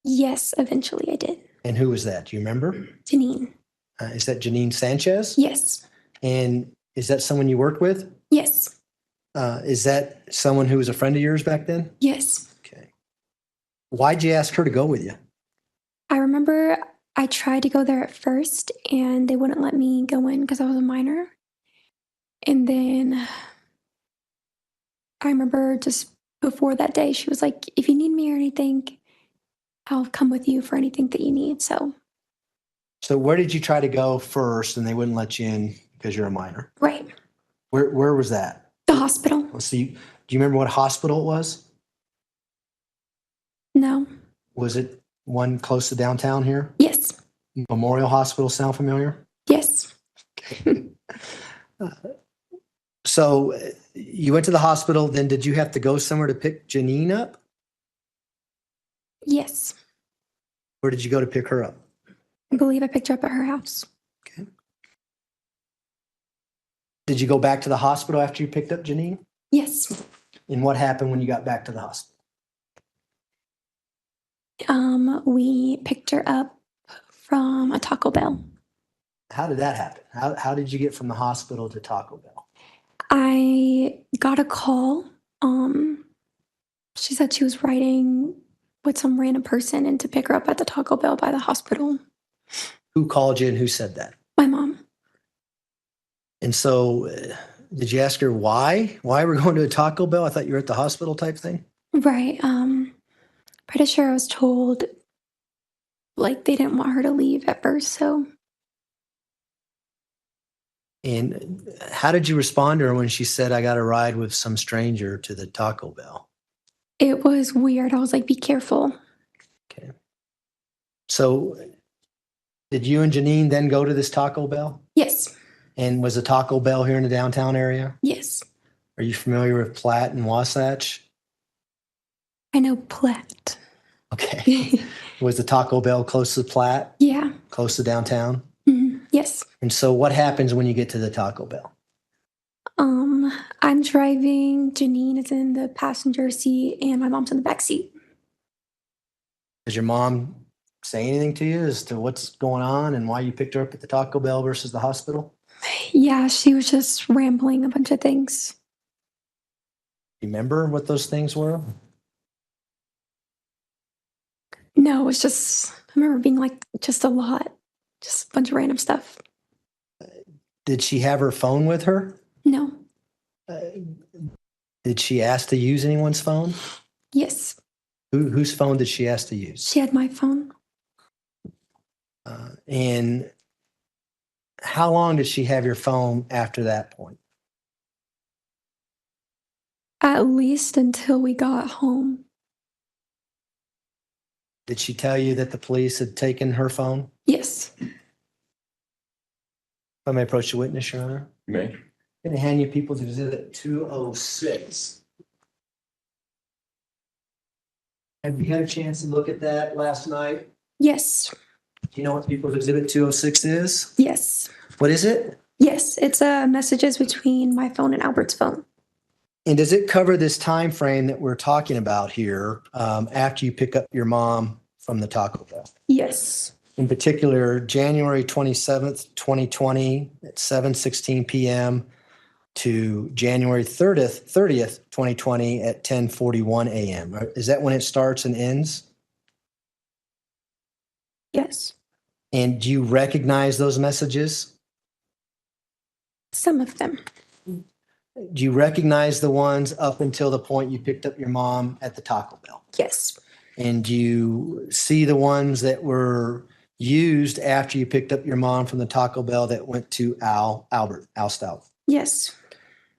Yes, eventually I did. And who was that? Do you remember? Janine. Is that Janine Sanchez? Yes. And is that someone you worked with? Yes. Is that someone who was a friend of yours back then? Yes. Okay. Why'd you ask her to go with you? I remember I tried to go there at first and they wouldn't let me go in because I was a minor. And then I remember just before that day, she was like, if you need me or anything, I'll come with you for anything that you need. So, Where did you try to go first and they wouldn't let you in because you're a minor? right. Where was that? The hospital. Let's see. Do you remember what hospital it was? No. Was it one close to downtown here? Yes. Memorial Hospital, sound familiar? Yes. So you went to the hospital, then did you have to go somewhere to pick Janine up? Yes. Where did you go to pick her up? I believe I picked her up at her house. Okay. Did you go back to the hospital after you picked up Janine? Yes. And what happened when you got back to the hospital? We picked her up from a Taco Bell. How did that happen? How did you get from the hospital to Taco Bell? I got a call. She said she was riding with some random person and to pick her up at the Taco Bell by the hospital. Who called you and who said that? My mom. And so did you ask her why? Why we're going to a Taco Bell? I thought you were at the hospital type thing. Right. Pretty sure I was told like they didn't want her to leave at first, so. And how did you respond to her when she said, I got a ride with some stranger to the Taco Bell? It was weird. I was like, be careful. Okay. So did you and Janine then go to this Taco Bell? Yes. And was a Taco Bell here in the downtown area? Yes. Are you familiar with Platt and Wasatch? I know Pled. Okay. Was the Taco Bell close to Platt? Yeah. Close to downtown? Yes. And so what happens when you get to the Taco Bell? I'm driving. Janine is in the passenger seat and my mom's in the back seat. Does your mom say anything to you as to what's going on and why you picked her up at the Taco Bell versus the hospital? Yeah, she was just rambling a bunch of things. You remember what those things were? No, it was just, I remember being like just a lot, just a bunch of random stuff. Did she have her phone with her? No. Did she ask to use anyone's phone? Yes. Whose phone did she ask to use? She had my phone. And how long did she have your phone after that point? At least until we got home. Did she tell you that the police had taken her phone? Yes. If I may approach the witness, Your Honor. You may. I'm going to hand you People's Exhibit 206. Have you had a chance to look at that last night? Yes. Do you know what People's Exhibit 206 is? Yes. What is it? Yes. It's messages between my phone and Albert's phone. And does it cover this time frame that we're talking about here after you pick up your mom from the Taco Bell? Yes. In particular, January 27th, 2020 at 7:16 p.m. to January 30th, 2020 at 10:41 a.m. Is that when it starts and ends? Yes. And do you recognize those messages? Some of them. Do you recognize the ones up until the point you picked up your mom at the Taco Bell? Yes. And do you see the ones that were used after you picked up your mom from the Taco Bell that went to Al Stauch? Yes.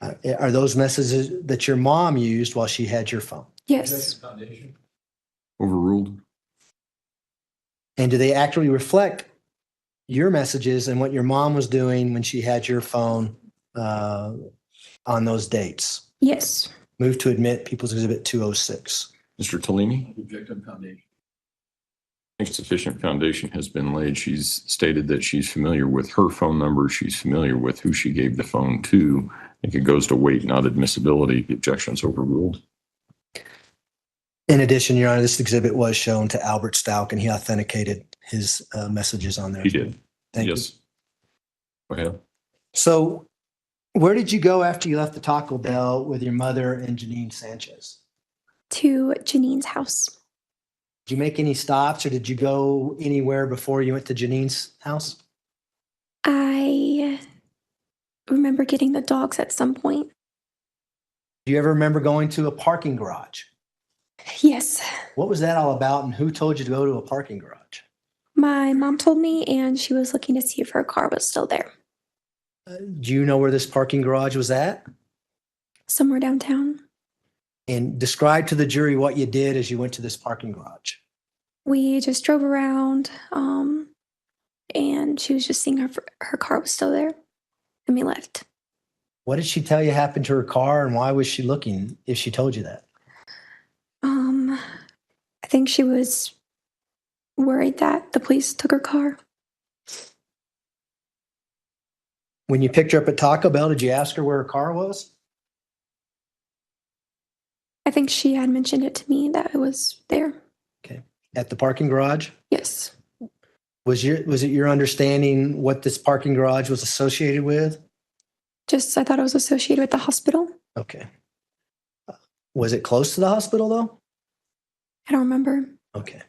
Are those messages that your mom used while she had your phone? Yes. Overruled. And do they actually reflect your messages and what your mom was doing when she had your phone on those dates? Yes. Move to admit People's Exhibit 206. Mr. Tellini? Objective foundation. I think sufficient foundation has been laid. She's stated that she's familiar with her phone number. She's familiar with who she gave the phone to. I think it goes to weight, not admissibility. The objection's overruled. In addition, Your Honor, this exhibit was shown to Albert Stauch, and he authenticated his messages on there. He did. Thank you. Yes. Go ahead. So where did you go after you left the Taco Bell with your mother and Janine Sanchez? To Janine's house. Did you make any stops or did you go anywhere before you went to Janine's house? I remember getting the dogs at some point. Do you ever remember going to a parking garage? Yes. What was that all about and who told you to go to a parking garage? My mom told me, and she was looking to see if her car was still there. Do you know where this parking garage was at? Somewhere downtown. And describe to the jury what you did as you went to this parking garage. We just drove around, and she was just seeing her car was still there, and we left. What did she tell you happened to her car and why was she looking if she told you that? I think she was worried that the police took her car. When you picked her up at Taco Bell, did you ask her where her car was? I think she had mentioned it to me that it was there. Okay. At the parking garage? Yes. Was it your understanding what this parking garage was associated with? Just, I thought it was associated with the hospital. Okay. Was it close to the hospital though? I don't remember. Okay.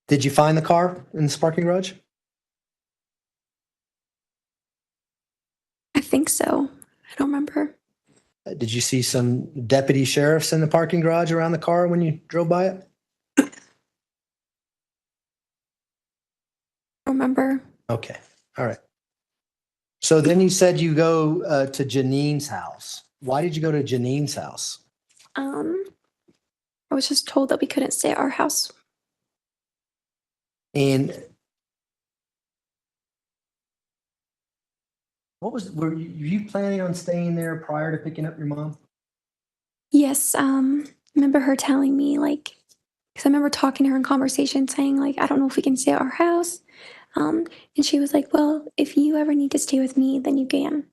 Did you find the car in this parking garage? I think so. I don't remember. Did you see some deputy sheriffs in the parking garage around the car when you drove by it? I don't remember. Okay. All right. So then you said you go to Janine's house. Why did you go to Janine's house? I was just told that we couldn't stay at our house. And were you planning on staying there prior to picking up your mom? Yes. I remember her telling me, because I remember talking to her in conversation saying, I don't know if we can stay at our house. And she was like, well, if you ever need to stay with me, then you can.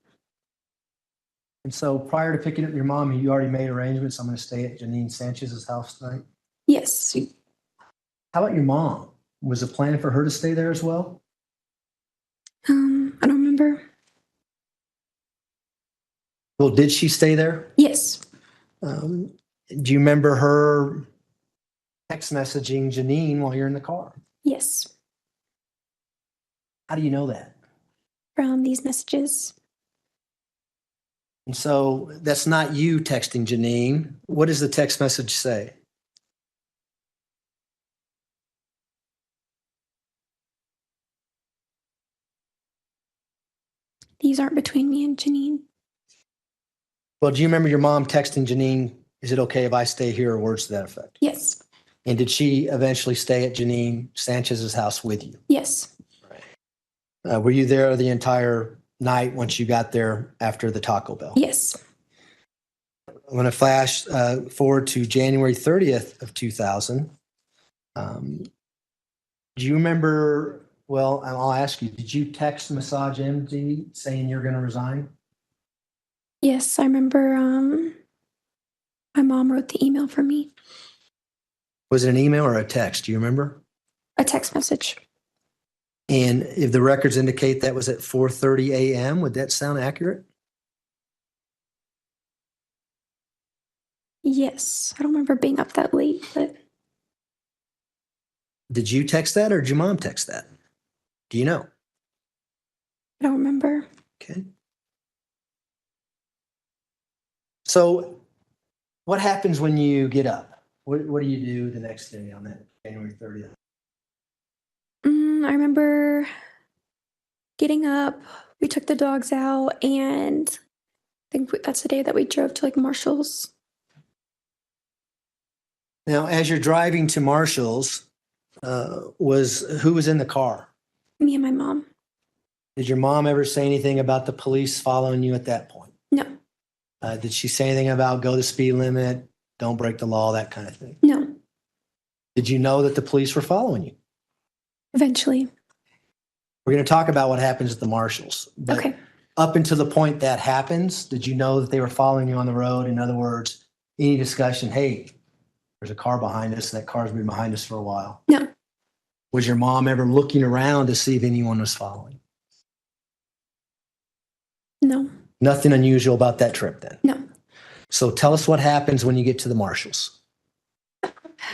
And so prior to picking up your mom, you already made arrangements. I'm going to stay at Janine Sanchez's house tonight. Yes. How about your mom? Was the plan for her to stay there as well? I don't remember. Well, did she stay there? Yes. Do you remember her text messaging Janine while you're in the car? Yes. How do you know that? from these messages. And so that's not you texting Janine. What does the text message say? These aren't between me and Janine. Well, do you remember your mom texting Janine, is it okay if I stay here, or words to that effect? Yes. And did she eventually stay at Janine Sanchez's house with you? Yes. Were you there the entire night once you got there after the Taco Bell? Yes. I'm going to flash forward to January 30th of 2000. Do you remember, well, I'll ask you, did you text Massage MD saying you're going to resign? Yes, I remember my mom wrote the email for me. Was it an email or a text? Do you remember? A text message. And if the records indicate that was at 4:30 a.m., would that sound accurate? Yes. I don't remember being up that late, but Did you text that or did your mom text that? Do you know? I don't remember. Okay. So what happens when you get up? What do you do the next day on that January 30th? I remember getting up. We took the dogs out, and I think that's the day that we drove to like Marshall's. Now, as you're driving to Marshall's, who was in the car? Me and my mom. Did your mom ever say anything about the police following you at that point? No. Did she say anything about go the speed limit, don't break the law, that kind of thing? No. Did you know that the police were following you? Eventually. We're going to talk about what happens at the Marshalls. But Okay. up until the point that happens, did you know that they were following you on the road? In other words, any discussion, hey, there's a car behind us, and that car's been behind us for a while. No. Was your mom ever looking around to see if anyone was following? No. Nothing unusual about that trip then? No. So tell us what happens when you get to the Marshalls.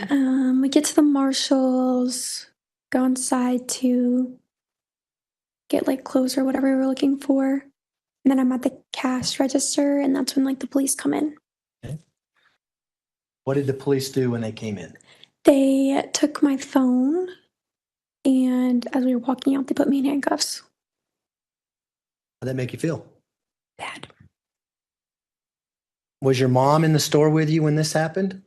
We get to the Marshalls, go inside to get like clothes or whatever we were looking for. And then I'm at the cash register, and that's when like the police come in. Okay. What did the police do when they came in? They took my phone, and as we were walking out, they put me in handcuffs. How'd that make you feel? Bad. Was your mom in the store with you when this happened?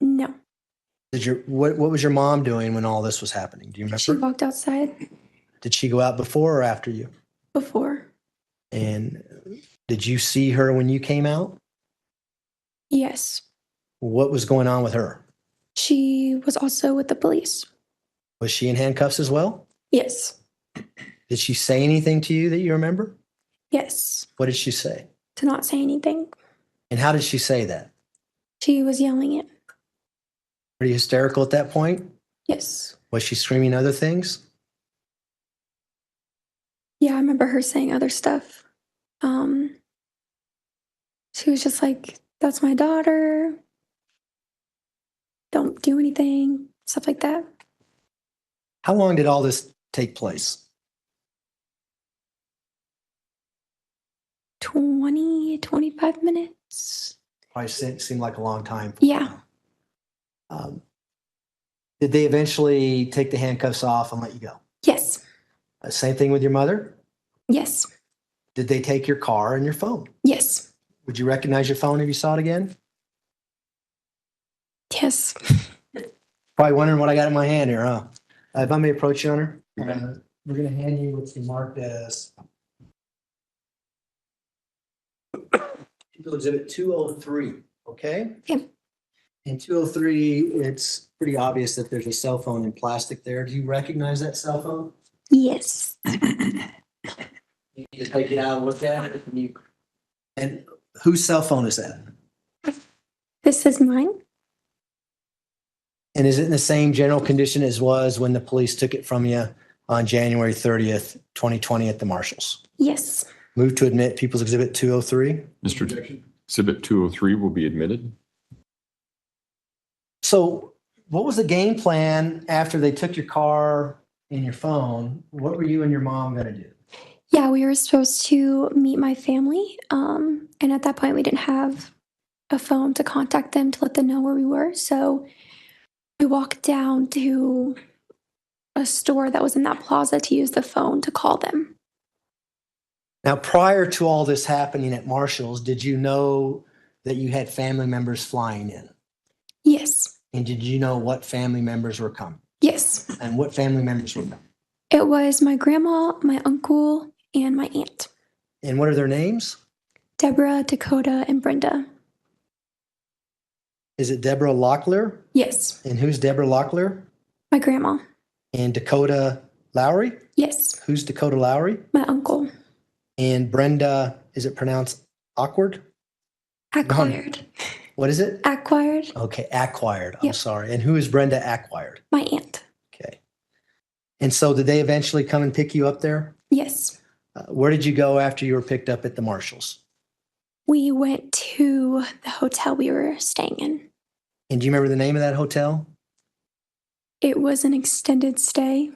No. What was your mom doing when all this was happening? Do you She remember? walked outside Did she go out before or after you? before. And did you see her when you came out? Yes. What was going on with her? She was also with the police. Was she in handcuffs as well? Yes. Did she say anything to you that you remember? Yes. What did she say? To not say anything. And how did she say that? She was yelling it. Pretty hysterical at that point? Yes. Was she screaming other things? Yeah, I remember her saying other stuff. She was just like, that's my daughter. Don't do anything. Stuff like that. How long did all this take place? 25 minutes. Probably seemed like a long time. Yeah. Did they eventually take the handcuffs off and let you go? Yes. Same thing with your mother? Yes. Did they take your car and your phone? Yes. Would you recognize your phone if you saw it again? Yes. Probably wondering what I got in my hand here, huh? If I may approach you, Honor, we're going to hand you what's marked as People Exhibit 203, okay? Okay. In 203, it's pretty obvious that there's a cell phone in plastic there. Do you recognize that cell phone? Yes. You just take it out and look at it. And whose cell phone is that? This is mine. And is it in the same general condition as was when the police took it from you on January 30th, 2020 at the Marshalls? Yes. Move to admit People's Exhibit 203. Mr. Exhibit 203 will be admitted. So what was the game plan after they took your car in your phone, what were you and your mom going to do? Yeah, we were supposed to meet my family. And at that point, we didn't have a phone to contact them to let them know where we were. So we walked down to a store that was in that plaza to use the phone to call them. Now, prior to all this happening at Marshall's, did you know that you had family members flying in? Yes. And did you know what family members were coming? Yes. And what family members were coming? It was my grandma, my uncle, and my aunt. And what are their names? Deborah, Dakota, and Brenda. Is it Deborah Locklear? Yes. And who's Deborah Locklear? My grandma. And Dakota Lowry? Yes. Who's Dakota Lowry? My uncle. And Brenda, is it pronounced awkward? Acquired. What is it? Acquired. Okay, acquired. I'm Yep. sorry. And who is Brenda acquired? My aunt. Okay. And so did they eventually come and pick you up there? Yes. Where did you go after you were picked up at the Marshalls? We went to the hotel we were staying in. And do you remember the name of that hotel? It was an extended stay.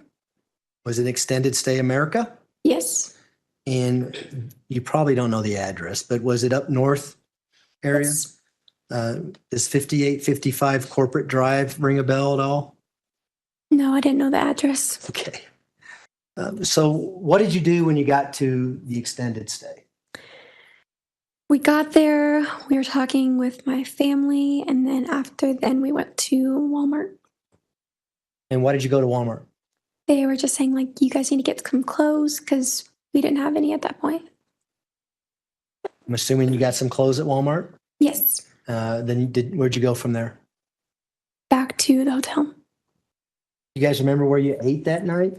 Was it Extended Stay America? Yes. And you probably don't know the address, but was it up north area? Yes. Does 5855 Corporate Drive ring a bell at all? No, I didn't know the address. Okay. So what did you do when you got to the extended stay? We got there, we were talking with my family, and then after then we went to Walmart. And why did you go to Walmart? They were just saying, like, you guys need to get some clothes because we didn't have any at that point. I'm assuming you got some clothes at Walmart. Yes. Where'd you go from there? Back to the hotel. You guys remember where you ate that night?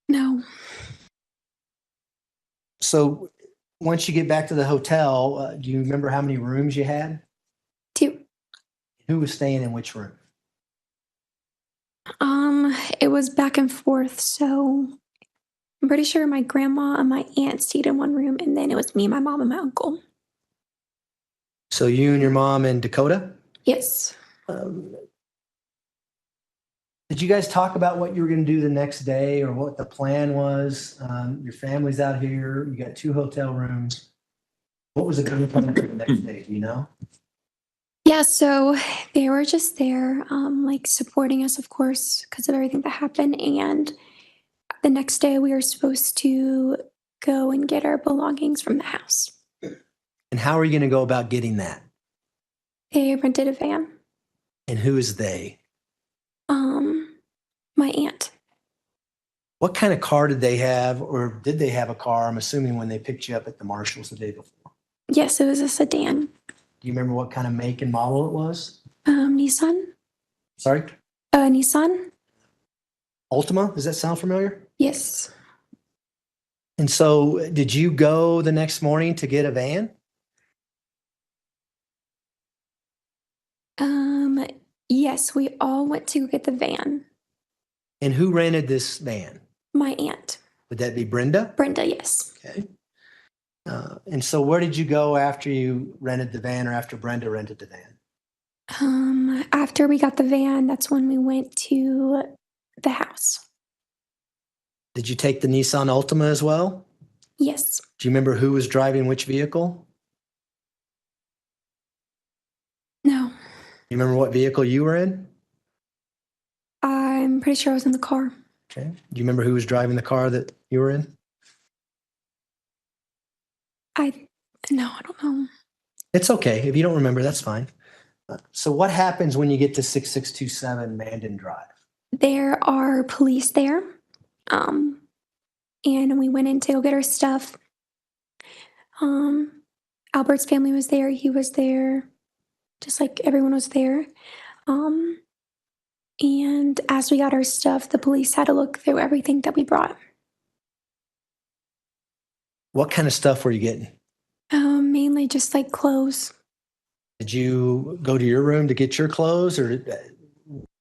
No. So once you get back to the hotel, do you remember how many rooms you had? 2. Who was staying in which room? It was back and forth, so I'm pretty sure my grandma and my aunt stayed in one room, and then it was me, my mom, and my uncle. So you and your mom and Dakota? Yes. Did you guys talk about what you were going to do the next day or what the plan was? Your family's out here. You got 2 hotel rooms. What was the game plan for the next day? Do you know? Yeah, so they were just there, like supporting us, of course, because of everything that happened. And the next day we were supposed to go and get our belongings from the house. And how are you going to go about getting that? They rented a van. And who is they? My aunt. What kind of car did they have, or did they have a car? I'm assuming when they picked you up at the Marshalls the day before. Yes, it was a sedan. Do you remember what kind of make and model it was? Nissan. Sorry? Nissan. Altima? Does that sound familiar? Yes. And so did you go the next morning to get a van? Yes, we all went to get the van. And who rented this van? My aunt. Would that be Brenda? Brenda, yes. Okay. And so where did you go after you rented the van or after Brenda rented the van? After we got the van, that's when we went to the house. Did you take the Nissan Altima as well? Yes. Do you remember who was driving which vehicle? No. You remember what vehicle you were in? I'm pretty sure I was in the car. Okay. Do you remember who was driving the car that you were in? No, I don't know. It's okay. If you don't remember, that's fine. So what happens when you get to 6627 Mandan Drive? There are police there. And we went in to go get our stuff. Albert's family was there. He was there. Just like everyone was there. And as we got our stuff, the police had to look through everything that we brought. What kind of stuff were you getting? Mainly just like clothes. Did you go to your room to get your clothes, or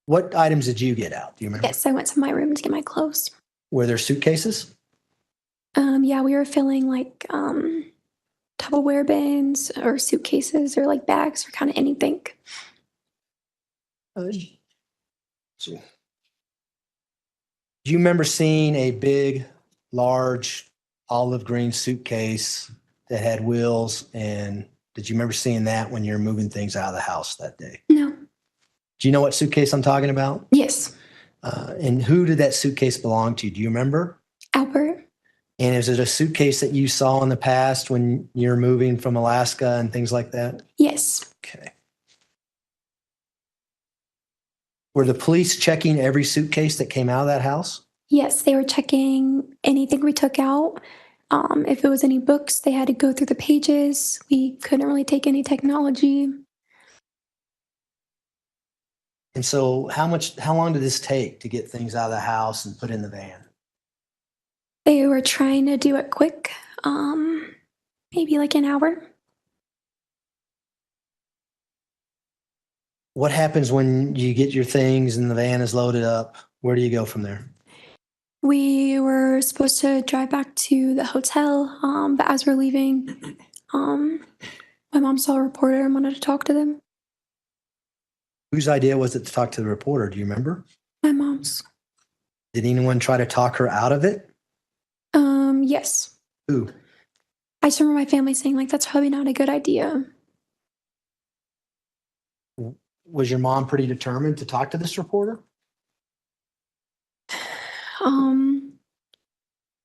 what items did you get out? Do you remember? Yes, I went to my room to get my clothes. Were there suitcases? Yeah, we were filling like Tupperware bins or suitcases or like bags or kind of anything. Do you remember seeing a big, large olive green suitcase that had wheels? And did you remember seeing that when you're moving things out of the house that day? No. Do you know what suitcase I'm talking about? Yes. And who did that suitcase belong to? Do you remember? Albert. And is it a suitcase that you saw in the past when you're moving from Alaska and things like that? Yes. Okay. Were the police checking every suitcase that came out of that house? Yes, they were checking anything we took out. If it was any books, they had to go through the pages. We couldn't really take any technology. And so how long did this take to get things out of the house and put in the van? They were trying to do it quick, maybe like an hour. What happens when you get your things and the van is loaded up? Where do you go from there? We were supposed to drive back to the hotel, but as we're leaving, my mom saw a reporter and wanted to talk to them. Whose idea was it to talk to the reporter? Do you remember? My mom's. Did anyone try to talk her out of it? Yes. Who? I just remember my family saying, like, that's probably not a good idea. Was your mom pretty determined to talk to this reporter?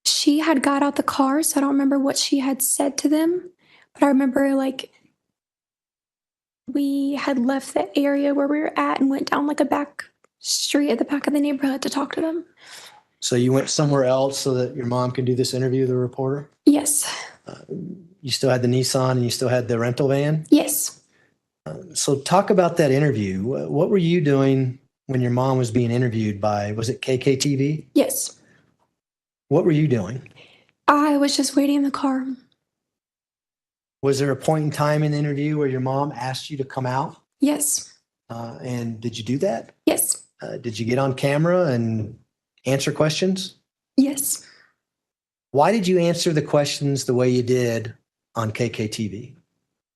She had got out the car, so I don't remember what she had said to them, but I remember like we had left the area where we were at and went down like a back street at the back of the neighborhood to talk to them. So you went somewhere else so that your mom could do this interview with the reporter? Yes. You still had the Nissan and you still had the rental van? Yes. So talk about that interview. What were you doing when your mom was being interviewed by, was it KKTV? Yes. What were you doing? I was just waiting in the car. Was there a point in time in the interview where your mom asked you to come out? Yes. And did you do that? Yes. Did you get on camera and answer questions? Yes. Why did you answer the questions the way you did on KKTV?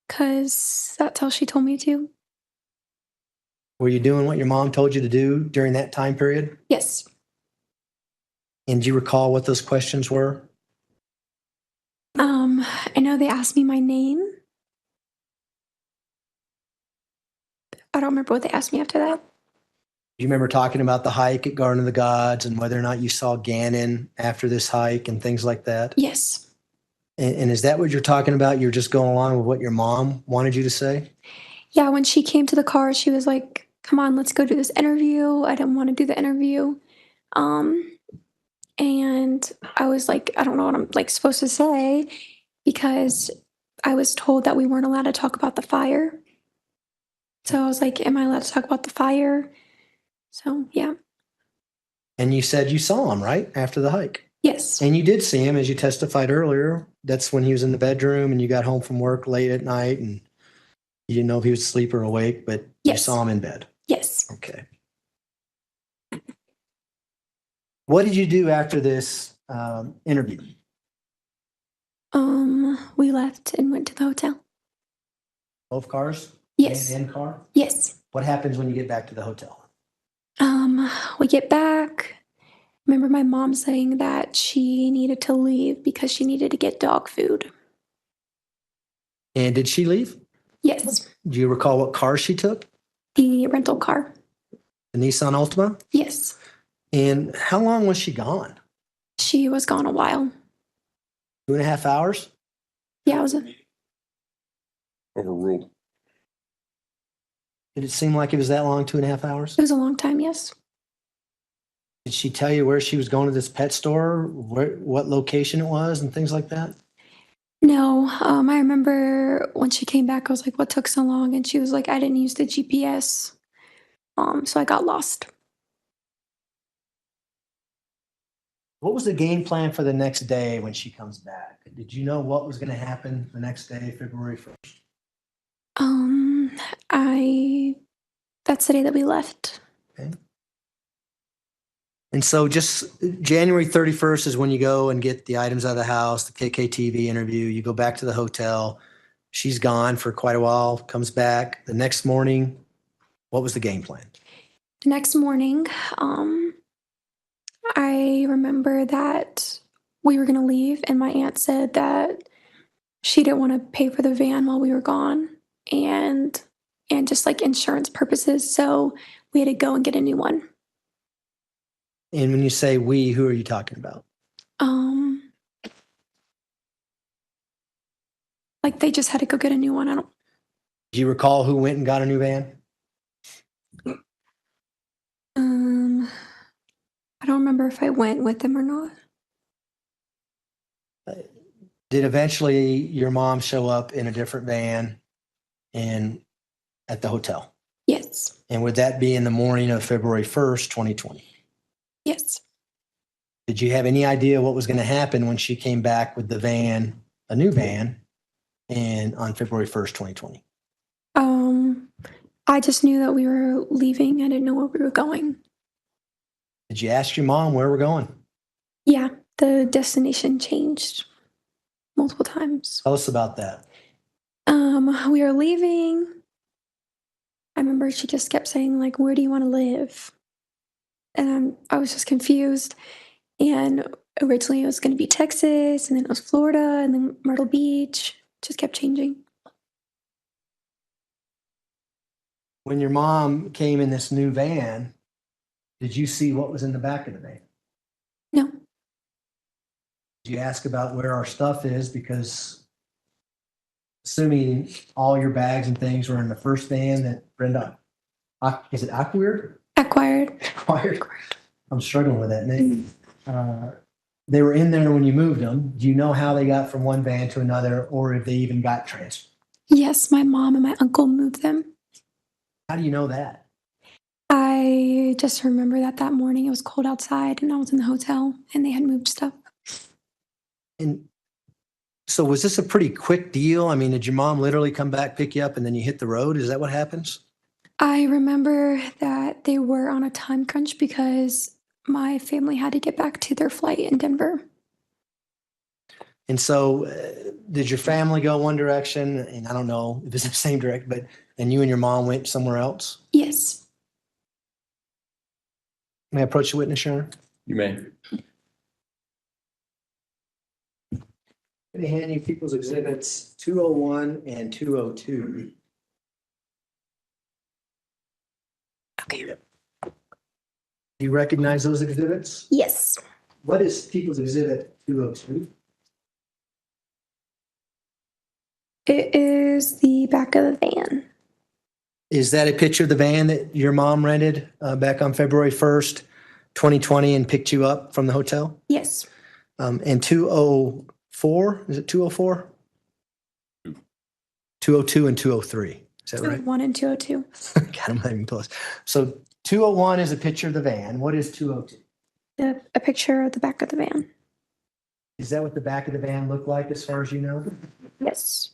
Because that's how she told me to. Were you doing what your mom told you to do during that time period? Yes. And do you recall what those questions were? I know they asked me my name. I don't remember what they asked me after that. Do you remember talking about the hike at Garden of the Gods and whether or not you saw Gannon after this hike and things like that? Yes. And is that what you're talking about? You're just going along with what your mom wanted you to say? Yeah, when she came to the car, she was like, come on, let's go do this interview. I didn't want to do the interview. And I was like, I don't know what I'm like supposed to say because I was told that we weren't allowed to talk about the fire. So I was like, am I allowed to talk about the fire? So, yeah. And you said you saw him, right? After the hike. Yes. And you did see him, as you testified earlier. That's when he was in the bedroom and you got home from work late at night and you didn't know if he was asleep or awake, but you Yes. saw him in bed. Yes. Okay. What did you do after this interview? We left and went to the hotel. Both cars? Yes. And car? Yes. What happens when you get back to the hotel? We get back. Remember my mom saying that she needed to leave because she needed to get dog food. And did she leave? Yes. Do you recall what car she took? The rental car. The Nissan Altima? Yes. And how long was she gone? She was gone a while. 2.5 hours? Yeah, it was Overruled. Did it seem like it was that long, 2.5 hours? a long time, yes. Did she tell you where she was going to this pet store, what location it was and things like that? No, I remember when she came back, I was like, what took so long? And she was like, I didn't use the GPS. So I got lost. What was the game plan for the next day when she comes back? Did you know what was going to happen the next day, February 1st? That's the day that we left. Okay. And so just January 31st is when you go and get the items out of the house, the KKTV interview, you go back to the hotel. She's gone for quite a while, comes back. The next morning, what was the game plan? The next morning, I remember that we were going to leave, and my aunt said that she didn't want to pay for the van while we were gone, and just like insurance purposes, so we had to go and get a new one. And when you say we, who are you talking about? Like they just had to go get a new one. Do you recall who went and got a new van? I don't remember if I went with them or not. Did eventually your mom show up in a different van and at the hotel? Yes. And would that be in the morning of February 1st, 2020? Yes. Did you have any idea what was going to happen when she came back with the van, a new van, and on February 1st, 2020? I just knew that we were leaving. I didn't know where we were going. Did you ask your mom where we're going? Yeah, the destination changed multiple times. Tell us about that. We were leaving. I remember she just kept saying, like, where do you want to live? And I was just confused. And originally it was going to be Texas, and then it was Florida, and then Myrtle Beach. Just kept changing. When your mom came in this new van, did you see what was in the back of the van? No. Did you ask about where our stuff is? Because assuming all your bags and things were in the first van that Brenda, is it acquired? Acquired. I'm struggling with that name. They were in there when you moved them. Do you know how they got from one van to another, or if they even got transferred? Yes, my mom and my uncle moved them. How do you know that? I just remember that morning it was cold outside and I was in the hotel and they had moved stuff. And so was this a pretty quick deal? I mean, did your mom literally come back, pick you up, and then you hit the road? Is that what happens? I remember that they were on a time crunch because my family had to get back to their flight in Denver. And so did your family go one direction? And I don't know if it's the same direction, but and you and your mom went somewhere else? Yes. May I approach the witness, Sharon? You may. Let me hand you People's Exhibits 201 and 202. Okay. Do you recognize those exhibits? Yes. What is People's Exhibit 202? It is the back of the van. Is that a picture of the van that your mom rented back on February 1st, 2020 and picked you up from the hotel? Yes. And 204, is it 204? 202 and 203, is that right? 201 and 202. God, I'm not even close. So 201 is a picture of the van. What is 202? A picture of the back of the van. Is that what the back of the van looked like as far as you know? Yes.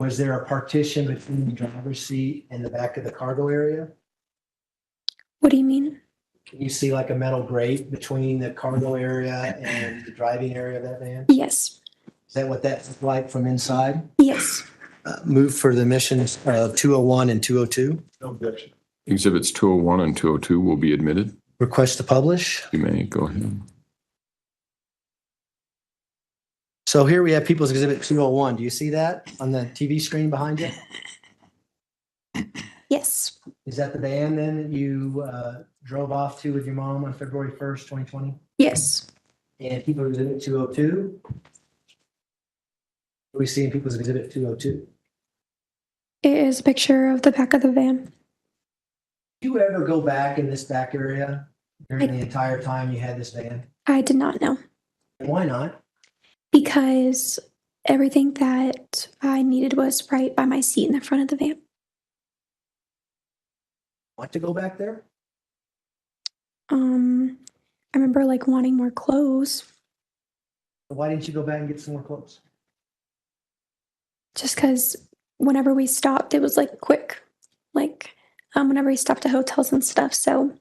Was there a partition between the driver's seat and the back of the cargo area? What do you mean? Can you see like a metal grate between the cargo area and the driving area of that van? Yes. Is that what that's like from inside? Yes. Move for the missions of 201 and 202. No objection. Exhibits 201 and 202 will be admitted. Request to publish. You may go ahead. So here we have People's Exhibit 201. Do you see that on the TV screen behind you? Yes. Is that the van then that you drove off to with your mom on February 1st, 2020? Yes. And People's Exhibit 202? What do we see in People's Exhibit 202? It is a picture of the back of the van. Did you ever go back in this back area during the entire time you had this van? I did not know. And why not? Because everything that I needed was right by my seat in the front of the van. Want to go back there? I remember like wanting more clothes Why didn't you go back and get some more clothes? just because whenever we stopped, it was like quick. Like whenever we stopped at hotels and stuff. So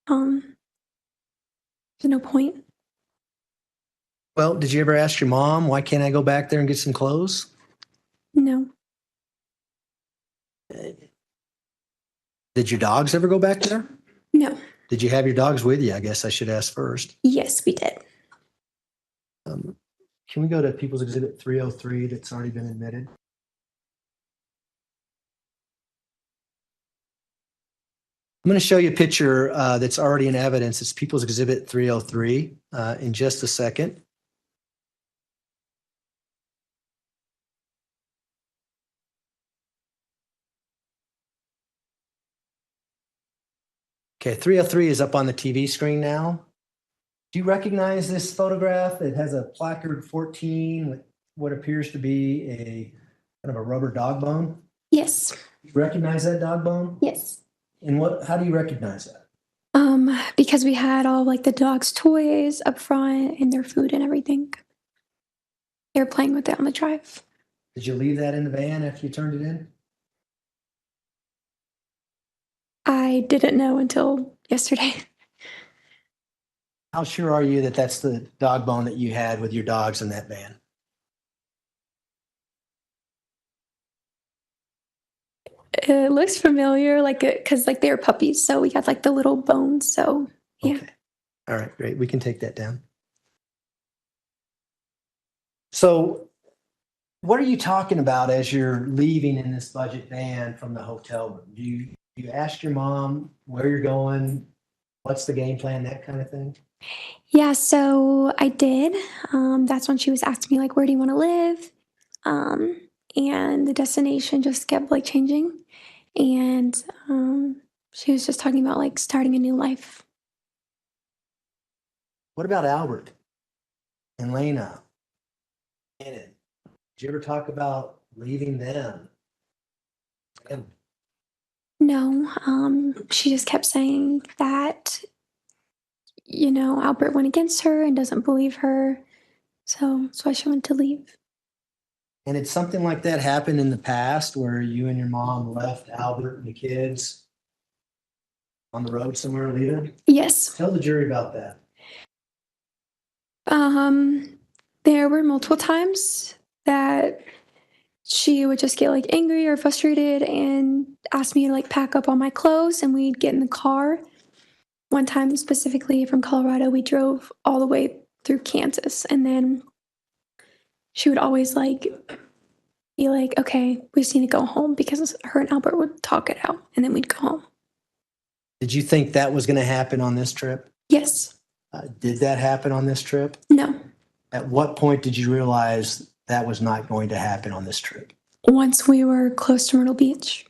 there's no point. Well, did you ever ask your mom, why can't I go back there and get some clothes? No. Did your dogs ever go back there? No. Did you have your dogs with you? I guess I should ask first. Yes, we did. Can we go to People's Exhibit 303 that's already been admitted? I'm going to show you a picture that's already in evidence. It's People's Exhibit 303 in just a second. Okay, 303 is up on the TV screen now. Do you recognize this photograph? It has a placard 14 with what appears to be a kind of a rubber dog bone. Yes. You recognize that dog bone? Yes. And how do you recognize that? Because we had all like the dog's toys up front and their food and everything. They were playing with it on the drive. Did you leave that in the van after you turned it in? I didn't know until yesterday. How sure are you that that's the dog bone that you had with your dogs in that van? It looks familiar, because they were puppies, so we got like the little bones. So yeah. Okay. All right, great. We can take that down. So, what are you talking about as you're leaving in this budget van from the hotel room? Do you ask your mom where you're going? What's the game plan? That kind of thing. Yeah, so I did. That's when she was asking me like, where do you want to live? And the destination just kept like changing. And she was just talking about like starting a new life. What about Albert and Lena? Gannon? Did you ever talk about leaving them? No, she just kept saying that, Albert went against her and doesn't believe her. So that's why she wanted to leave. And did something like that happen in the past where you and your mom left Albert and the kids on the road somewhere leaving? Yes. Tell the jury about that. There were multiple times that she would just get like angry or frustrated and ask me to like pack up all my clothes, and we'd get in the car. One time specifically from Colorado, we drove all the way through Kansas, and then she would always like be like, okay, we just need to go home, because her and Albert would talk it out, and then we'd go home. Did you think that was going to happen on this trip? Yes. Did that happen on this trip? No. At what point did you realize that was not going to happen on this trip? Once we were close to Myrtle Beach.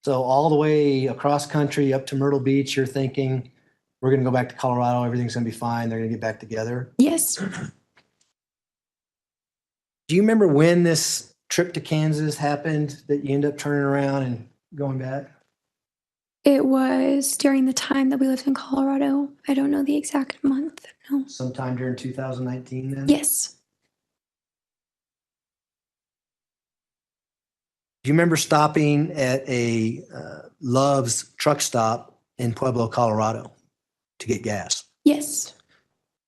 So all the way across country up to Myrtle Beach, you're thinking, we're going to go back to Colorado, everything's going to be fine, they're going to get back together? Yes. Do you remember when this trip to Kansas happened, that you end up turning around and going back? It was during the time that we lived in Colorado. I don't know the exact month. No. Sometime during 2019 then? Yes. Do you remember stopping at a Love's truck stop in Pueblo, Colorado to get gas? Yes.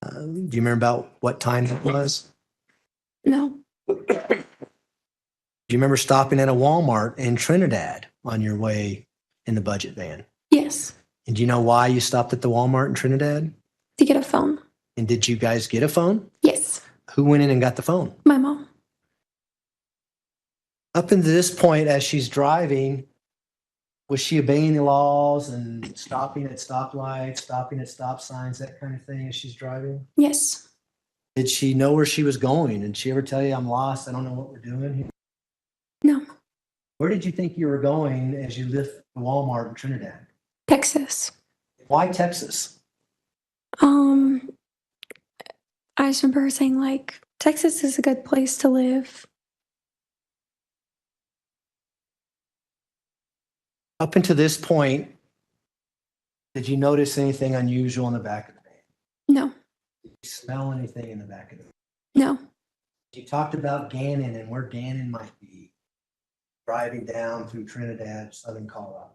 Do you remember about what time it was? No. Do you remember stopping at a Walmart in Trinidad on your way in the budget van? Yes. And do you know why you stopped at the Walmart in Trinidad? To get a phone. And did you guys get a phone? Yes. Who went in and got the phone? My mom. Up until this point, as she's driving, was she obeying the laws and stopping at stoplights, stopping at stop signs, that kind of thing as she's driving? Yes. Did she know where she was going? Did she ever tell you, I'm lost, I don't know what we're doing here? No. Where did you think you were going as you left the Walmart in Trinidad? Texas. Why Texas? I just remember her saying like, Texas is a good place to live. Up until this point, did you notice anything unusual in the back of the van? No. Did you smell anything in the back of the van? No. You talked about Gannon and where Gannon might be driving down through Trinidad, southern Colorado.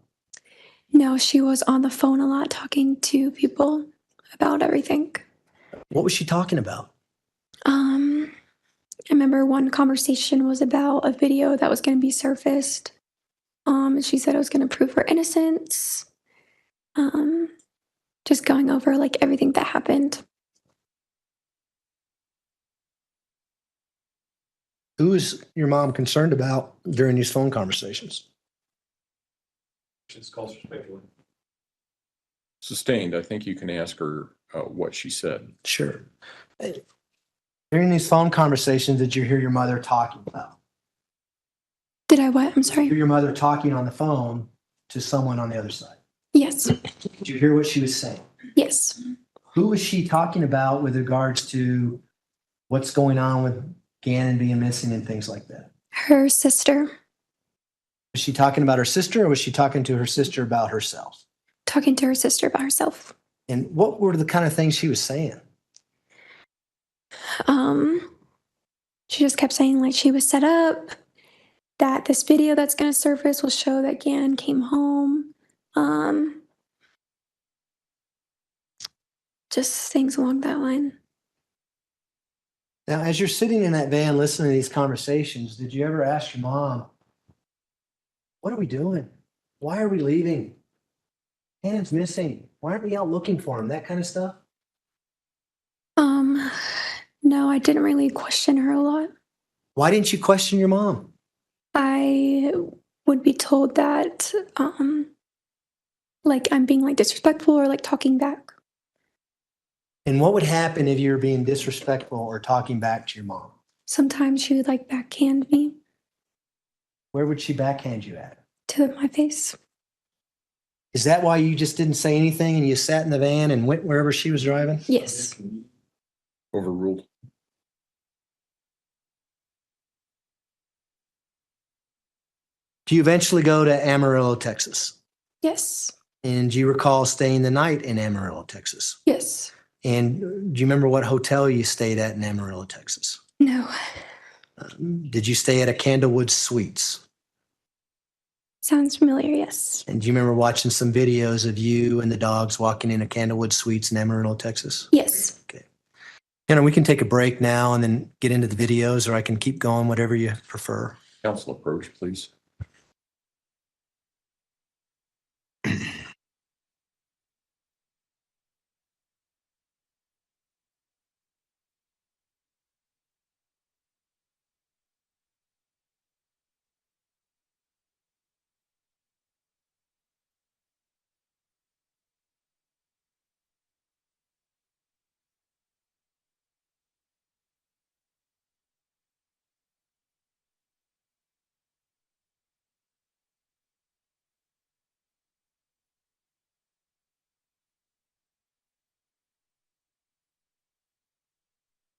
No, she was on the phone a lot talking to people about everything. What was she talking about? I remember one conversation was about a video that was going to be surfaced. And she said it was going to prove her innocence. just going over like everything that happened. Who is your mom concerned about during these phone conversations? Sustained, I think you can ask her what she said. Sure. During these phone conversations, did you hear your mother talking about? Did I what? I'm Did you hear sorry. your mother talking on the phone to someone on the other side? Yes. Did you hear what she was saying? Yes. Who was she talking about with regards to what's going on with Gannon being missing and things like that? Her sister. Was she talking about her sister, or was she talking to her sister about herself? Talking to her sister about herself. And what were the kind of things she was saying? She just kept saying like she was set up, that this video that's going to surface will show that Gannon came home. Just things along that line. Now, as you're sitting in that van listening to these conversations, did you ever ask your mom, what are we doing? Why are we leaving? Gannon's missing. Why aren't we out looking for him? That kind of stuff? No, I didn't really question her a lot. Why didn't you question your mom? I would be told that like I'm being like disrespectful or like talking back. And what would happen if you were being disrespectful or talking back to your mom? Sometimes she would like backhand me Where would she backhand you at? to my face. Is that why you just didn't say anything and you sat in the van and went wherever she was driving? Yes. Overruled. Do you eventually go to Amarillo, Texas? Yes. And do you recall staying the night in Amarillo, Texas? Yes. And do you remember what hotel you stayed at in Amarillo, Texas? No. Did you stay at a Candlewood Suites? Sounds familiar. Yes. And do you remember watching some videos of you and the dogs walking in a Candlewood Suites in Amarillo, Texas? Yes. Okay. We can take a break now and then get into the videos, or I can keep going, whatever you prefer. Council approach, please.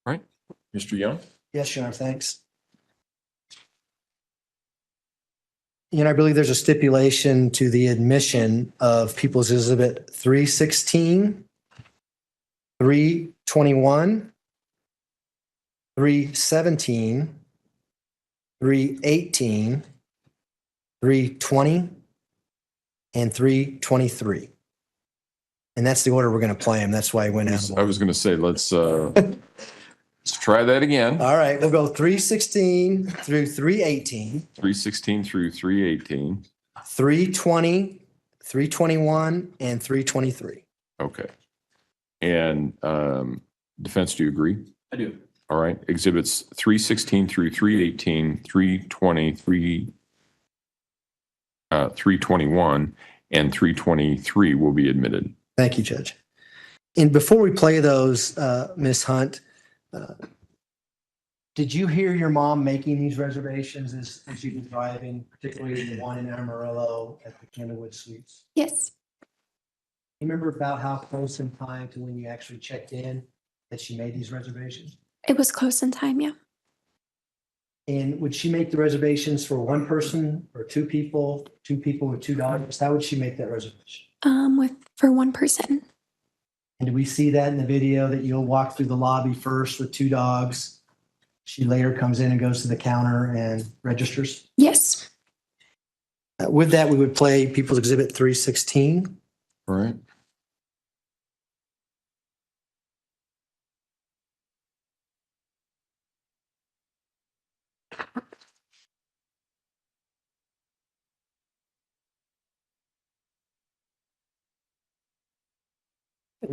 All right, Mr. Young. Yes, Your Honor, thanks. I believe there's a stipulation to the admission of People's Exhibit 316, 321, 317, 318, 320, and 323. And that's the order we're going to play them. That's why I went out. I was going to say, let's try that again. All right, we'll go 316 through 318, 316 through 318. 320, 321, and 323. Okay. And defense, do you agree? I do. All right. Exhibits 316 through 318, 320, 321, and 323 will be admitted. Thank you, Judge. And before we play those, Ms. Hunt, did you hear your mom making these reservations as you were driving, particularly the one in Amarillo at the Candlewood Suites? Yes. You remember about how close in time to when you actually checked in that she made these reservations? It was close in time. Yeah. And would she make the reservations for one person or two people with $2? How would she make that reservation? For one person. And do we see that in the video that you'll walk through the lobby first with two dogs? She later comes in and goes to the counter and registers? Yes. With that, we would play People's Exhibit 316. All right.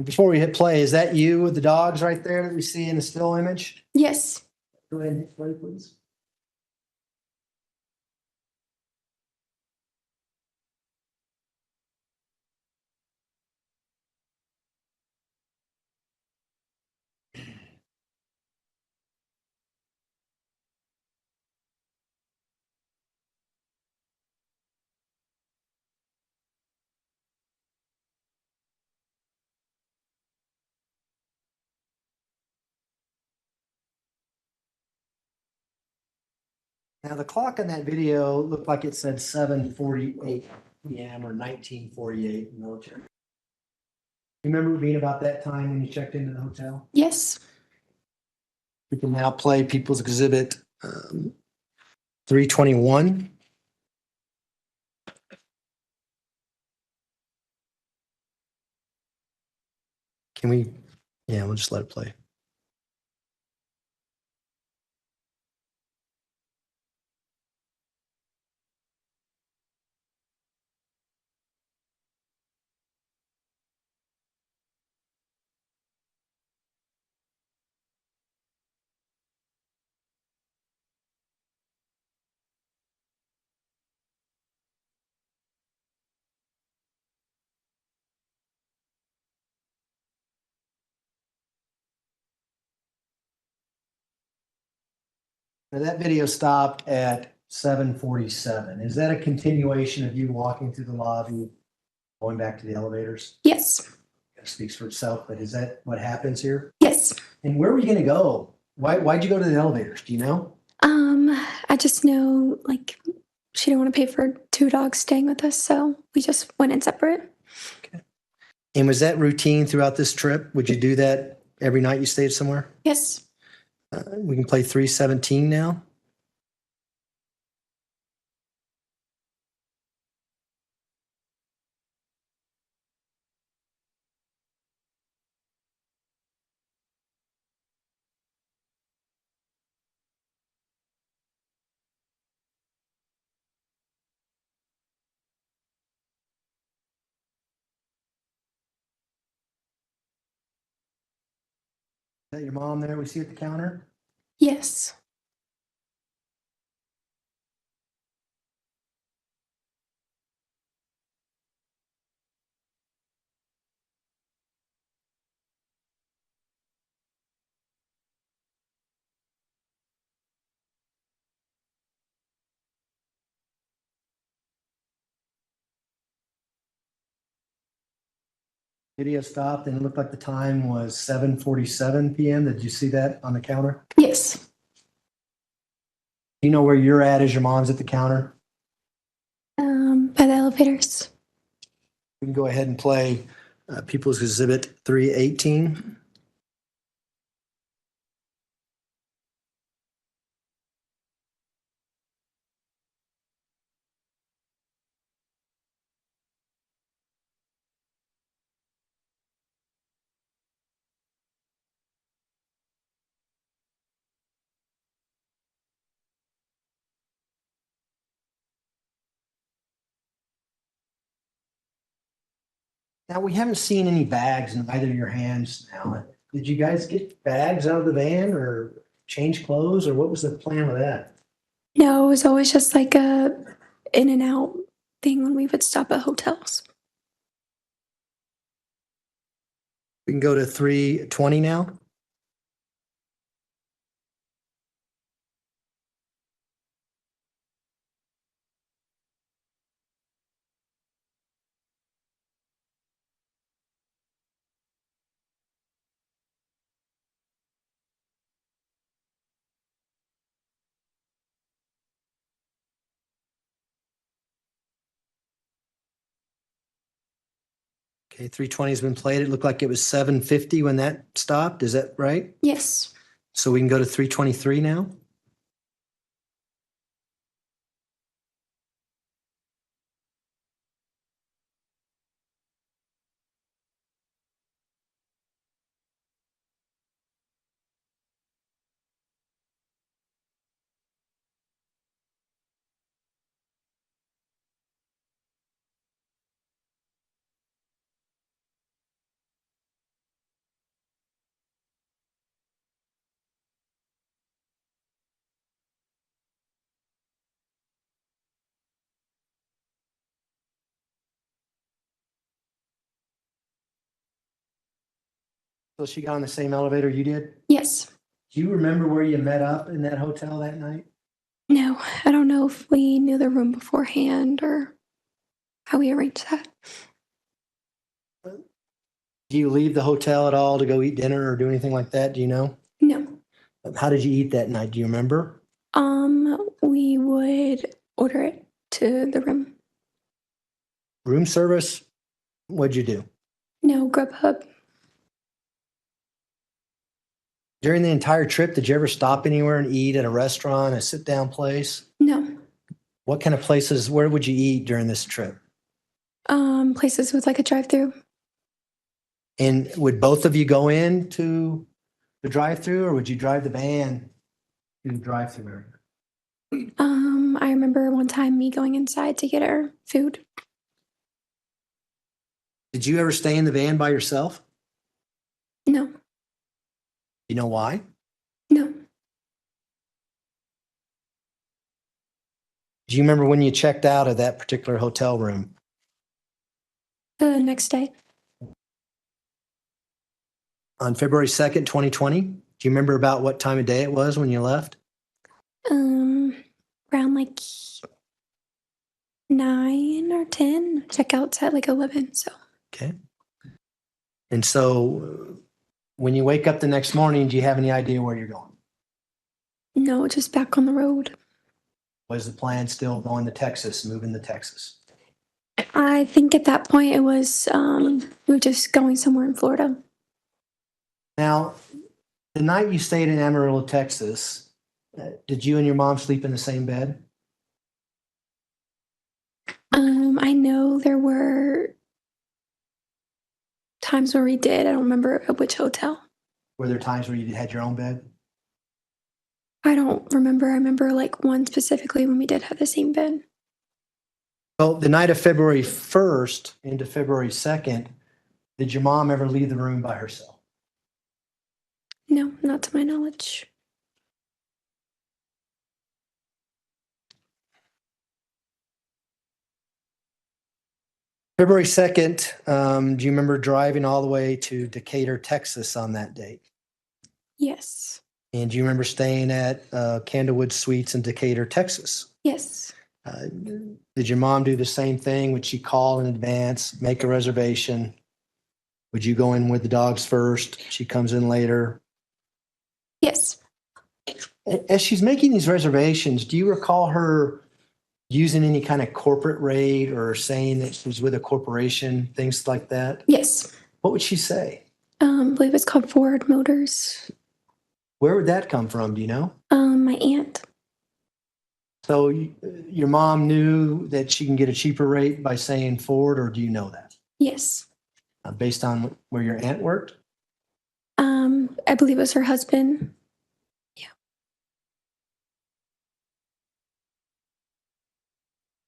Before we hit play, is that you with the dogs right there that we see in the still image? Yes. Go ahead and hit play, please. Now, the clock in that video looked like it said 7:48 p.m. or 1948 military. You remember being about that time when you checked into the hotel? Yes. We can now play People's Exhibit 321. Can we? Yeah, we'll just let it play. Now that video stopped at 7:47. Is that a continuation of you walking through the lobby, going back to the elevators? Yes. That speaks for itself, but is that what happens here? Yes. And where were you going to go? Why'd you go to the elevators? Do you know? I just know like she didn't want to pay for 2 dogs staying with us, so we just went in separate. Okay. And was that routine throughout this trip? Would you do that every night you stayed somewhere? Yes. We can play 317 now. Is that your mom there we see at the counter? Yes. Video stopped and it looked like the time was 7:47 p.m. Did you see that on the counter? Yes. Do you know where you're at as your mom's at the counter? By the elevators. We can go ahead and play People's Exhibit 318. Now, we haven't seen any bags in either of your hands now. Did you guys get bags out of the van or change clothes, or what was the plan with that? No, it was always just like a in and out thing when we would stop at hotels. We can go to 320 now. Okay, 320 has been played. It looked like it was 7:50 when that stopped. Is that right? Yes. So we can go to 323 now. So she got on the same elevator you did? Yes. Do you remember where you met up in that hotel that night? No, I don't know if we knew the room beforehand or how we arranged that. Do you leave the hotel at all to go eat dinner or do anything like that? Do you know? No. How did you eat that night? Do you remember? We would order it to the room. Room service? What'd you do? No, Grubhub. During the entire trip, did you ever stop anywhere and eat at a restaurant, a sit down place? No. What kind of places, where would you eat during this trip? Places with like a drive-through. And would both of you go in to the drive through or would you drive the van to the drive through area? I remember one time me going inside to get our food. Did you ever stay in the van by yourself? No. You know why? No. Do you remember when you checked out of that particular hotel room? The next day. On February 2nd, 2020? Do you remember about what time of day it was when you left? Around like 9 or 10. Checkout's at like 11. So Okay. And so when you wake up the next morning, do you have any idea where you're going? no, just back on the road. Was the plan still going to Texas, moving to Texas? I think at that point it was we were just going somewhere in Florida. Now, the night you stayed in Amarillo, Texas, did you and your mom sleep in the same bed? I know there were times where we did. I don't remember at which hotel. Were there times where you had your own bed? I don't remember. I remember like one specifically when we did have the same bed. Well, the night of February 1st into February 2nd, did your mom ever leave the room by herself? No, not to my knowledge. February 2nd, do you remember driving all the way to Decatur, Texas on that date? Yes. And do you remember staying at Candlewood Suites in Decatur, Texas? Yes. Did your mom do the same thing? Would she call in advance, make a reservation? Would you go in with the dogs first? She comes in later. Yes. As she's making these reservations, do you recall her using any kind of corporate rate or saying that she was with a corporation, things like that? Yes. What would she say? I believe it's called Ford Motors. Where would that come from? Do you know? My aunt. So your mom knew that she can get a cheaper rate by saying Ford, or do you know that? Yes. Based on where your aunt worked? I believe it was her husband.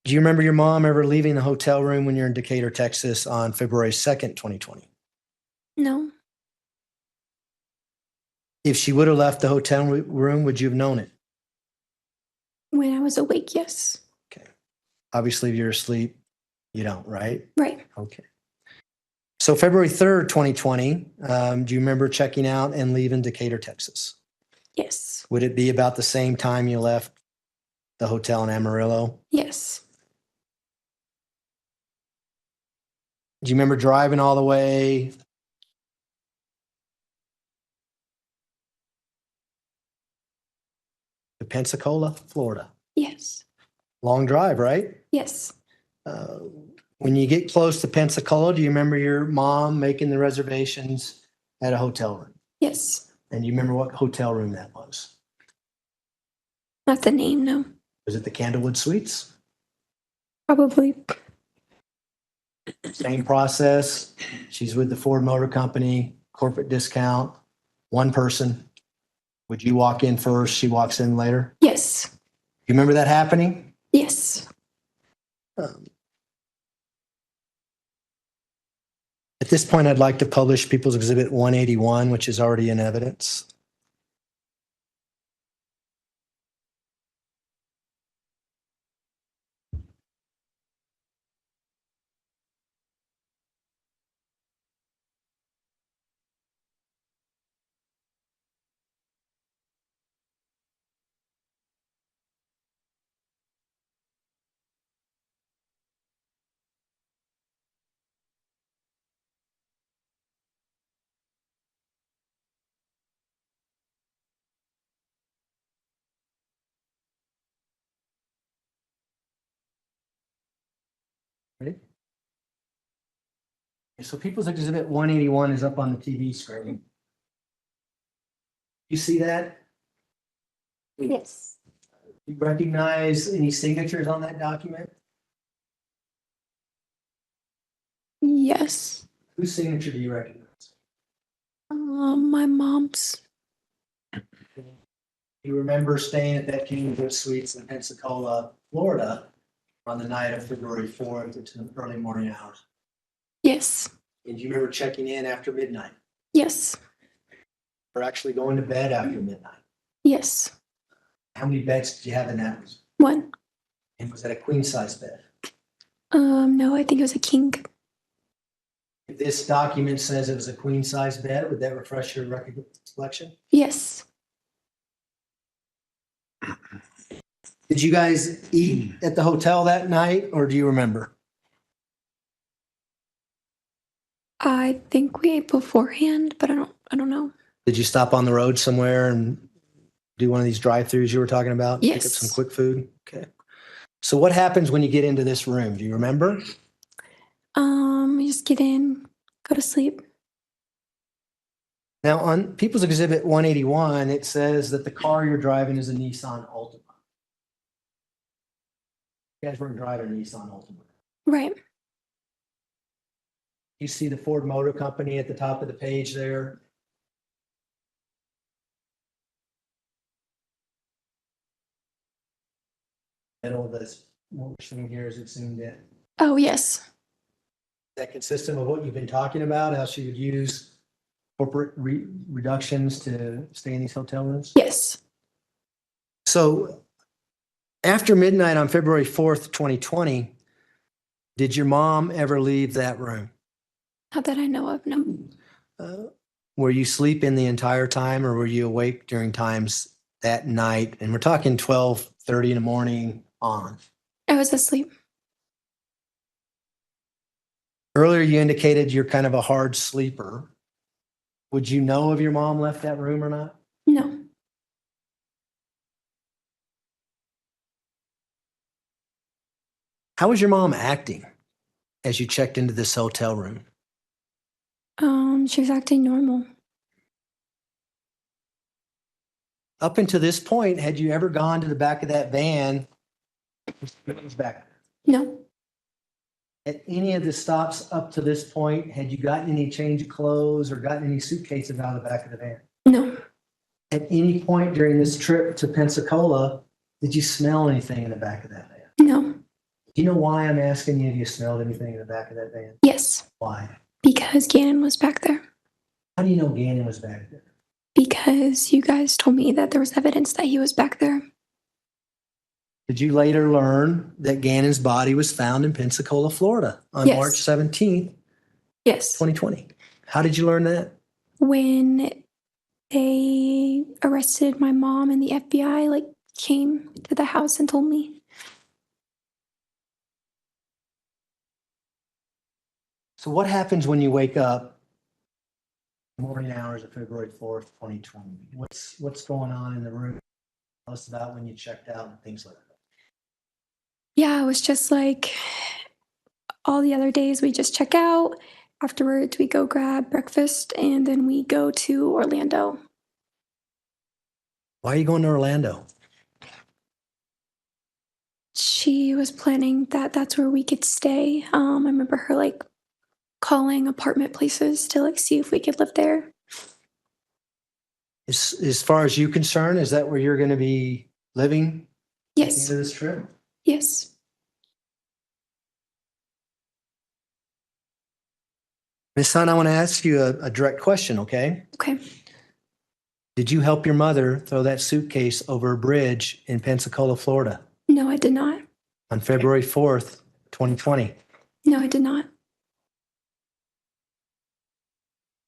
Do you remember your mom ever leaving the hotel room when you're in Decatur, Texas on February 2nd, 2020? No. If she would have left the hotel room, would you have known it? When I was awake, yes. Okay. Obviously, if you're asleep, you don't, right? Right. Okay. So February 3rd, 2020, do you remember checking out and leaving Decatur, Texas? Yes. Would it be about the same time you left the hotel in Amarillo? Yes. Do you remember driving all the way to Pensacola, Florida? Yes. Long drive, right? Yes. When you get close to Pensacola, do you remember your mom making the reservations at a hotel room? Yes. And do you remember what hotel room that was? Not the name, no. Was it the Candlewood Suites? Probably. Same process. She's with the Ford Motor Company, corporate discount, one person. Would you walk in first? She walks in later? Yes. You remember that happening? Yes. At this point, I'd like to publish People's Exhibit 181, which is already in evidence. Ready? So People's Exhibit 181 is up on the TV screen. You see that? Yes. You recognize any signatures on that document? Yes. Whose signature do you recognize? My mom's. You remember staying at that King Good Suites in Pensacola, Florida on the night of February 4th into the early morning hours? Yes. And do you remember checking in after midnight? Yes. Or actually going to bed after midnight? Yes. How many beds did you have in that room? One. And was that a queen size bed? No, I think it was a king. If this document says it was a queen size bed, would that refresh your recollection? Yes. Did you guys eat at the hotel that night or do you remember? I think we ate beforehand, but I don't know. Did you stop on the road somewhere and do one of these drive-throughs you were talking about? Pick up Yes. some quick food? Okay. So what happens when you get into this room? Do you remember? You just get in, go to sleep. Now on People's Exhibit 181, it says that the car you're driving is a Nissan Altima. You guys weren't driving a Nissan Altima. Right. You see the Ford Motor Company at the top of the page there. Middle of this, what we're seeing here is it zoomed in. Oh, yes. Is that consistent with what you've been talking about, how she would use corporate reductions to stay in these hotel rooms? Yes. So after midnight on February 4th, 2020, did your mom ever leave that room? Not that I know of, no. Were you sleeping the entire time or were you awake during times that night? And we're talking 12:30 in the morning on. I was asleep. Earlier, you indicated you're kind of a hard sleeper. Would you know if your mom left that room or not? No. How was your mom acting as you checked into this hotel room? She was acting normal. Up until this point, had you ever gone to the back of that van? Back. No. At any of the stops up to this point, had you gotten any change of clothes or gotten any suitcases out of the back of the van? No. At any point during this trip to Pensacola, did you smell anything in the back of that van? No. Do you know why I'm asking you if you smelled anything in the back of that van? Yes. Why? Because Gannon was back there. How do you know Gannon was back there? Because you guys told me that there was evidence that he was back there. Did you later learn that Gannon's body was found in Pensacola, Florida on Yes. March 17th, Yes. 2020? How did you learn that? When they arrested my mom and the FBI came to the house and told me. So what happens when you wake up morning hours of February 4th, 2020? What's going on in the room? Tell us about when you checked out and things like that. Yeah, it was just like all the other days we just check out. Afterwards, we go grab breakfast and then we go to Orlando. Why are you going to Orlando? She was planning that that's where we could stay. I remember her calling apartment places to see if we could live there. As far as you concerned, is that where you're going to be living at the end Yes. of this trip? Yes. Miss Hunt, I want to ask you a direct question, okay? Okay. Did you help your mother throw that suitcase over a bridge in Pensacola, Florida No, I did not. on February 4th, 2020? No, I did not.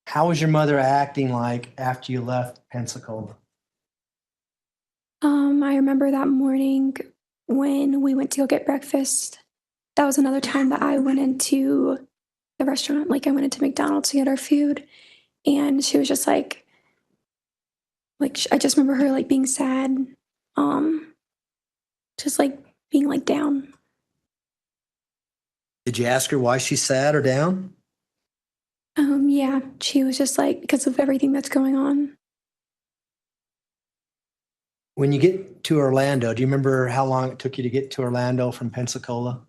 How was your mother acting like after you left Pensacola? I remember that morning when we went to go get breakfast. That was another time that I went into the restaurant. I went into McDonald's to get our food, and she was just I just remember her being sad, just being down. Did you ask her why she's sad or down? Yeah, she was just like, because of everything that's going on. When you get to Orlando, do you remember how long it took you to get to Orlando from Pensacola?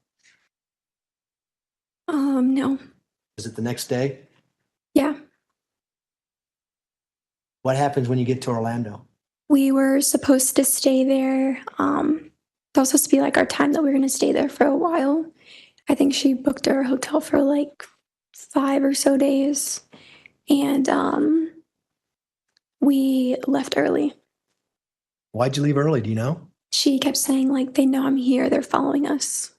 No. Was it the next day? Yeah. What happens when you get to Orlando? We were supposed to stay there. That was supposed to be like our time that we were going to stay there for a while. I think she booked our hotel for like 5 or so days. And we left early. Why'd you leave early? Do you know? She kept saying, like, they know I'm here. They're following us.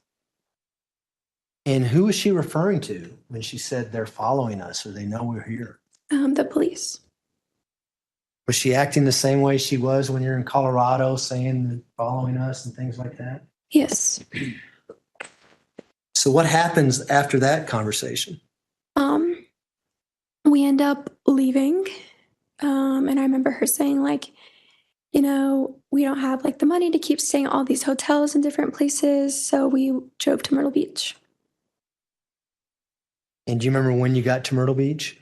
And who was she referring to when she said they're following us or they know we're here? The police. Was she acting the same way she was when you're in Colorado, saying that following us and things like that? Yes. So what happens after that conversation? We end up leaving. And I remember her saying, like, you know, we don't have like the money to keep staying at all these hotels in different places. So we drove to Myrtle Beach. And do you remember when you got to Myrtle Beach?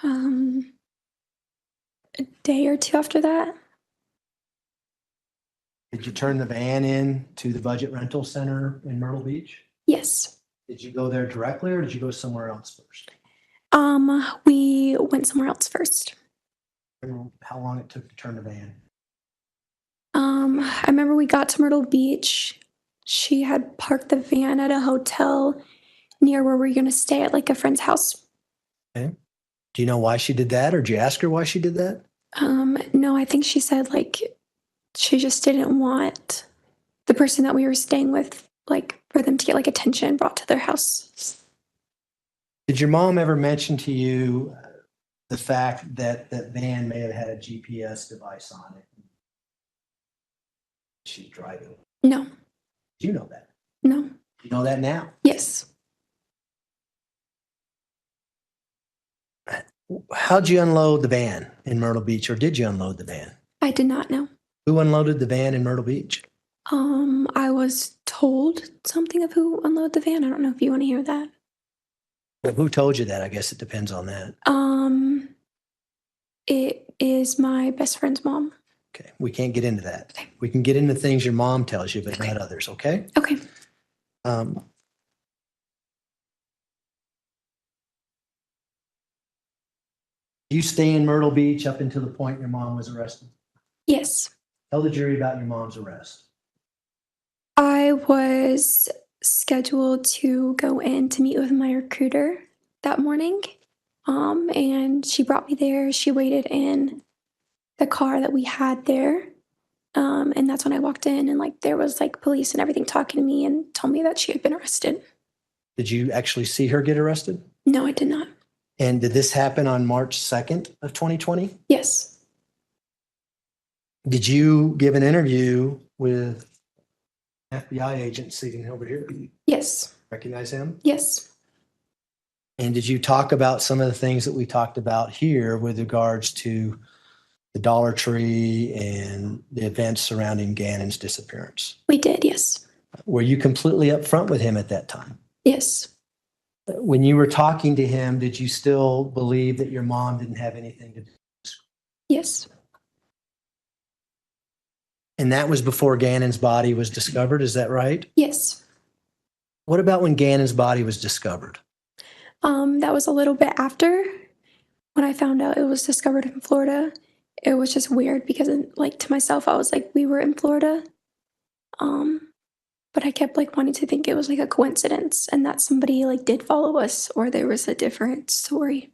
A day or two after that. Did you turn the van in to the budget rental center in Myrtle Beach? Yes. Did you go there directly or did you go somewhere else first? We went somewhere else first. Remember how long it took to turn the van? I remember we got to Myrtle Beach. She had parked the van at a hotel near where we were going to stay at like a friend's house. Okay. Do you know why she did that or did you ask her why she did that? No, I think she said like she just didn't want the person that we were staying with, like for them to get like attention brought to their house. Did your mom ever mention to you the fact that that van may have had a GPS device on it? She's driving. No. Do you know that? No. You know that now? Yes. How'd you unload the van in Myrtle Beach or did you unload the van? I did not know. Who unloaded the van in Myrtle Beach? I was told something of who unloaded the van. I don't know if you want to hear that. Well, who told you that? I guess it depends on that. It is my best friend's mom. Okay. We can't get into that. Okay. We can get into things your mom tells you, but not others. Okay. Okay. You stay in Myrtle Beach up until the point your mom was arrested. Yes. Tell the jury about your mom's arrest. I was scheduled to go in to meet with my recruiter that morning. And she brought me there. She waited in the car that we had there. And that's when I walked in and like there was like police and everything talking to me and told me that she had been arrested. Did you actually see her get arrested? No, I did not. And did this happen on March 2nd of 2020? Yes. Did you give an interview with an FBI agent sitting over here? Yes. Recognize him? Yes. And did you talk about some of the things that we talked about here with regards to the Dollar Tree and the events surrounding Gannon's disappearance? We did. Yes. Were you completely upfront with him at that time? Yes. When you were talking to him, did you still believe that your mom didn't have anything to do? Yes. And that was before Gannon's body was discovered, is that right? Yes. What about when Gannon's body was discovered? That was a little bit after when I found out it was discovered in Florida. It was just weird because like to myself, I was like, we were in Florida. But I kept like wanting to think it was like a coincidence and that somebody like did follow us or there was a different story.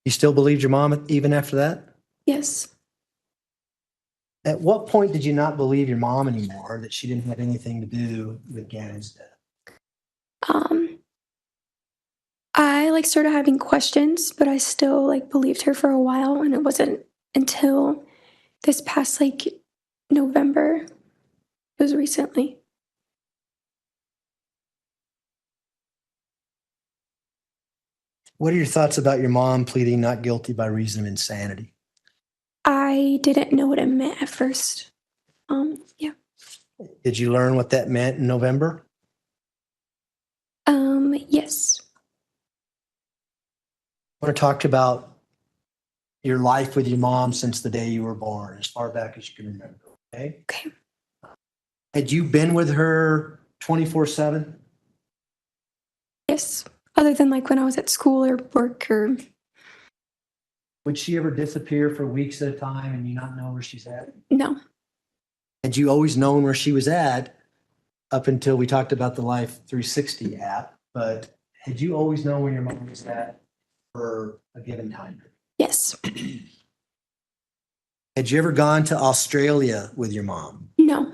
You still believed your mom even after that? Yes. At what point did you not believe your mom anymore, that she didn't have anything to do with Gannon's death? I like started having questions, but I still like believed her for a while. And it wasn't until this past like November, it was recently. What are your thoughts about your mom pleading not guilty by reason of insanity? I didn't know what it meant at first. Yeah. Did you learn what that meant in November? I want to talk about your life with your mom since the day you were born, as far back as you can remember. Okay. Okay. Had you been with her 24/7? Yes. Other than like when I was at school or work or Would she ever disappear for weeks at a time and you not know where she's at? no. Had you always known where she was at up until we talked about the Life 360 app? But had you always known where your mom was at for a given time? Yes. Had you ever gone to Australia with your mom? No.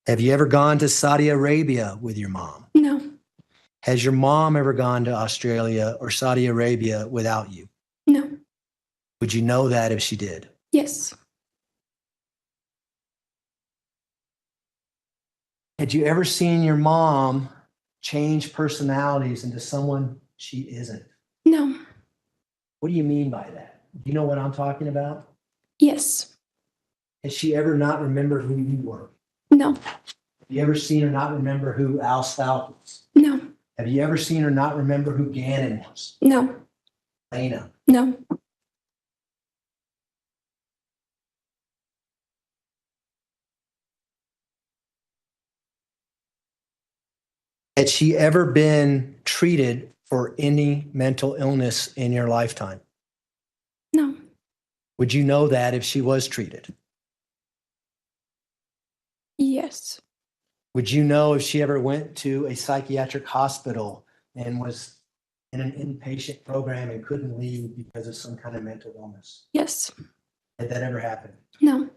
Have you ever gone to Saudi Arabia with your mom? No. Has your mom ever gone to Australia or Saudi Arabia without you? No. Would you know that if she did? Yes. Had you ever seen your mom change personalities into someone she isn't? No. What do you mean by that? Do you know what I'm talking about? Yes. Has she ever not remembered who you were? No. Have you ever seen her not remember who Al Stauch was? No. Have you ever seen her not remember who Gannon was? No. Lena. No. Had she ever been treated for any mental illness in your lifetime? No. Would you know that if she was treated? Yes. Would you know if she ever went to a psychiatric hospital and was in an inpatient program and couldn't leave because of some kind of mental illness? Yes. Had that ever happened? No.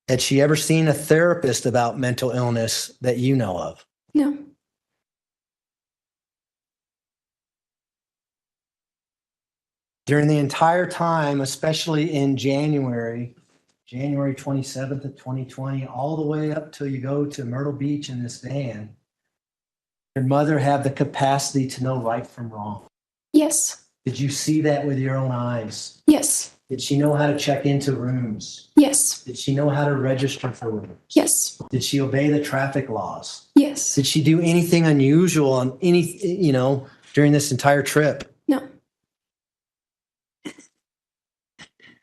Had she ever seen a therapist about mental illness that you know of? No. During the entire time, especially in January 27th of 2020, all the way up till you go to Myrtle Beach in this van, your mother have the capacity to know right from wrong. Yes. Did you see that with your own eyes? Yes. Did she know how to check into rooms? Yes. Did she know how to register for rooms? Yes. Did she obey the traffic laws? Yes. Did she do anything unusual on during this entire trip? No.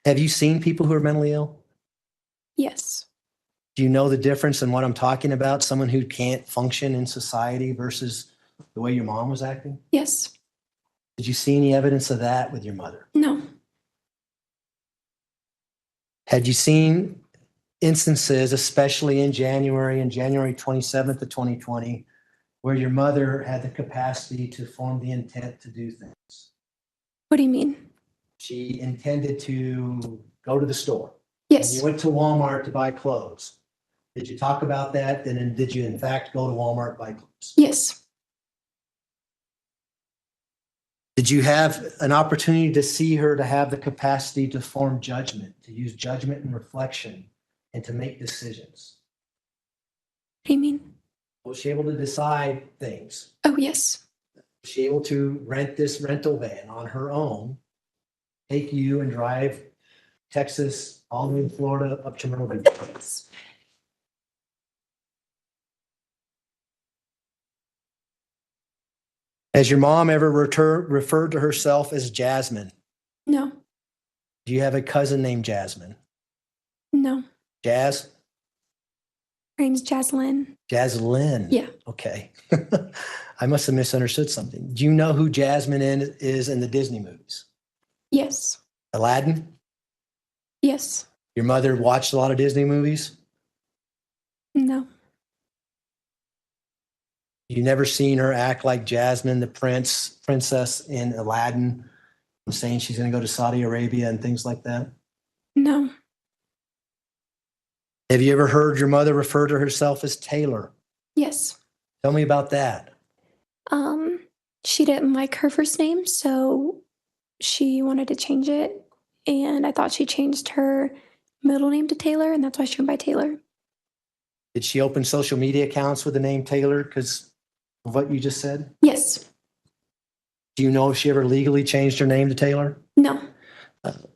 Have you seen people who are mentally ill? Yes. Do you know the difference in what I'm talking about? Someone who can't function in society versus the way your mom was acting? Yes. Did you see any evidence of that with your mother? No. Had you seen instances, especially in January and January 27th of 2020, where your mother had the capacity to form the intent to do things? What do you mean? She intended to go to the store. Yes. You went to Walmart to buy clothes. Did you talk about that? And then did you in fact go to Walmart to buy clothes? Yes. Did you have an opportunity to see her to have the capacity to form judgment, to use judgment and reflection, and to make decisions? What do you mean? Was she able to decide things? Oh, yes. Was she able to rent this rental van on her own, take you and drive Texas all the way to Florida up to Myrtle Beach? Yes. Has your mom ever referred to herself as Jasmine? No. Do you have a cousin named Jasmine? No. Jazz? Her name's Jaslyn. Jaslyn. Yeah. Okay. I must have misunderstood something. Do you know who Jasmine is in the Disney movies? Yes. Aladdin? Yes. Your mother watched a lot of Disney movies? No. You never seen her act like Jasmine, the princess in Aladdin, saying she's going to go to Saudi Arabia and things like that? No. Have you ever heard your mother refer to herself as Taylor? Yes. Tell me about that. She didn't like her first name, so she wanted to change it. And I thought she changed her middle name to Taylor, and that's why she went by Taylor. Did she open social media accounts with the name Taylor because of what you just said? Yes. Do you know if she ever legally changed her name to Taylor? No.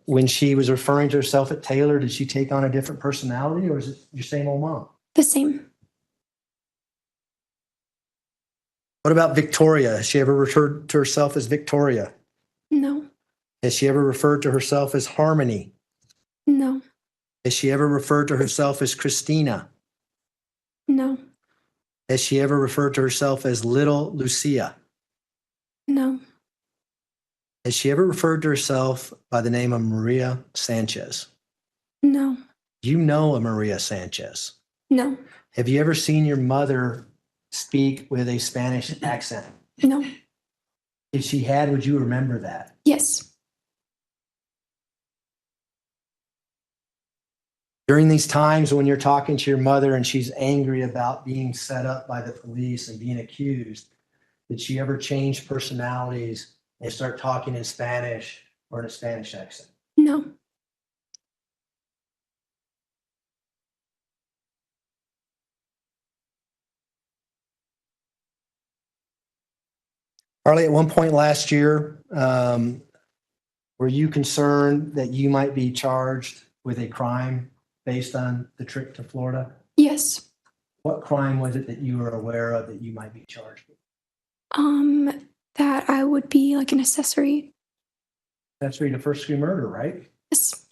When she was referring to herself at Taylor, did she take on a different personality or is it your same old mom? The same. What about Victoria? Has she ever referred to herself as Victoria? No. Has she ever referred to herself as Harmony? No. Has she ever referred to herself as Christina? No. Has she ever referred to herself as Little Lucia? No. Has she ever referred to herself by the name of Maria Sanchez? No. Do you know a Maria Sanchez? No. Have you ever seen your mother speak with a Spanish accent? No. If she had, would you remember that? Yes. During these times when you're talking to your mother and she's angry about being set up by the police and being accused, did she ever change personalities and start talking in Spanish or in a Spanish accent? No. Harley, at one point last year, were you concerned that you might be charged with a crime based on the trip to Florida? Yes. What crime was it that you were aware of that you might be charged with? That I would be like an accessory. That's really the first degree murder, right? Yes.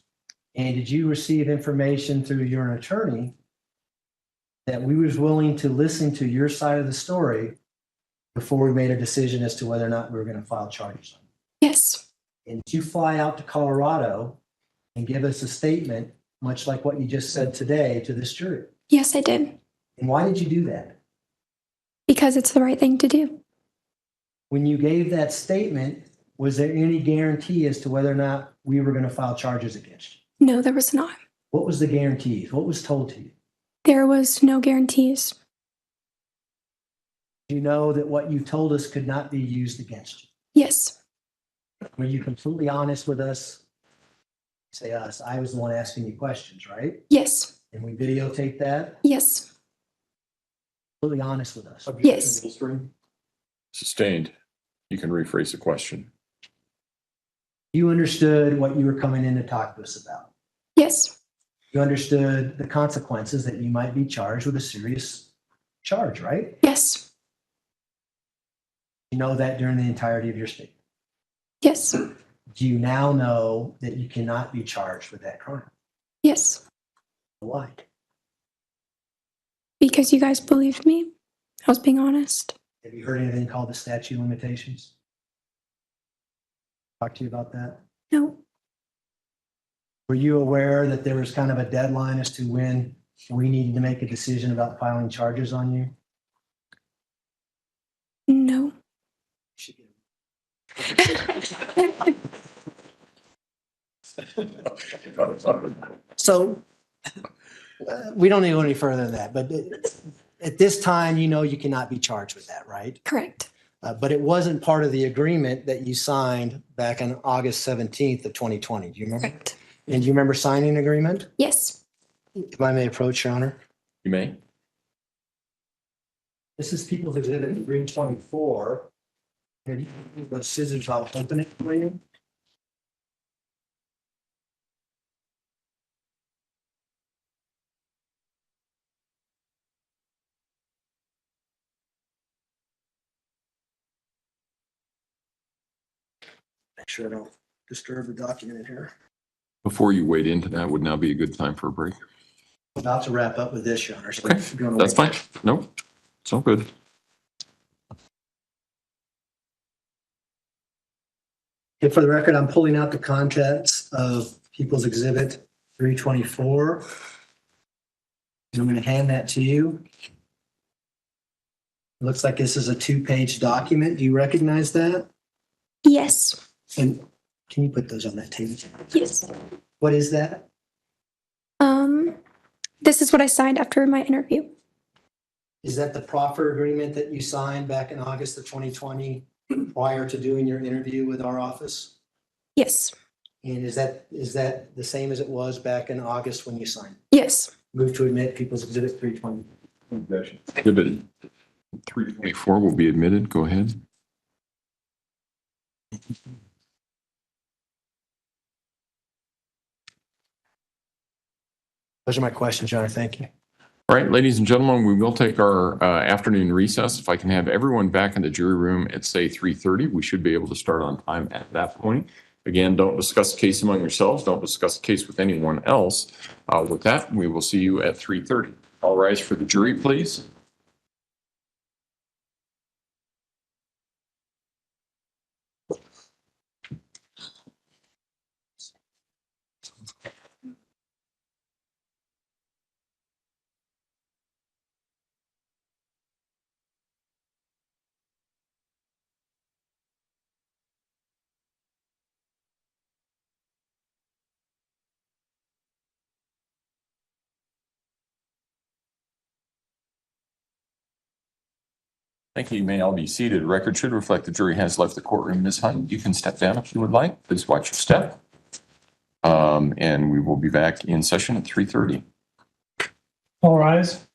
And did you receive information through your attorney that we was willing to listen to your side of the story before we made a decision as to whether or not we were going to file charges on you? Yes. And did you fly out to Colorado and give us a statement, much like what you just said today, to this jury? Yes, I did. And why did you do that? Because it's the right thing to do. When you gave that statement, was there any guarantee as to whether or not we were going to file charges against you? No, there was not. What was the guarantees? What was told to you? There was no guarantees. You know that what you told us could not be used against you. Yes. Were you completely honest with us? Say us. I was the one asking you questions, right? Yes. And we videotaped that. Yes. Completely honest with us. Yes. Sustained. You can rephrase the question. You understood what you were coming in to talk to us about. Yes. You understood the consequences that you might be charged with a serious charge, right? Yes. You know that during the entirety of your statement. Yes. Do you now know that you cannot be charged with that crime? Yes. Why? Because you guys believed me. I was being honest. Have you heard anything called the statute of limitations? Talk to you about that. No. Were you aware that there was kind of a deadline as to when we needed to make a decision about filing charges on you? No. So we don't need to go any further than that, but at this time, you know you cannot be charged with that, right? Correct. But it wasn't part of the agreement that you signed back on August 17th of 2020. Do you remember? Correct. And do you remember signing an agreement? Yes. If I may approach, Your Honor. You may. This is People's Exhibit 324. Have you got scissors? I'll open it for you. Make sure I don't disturb the document in here. Before you wade into that, would now be a good time for a break? About to wrap up with this, Your Honor. So Okay, if you wanna that's wait. fine. No, it's all good. And for the record, I'm pulling out the contents of People's Exhibit 324. And I'm going to hand that to you. It looks like this is a 2-page document. Do you recognize that? Yes. And can you put those on that table? Yes. What is that? This is what I signed after my interview. Is that the proffer agreement that you signed back in August of 2020 prior to doing your interview with our office? Yes. And is that the same as it was back in August when you signed? Yes. Move to admit People's Exhibit 320. Exhibit 324 will be admitted. Go ahead. Those are my questions, Your Honor. Thank you. All right, ladies and gentlemen, we will take our afternoon recess. If I can have everyone back in the jury room at, say, 3:30, we should be able to start on time at that point. Again, don't discuss the case among yourselves. Don't discuss the case with anyone else. With that, we will see you at 3:30. All rise for the jury, please. Thank you. You may all be seated. The record should reflect the jury has left the courtroom. Ms. Hunt, you can step down if you would like. Please watch your step. And we will be back in session at 3:30. All rise.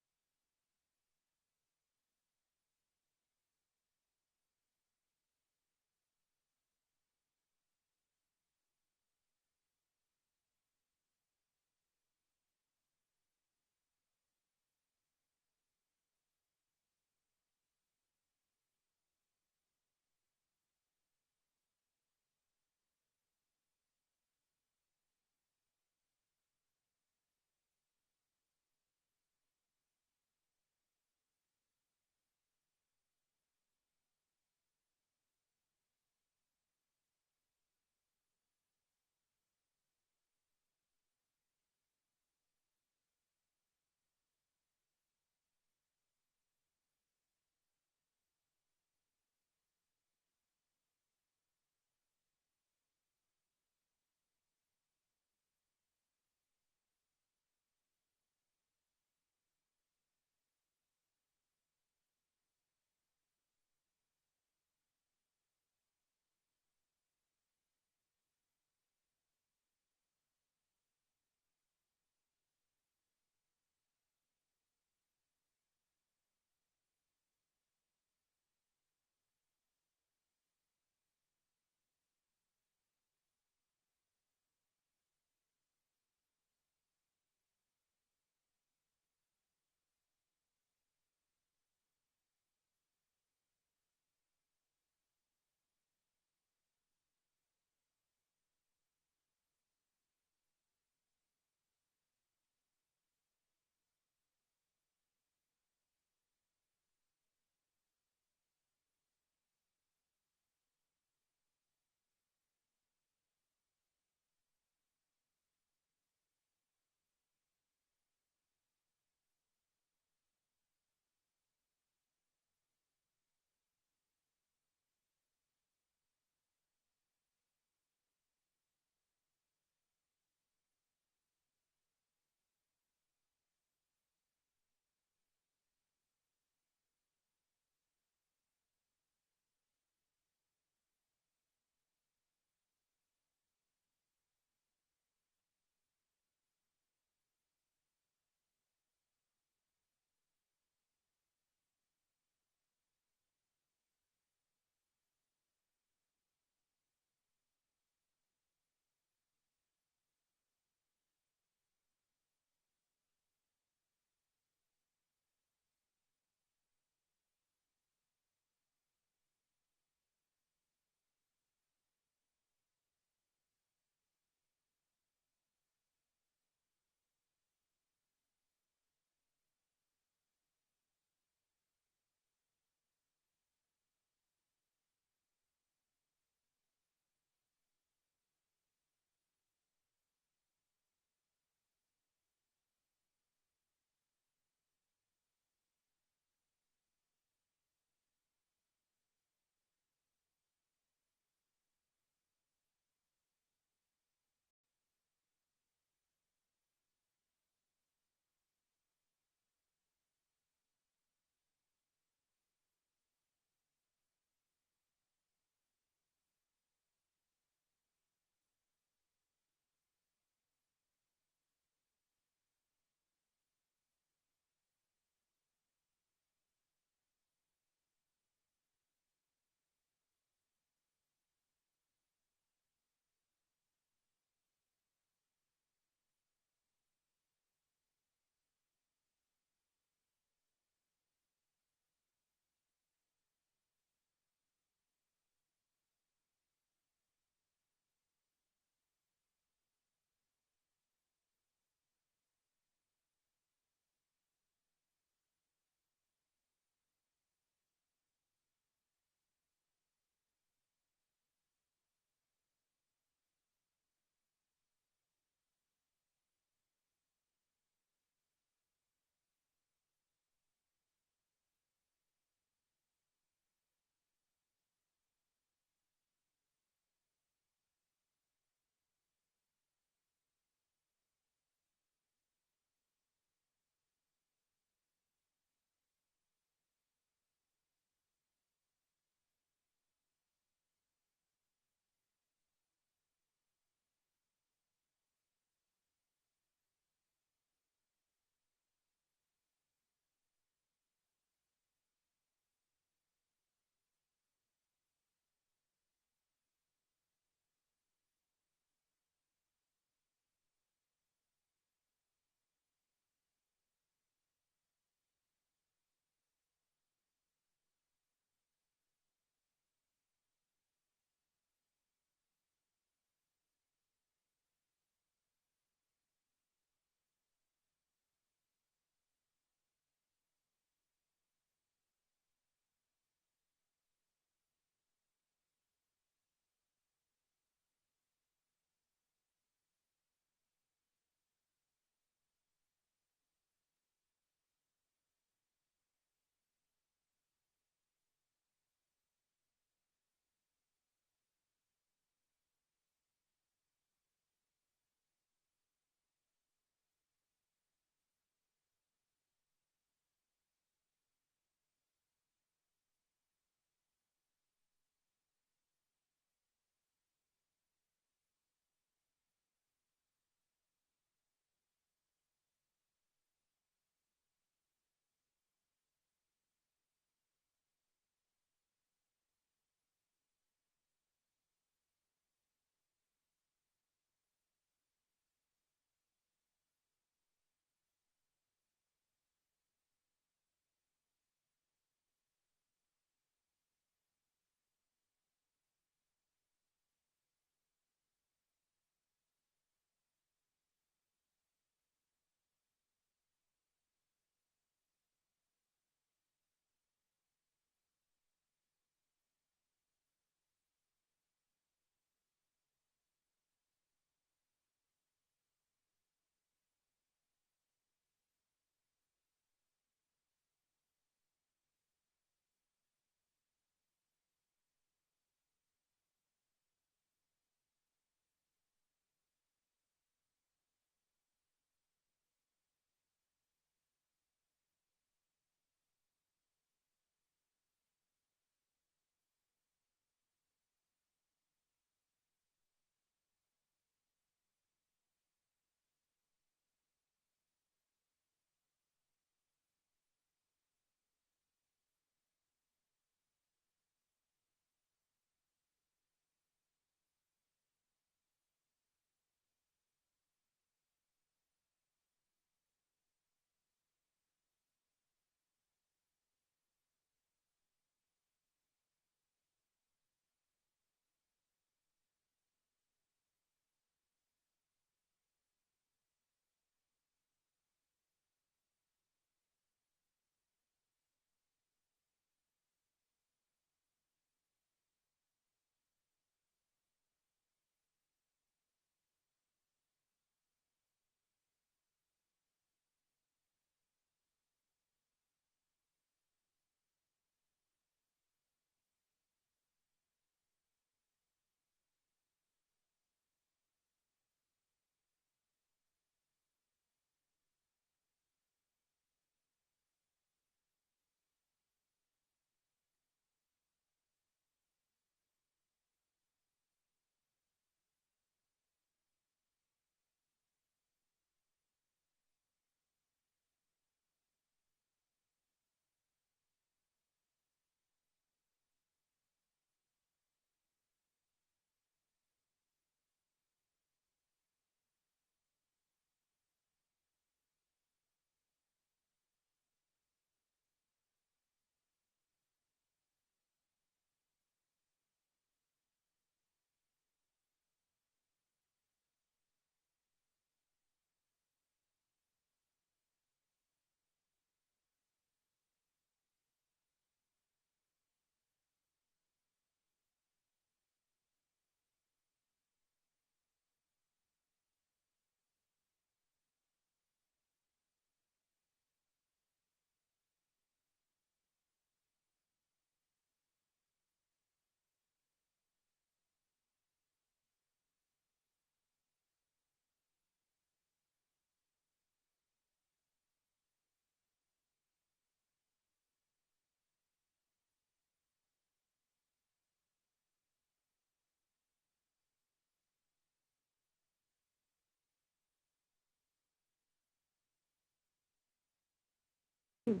And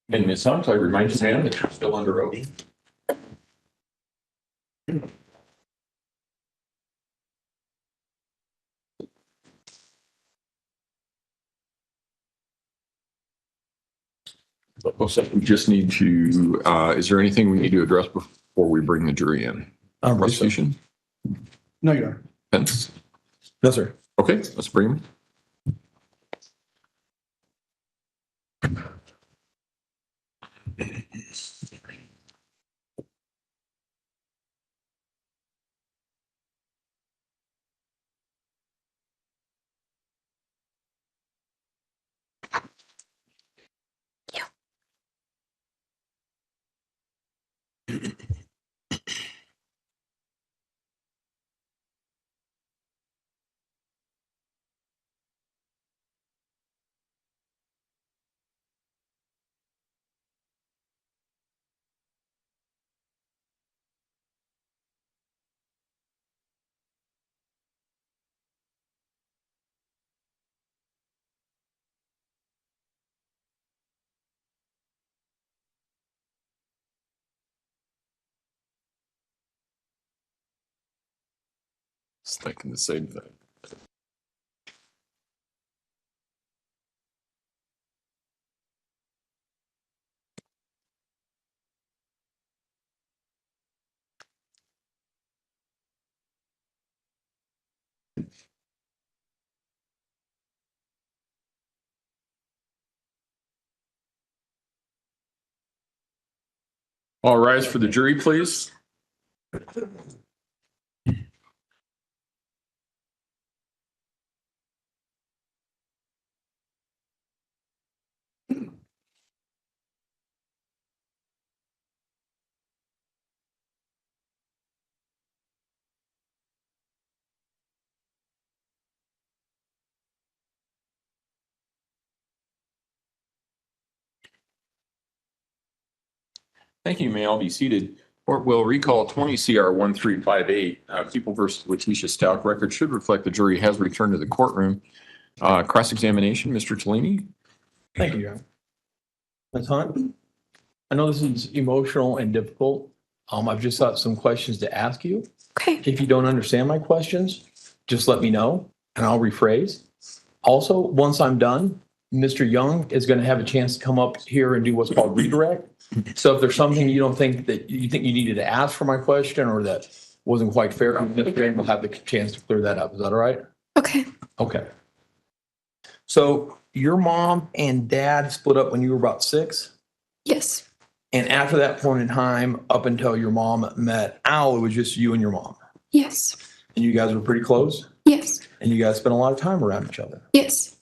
Ms. Hunt, I remind you, ma'am, that you're still under oath. We just need to, is there anything we need to address before we bring the jury in? Prosecution? No, Your Honor. Defense? No, sir. Okay, let's bring them. Just thinking the same thing. All rise for the jury, please. Thank you. May all be seated. Court will recall 20 CR 1358, People versus Letecia Stauch. Record should reflect the jury has returned to the courtroom. Cross-examination, Mr. Tellini. Thank you, Your Honor. Ms. Hunt, I know this is emotional and difficult. I've just got some questions to ask you. Okay. If you don't understand my questions, just let me know and I'll rephrase. Also, once I'm done, Mr. Young is going to have a chance to come up here and do what's called redirect. So if there's something you don't think that you think you needed to ask for my question or that wasn't quite fair, Mr. Young will have the chance to clear that up. Is that all right? Okay. Okay. So your mom and dad split up when you were about 6? Yes. And after that point in time, up until your mom met Al, it was just you and your mom. Yes. And you guys were pretty close? Yes. And you guys spent a lot of time around each other. Yes.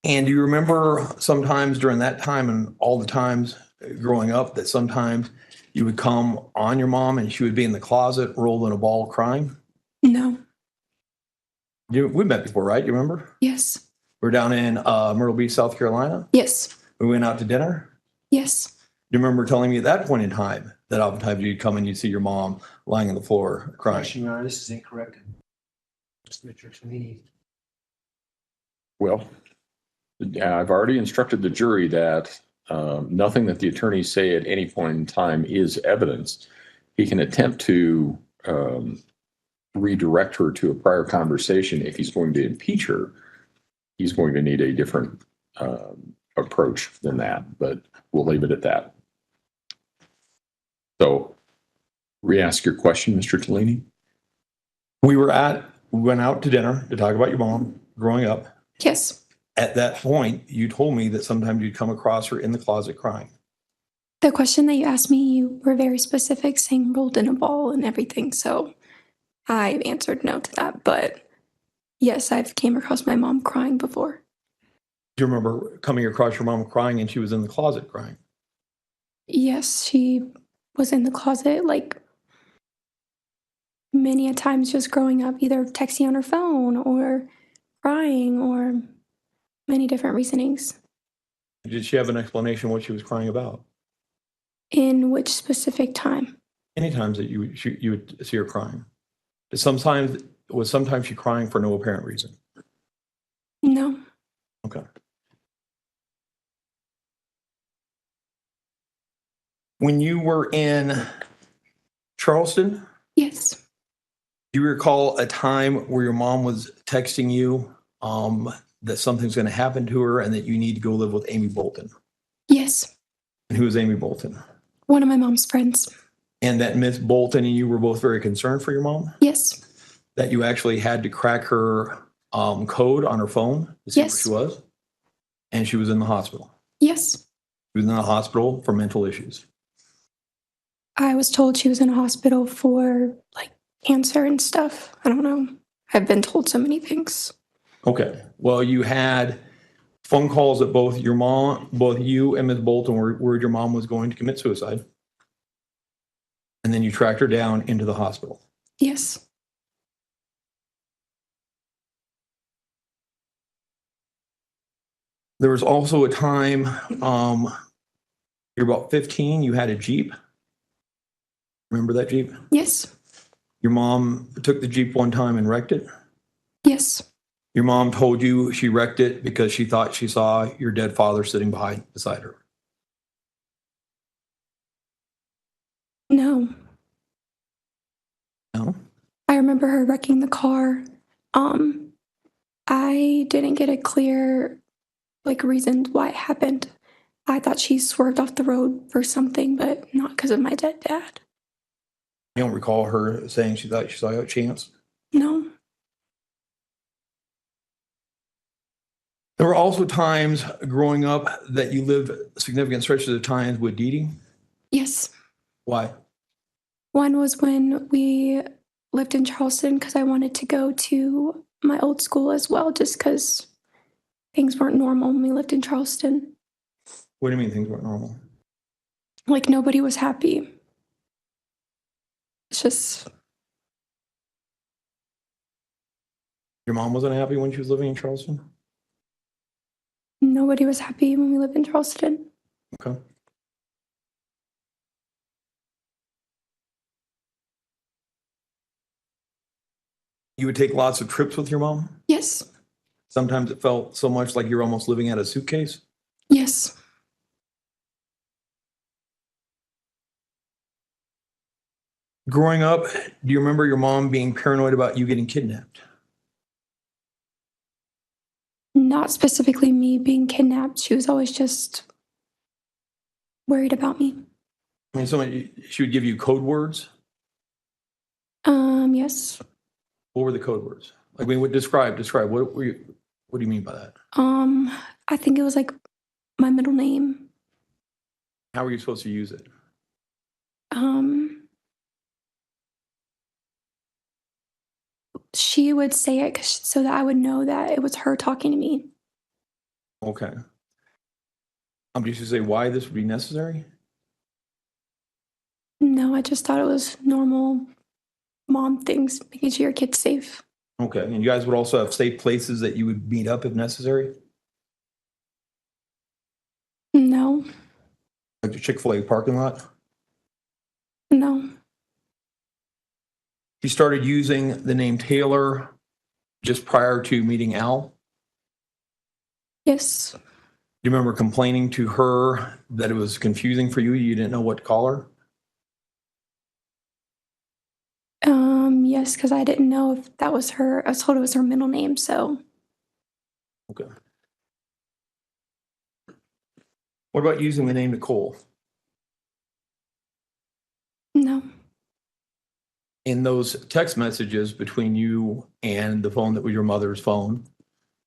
And do you remember sometimes during that time and all the times growing up that sometimes you would come on your mom and she would be in the closet rolled in a ball crying? No. We met before, right? You remember? Yes. We're down in Myrtle Beach, South Carolina. Yes. We went out to dinner. Yes. Do you remember telling me at that point in time that oftentimes you'd come and you'd see your mom lying on the floor crying? Question, Your Honor, this is incorrect. Mr. Tellini. Well, I've already instructed the jury that nothing that the attorneys say at any point in time is evidence. He can attempt to redirect her to a prior conversation. If he's going to impeach her, he's going to need a different approach than that, but we'll leave it at that. So re-ask your question, Mr. Tellini. We went out to dinner to talk about your mom growing up. Yes. At that point, you told me that sometimes you'd come across her in the closet crying. The question that you asked me, you were very specific, saying rolled in a ball and everything. So I answered no to that. But yes, I've came across my mom crying before. Do you remember coming across your mom crying and she was in the closet crying? Yes, she was in the closet like many a times just growing up, either texting on her phone or crying or many different reasonings. Did she have an explanation what she was crying about? In which specific time? Any times that you would see her crying? Was sometimes she crying for no apparent reason? No. Okay. When you were in Charleston, Yes. do you recall a time where your mom was texting you that something's going to happen to her and that you need to go live with Amy Bolton? Yes. And who is Amy Bolton? One of my mom's friends. And that Miss Bolton and you were both very concerned for your mom? Yes. That you actually had to crack her code on her phone to see where Yes. she was? And she was in the hospital? Yes. She was in the hospital for mental issues. I was told she was in a hospital for like cancer and stuff. I don't know. I've been told so many things. Okay. Well, you had phone calls that both you and Ms. Bolton were worried your mom was going to commit suicide. And then you tracked her down into the hospital. Yes. There was also a time, you're about 15, you had a Jeep. Remember that Jeep? Yes. Your mom took the Jeep one time and wrecked it. Yes. Your mom told you she wrecked it because she thought she saw your dead father sitting beside her. No. No? I remember her wrecking the car. I didn't get a clear reason why it happened. I thought she swerved off the road for something, but not because of my dead dad. You don't recall her saying she thought she saw you at chance? No. There were also times growing up that you lived significant stretches of time with Dee Dee. Yes. Why? One was when we lived in Charleston because I wanted to go to my old school as well, just because things weren't normal when we lived in Charleston. What do you mean things weren't normal? Like nobody was happy. It's just, Your mom wasn't happy when she was living in Charleston? nobody was happy when we lived in Charleston. Okay. You would take lots of trips with your mom? Yes. Sometimes it felt so much like you're almost living out of a suitcase? Yes. Growing up, do you remember your mom being paranoid about you getting kidnapped? Not specifically me being kidnapped. She was always just worried about me. I mean, she would give you code words? Yes. What were the code words? Like, I mean, describe, what do you mean by that? I think it was like my middle name. How were you supposed to use it? She would say it so that I would know that it was her talking to me. Okay. Did you say why this would be necessary? No, I just thought it was normal mom things, making sure your kid's safe. Okay, and you guys would also have safe places that you would meet up if necessary? No, Like the Chick-fil-A parking lot? no, You started using the name Taylor just prior to meeting Al? yes, Do you remember complaining to her that it was confusing for you? You didn't know what to call her? yes, because I didn't know if that was her. I was told it was her middle name, so Okay. What about using the name Nicole? no. In those text messages between you and the phone that was your mother's phone,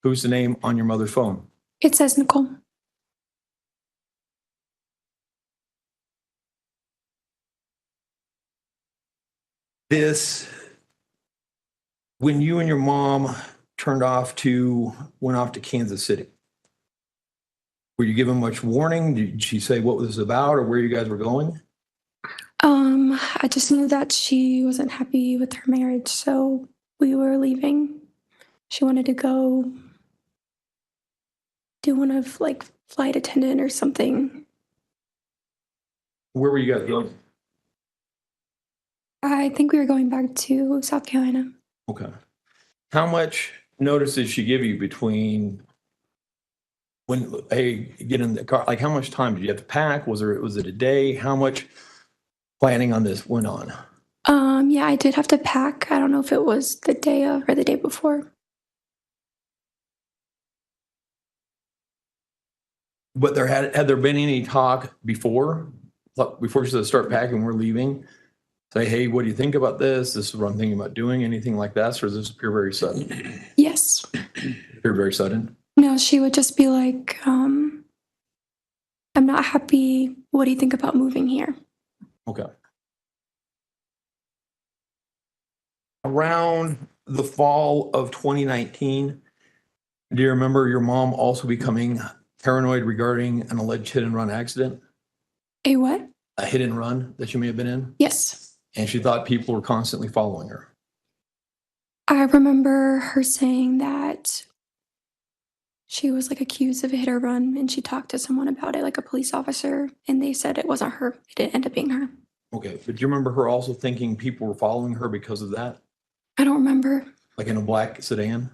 who's the name on your mother's phone? It says Nicole. When you and your mom went off to Kansas City, were you given much warning? Did she say what this was about or where you guys were going? I just knew that she wasn't happy with her marriage, so we were leaving. She wanted to go do one of flight attendant or something. Where were you guys going? I think we were going back to South Carolina. Okay. How much notice did she give you between when, hey, get in the car? Like, how much time did you have to pack? Was it a day? How much planning on this went on? Yeah, I did have to pack. I don't know if it was the day of or the day before. But had there been any talk before she said start packing, we're leaving? Say, hey, what do you think about this? This is what I'm thinking about doing. Anything like that? Or does this appear very sudden? Yes. Appear very sudden? No, she would just be like, I'm not happy. What do you think about moving here? Okay. Around the fall of 2019, do you remember your mom also becoming paranoid regarding an alleged hit and run accident? A what? A hit and run that you may have been in? Yes. And she thought people were constantly following her. I remember her saying that she was like accused of a hit or run, and she talked to someone about it, like a police officer, and they said it wasn't her. It didn't end up being her. Okay, but do you remember her also thinking people were following her because of that? I don't remember. Like in a black sedan?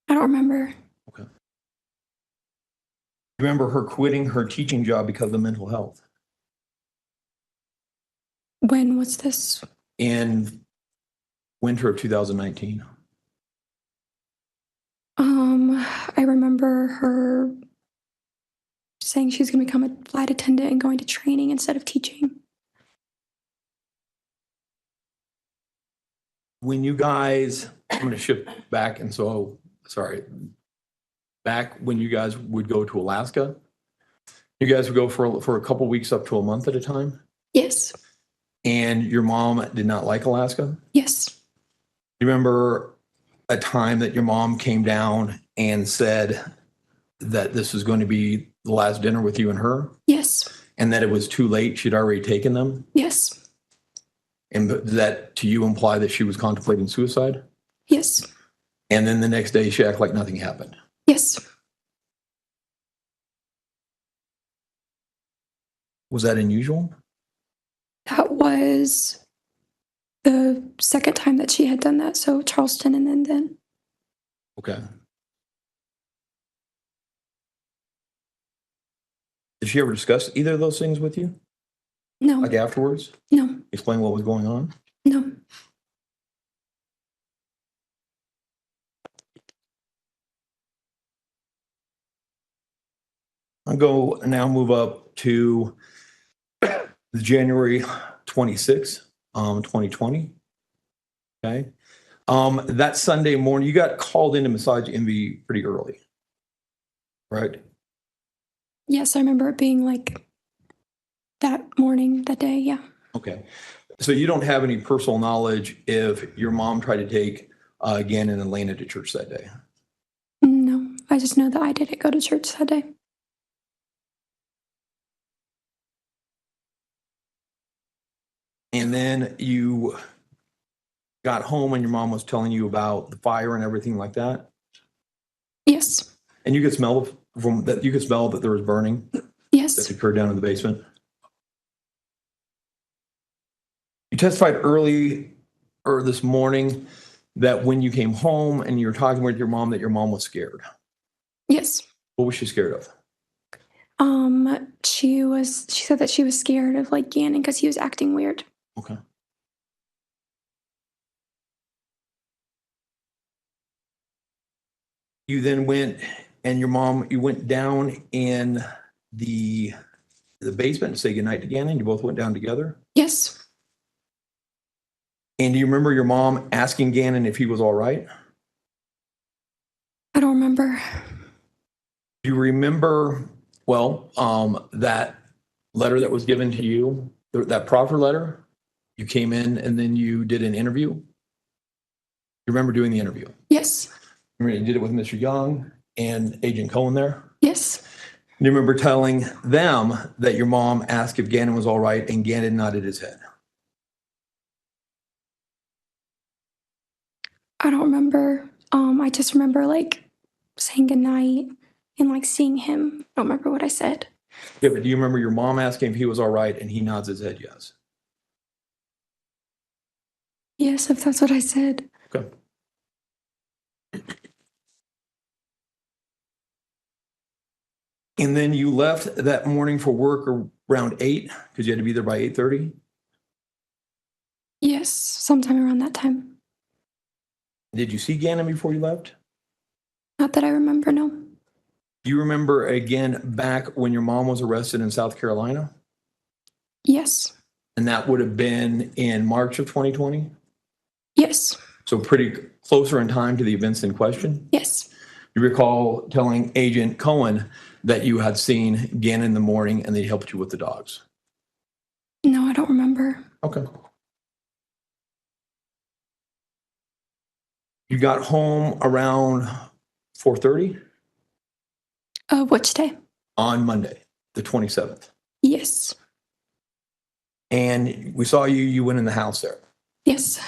I don't remember. Okay. Remember her quitting her teaching job because of mental health? When was this? In winter of 2019. I remember her saying she's going to become a flight attendant and going to training instead of teaching. When you guys, I'm going to shift back, and so, sorry, back when you guys would go to Alaska, you guys would go for a couple weeks up to a month at a time, Yes. and your mom did not like Alaska? Yes. You remember a time that your mom came down and said that this was going to be the last dinner with you and her, Yes. and that it was too late, she'd already taken them? Yes. And did that to you imply that she was contemplating suicide? Yes. And then the next day she acted like nothing happened? Yes. Was that unusual? That was the second time that she had done that. So Charleston and then. Okay. Did she ever discuss either of those things with you? No. Like afterwards? No. Explain what was going on? No. I'll go now move up to the January 26th, 2020. Okay. That Sunday morning, you got called into Massage Envy pretty early, right? Yes, I remember it being like that morning, that day. Yeah. Okay. So you don't have any personal knowledge if your mom tried to take Gannon and Lena to church that day? No, I just know that I didn't go to church that day. And then you got home and your mom was telling you about the fire and everything like that? Yes. And you could smell from that, you could smell that there was burning that Yes. occurred down in the basement? You testified early or this morning that when you came home and you were talking with your mom, that your mom was scared. Yes. What was she scared of? She said that she was scared of like Gannon because he was acting weird. Okay. You then went and you went down in the basement to say goodnight to Gannon. You both went down together. Yes. And do you remember your mom asking Gannon if he was all right? I don't remember. Do you remember, that letter that was given to you, that proffer letter? You came in and then you did an interview? You remember doing the interview? Yes. Remember you did it with Mr. Young and Agent Cohen there? Yes. Do you remember telling them that your mom asked if Gannon was all right and Gannon nodded his head? I don't remember. I just remember like saying goodnight and like seeing him. I don't remember what I said. Yeah, but do you remember your mom asking if he was all right and he nods his head yes? Yes, if that's what I said. Okay. And then you left that morning for work around 8 because you had to be there by 8:30. Yes, sometime around that time. Did you see Gannon before you left? Not that I remember, no. Do you remember again back when your mom was arrested in South Carolina? Yes. And that would have been in March of 2020? Yes. So pretty closer in time to the events in question? Yes. You recall telling Agent Cohen that you had seen Gannon in the morning and they helped you with the dogs? No, I don't remember. Okay. You got home around 4:30 Which day? on Monday, the 27th. Yes. And we saw you went in the house there. Yes.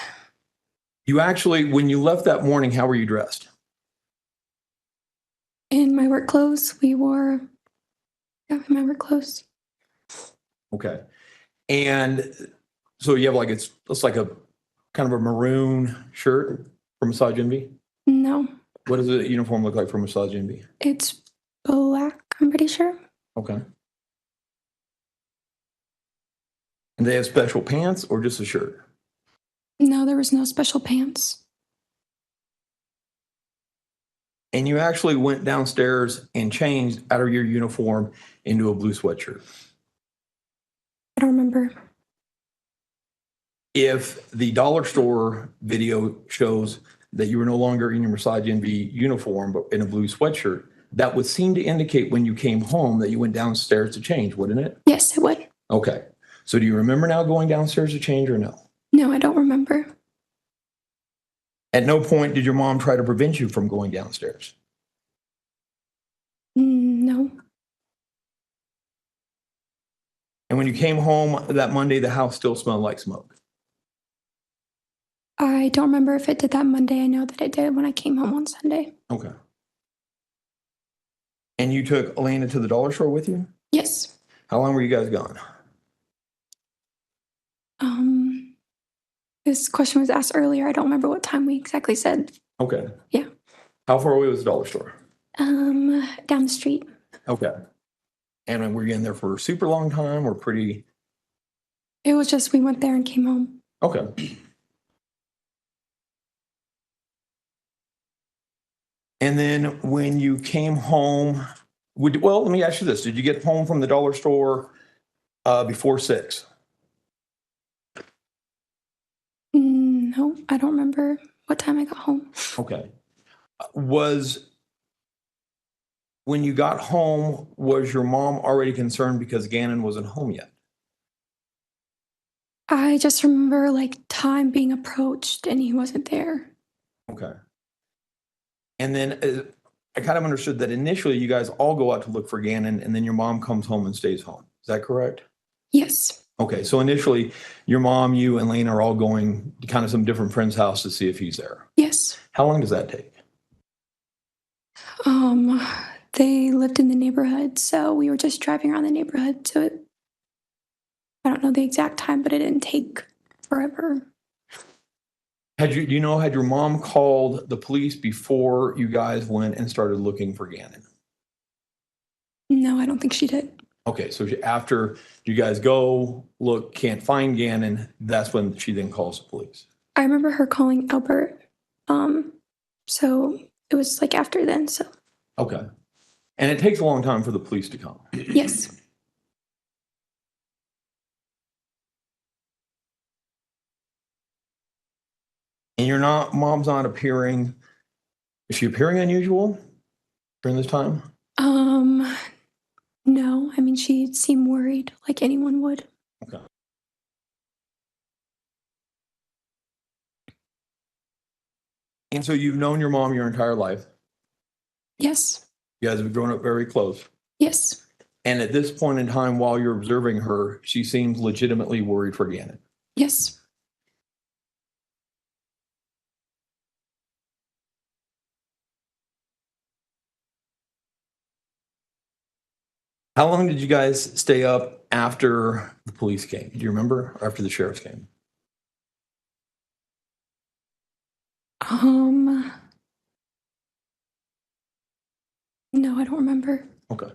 You actually, when you left that morning, how were you dressed? In my work clothes, in my work clothes. Okay. And so you have like, it's like a kind of a maroon shirt for Massage Envy? No, What does the uniform look like for Massage Envy? it's black, I'm pretty sure. Okay. And they have special pants or just a shirt? No, there was no special pants. And you actually went downstairs and changed out of your uniform into a blue sweatshirt. I don't remember. If the dollar store video shows that you were no longer in your Massage Envy uniform, but in a blue sweatshirt, that would seem to indicate when you came home that you went downstairs to change, wouldn't it? Yes, it would. Okay. So do you remember now going downstairs to change or no? No, I don't remember. At no point did your mom try to prevent you from going downstairs? No. And when you came home that Monday, the house still smelled like smoke? I don't remember if it did that Monday. I know that it did when I came home on Sunday. Okay. And you took Elena to the dollar store with you? Yes. How long were you guys gone? This question was asked earlier. I don't remember what time we exactly said. Okay. Yeah. How far away was the dollar store? Down the street. Okay. And then were you in there for a super long time or pretty? It was just we went there and came home. Okay. And then when you came home, well, let me ask you this. Did you get home from the dollar store before 6? No, I don't remember what time I got home. Okay. When you got home, was your mom already concerned because Gannon wasn't home yet? I just remember like time being approached and he wasn't there. Okay. And then I kind of understood that initially you guys all go out to look for Gannon and then your mom comes home and stays home. Is that correct? Yes. Okay. So initially your mom, you and Lena are all going to kind of some different friend's house to see if he's there. Yes. How long does that take? They lived in the neighborhood, so we were just driving around the neighborhood. So I don't know the exact time, but it didn't take forever. Had your mom called the police before you guys went and started looking for Gannon? No, I don't think she did. Okay, so after you guys go look, can't find Gannon, that's when she then calls the police. I remember her calling Albert. So it was like after then. So Okay, and it takes a long time for the police to come. yes. And mom's not appearing. Is she appearing unusual during this time? No. I mean, she seemed worried, like anyone would. Okay. And so you've known your mom your entire life. Yes. You guys have grown up very close. Yes. And at this point in time, while you're observing her, she seems legitimately worried for Gannon. Yes. How long did you guys stay up after the police came? Do you remember? Or after the sheriffs came? No, I don't remember. Okay.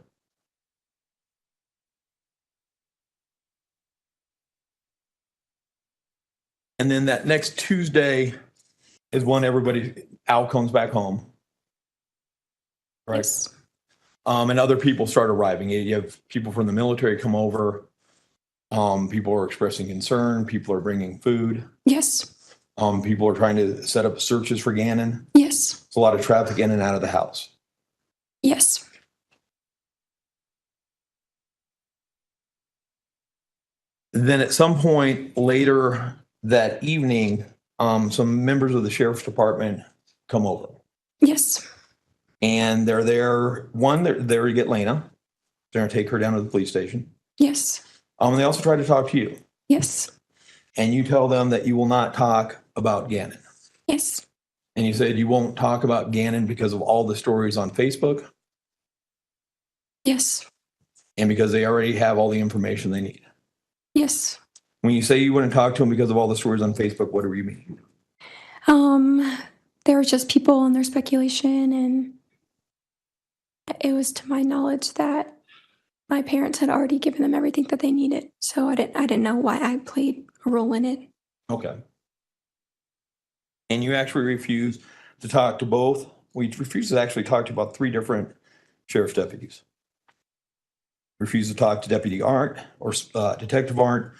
And then that next Tuesday is when Al comes back home. Right. Yes. And other people start arriving. You have people from the military come over. People are expressing concern. People are bringing food. Yes. People are trying to set up searches for Gannon. Yes. It's a lot of traffic in and out of the house. Yes. Then at some point later that evening, some members of the sheriff's department come over. Yes. And they're there. They're there to get Lena. They're going to take her down to the police station. Yes. They also try to talk to you. Yes. And you tell them that you will not talk about Gannon. Yes. And you said you won't talk about Gannon because of all the stories on Facebook Yes. and because they already have all the information they need. Yes. When you say you wouldn't talk to them because of all the stories on Facebook, what do you mean? There were just people and their speculation, and it was to my knowledge that my parents had already given them everything that they needed. So I didn't know why I played a role in it. Okay. And you actually refused to talk to both. We refused to actually talk to about 3 different sheriff's deputies. Refused to talk to Deputy Arndt or Detective Arndt.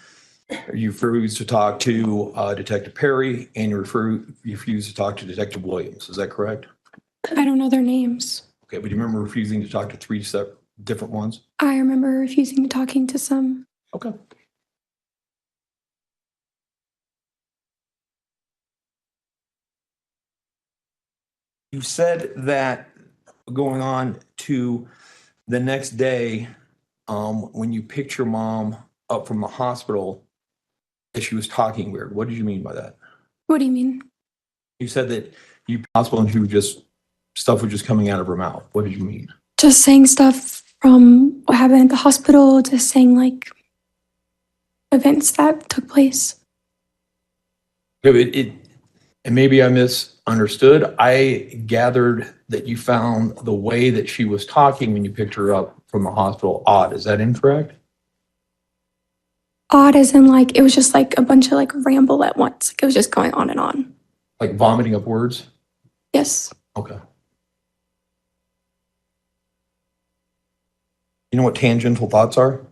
You refused to talk to Detective Perry, and you refused to talk to Detective Williams. Is that correct? I don't know their names. Okay, but you remember refusing to talk to 3 different ones? I remember refusing to talking to some. Okay. You said that going on to the next day, when you picked your mom up from the hospital, that she was talking weird. What did you mean by that? What do you mean? You said that you hospital and stuff was just coming out of her mouth. What did you mean? Just saying stuff from what happened at the hospital, just saying like events that took place. And maybe I misunderstood. I gathered that you found the way that she was talking when you picked her up from the hospital odd. Is that incorrect? Odd as in like, it was just like a bunch of like ramble at once. Like, it was just going on and on. Like vomiting up words? Yes. Okay. You know what tangential thoughts are?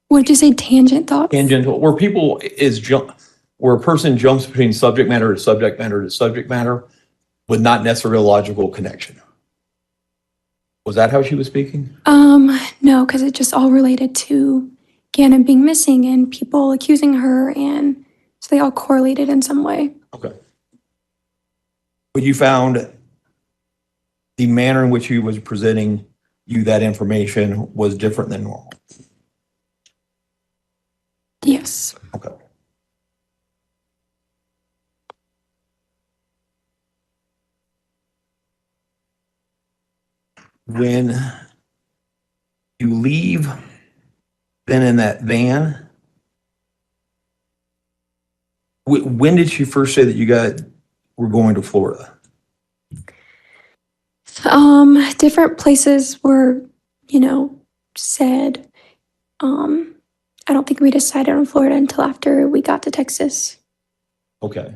What did you say, tangent thoughts? Tangential, where a person jumps between subject matter to subject matter to subject matter with not necessarily a logical connection. Was that how she was speaking? No, because it just all related to Gannon being missing and people accusing her, and so they all correlated in some way. Okay. But you found the manner in which he was presenting you that information was different than normal. Yes. Okay. When you leave, then in that van, when did she first say that you were going to Florida? Different places were, said. I don't think we decided on Florida until after we got to Texas. Okay.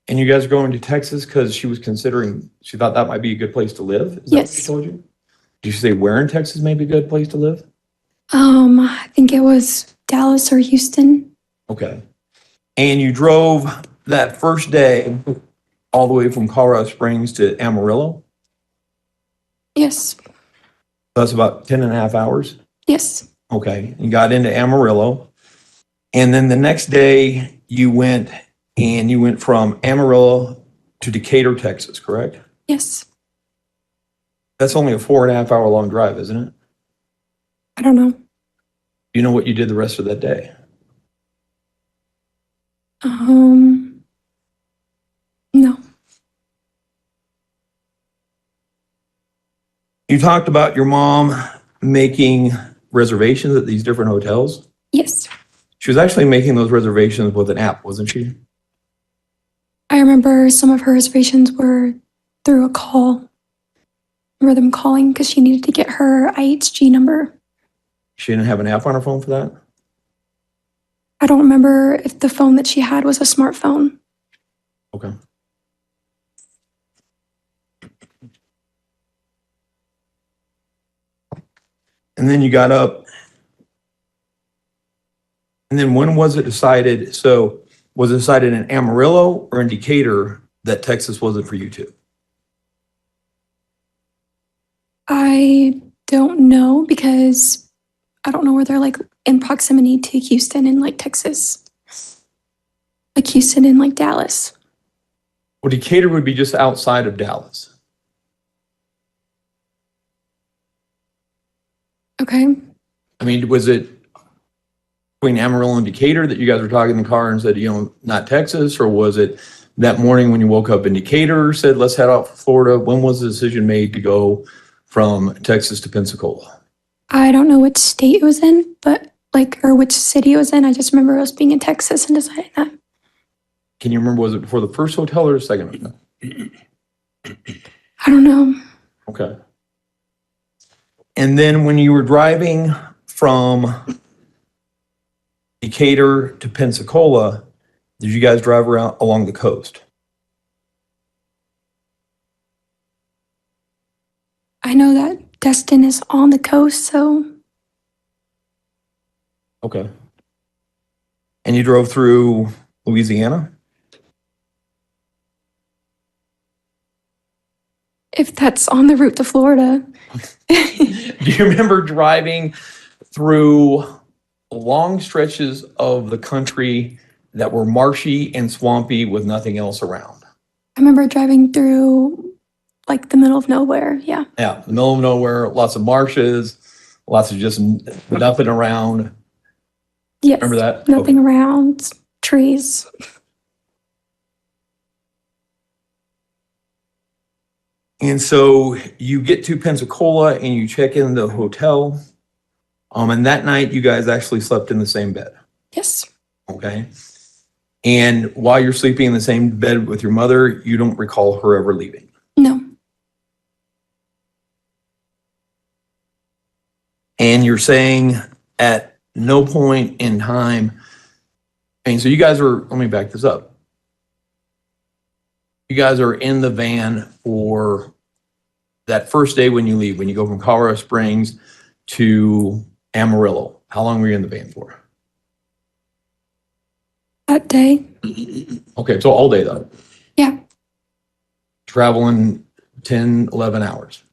And you guys are going to Texas because she thought that might be a good place to live? Is that what she Yes. told you? Did you say where in Texas may be a good place to live? I think it was Dallas or Houston. Okay. And you drove that first day all the way from Colorado Springs to Amarillo? Yes. That's about 10 and a half hours? Yes. Okay. You got into Amarillo. And then the next day you went from Amarillo to Decatur, Texas, correct? Yes. That's only a 4.5 hour long drive, isn't it? I don't know. You know what you did the rest of that day? No. You talked about your mom making reservations at these different hotels. Yes. She was actually making those reservations with an app, wasn't she? I remember some of her reservations were through a call. remember them calling because she needed to get her IHG number. She didn't have an app on her phone for that? I don't remember if the phone that she had was a smartphone. Okay. And then you got up. And then when was it decided? So was it decided in Amarillo or in Decatur that Texas wasn't for you two? I don't know because I don't know where they're like in proximity to Houston and like Texas. Like Houston and like Dallas. Well, Decatur would be just outside of Dallas. Okay. I mean, was it between Amarillo and Decatur that you guys were talking in the car and said, not Texas? Or was it that morning when you woke up in Decatur, said, let's head out for Florida? When was the decision made to go from Texas to Pensacola? I don't know which state it was in, or which city it was in. I just remember us being in Texas and deciding that. Can you remember, was it before the first hotel or the second hotel? I don't know. Okay. And then when you were driving from Decatur to Pensacola, did you guys drive around along the coast? I know that Destin is on the coast, so Okay. And you drove through Louisiana? if that's on the route to Florida. Do you remember driving through long stretches of the country that were marshy and swampy with nothing else around? I remember driving through like the middle of nowhere. Yeah. Yeah, the middle of nowhere, lots of marshes, lots of just nothing around. Yes. Remember that? Nothing around, trees. And so you get to Pensacola and you check in the hotel. And that night you guys actually slept in the same bed. Yes. Okay. And while you're sleeping in the same bed with your mother, you don't recall her ever leaving. No. And you're saying at no point in time, and so you guys are, let me back this up. You guys are in the van for that first day when you leave, when you go from Colorado Springs to Amarillo. How long were you in the van for? That day. Okay, so all day though. Yeah. Traveling 10, 11 hours.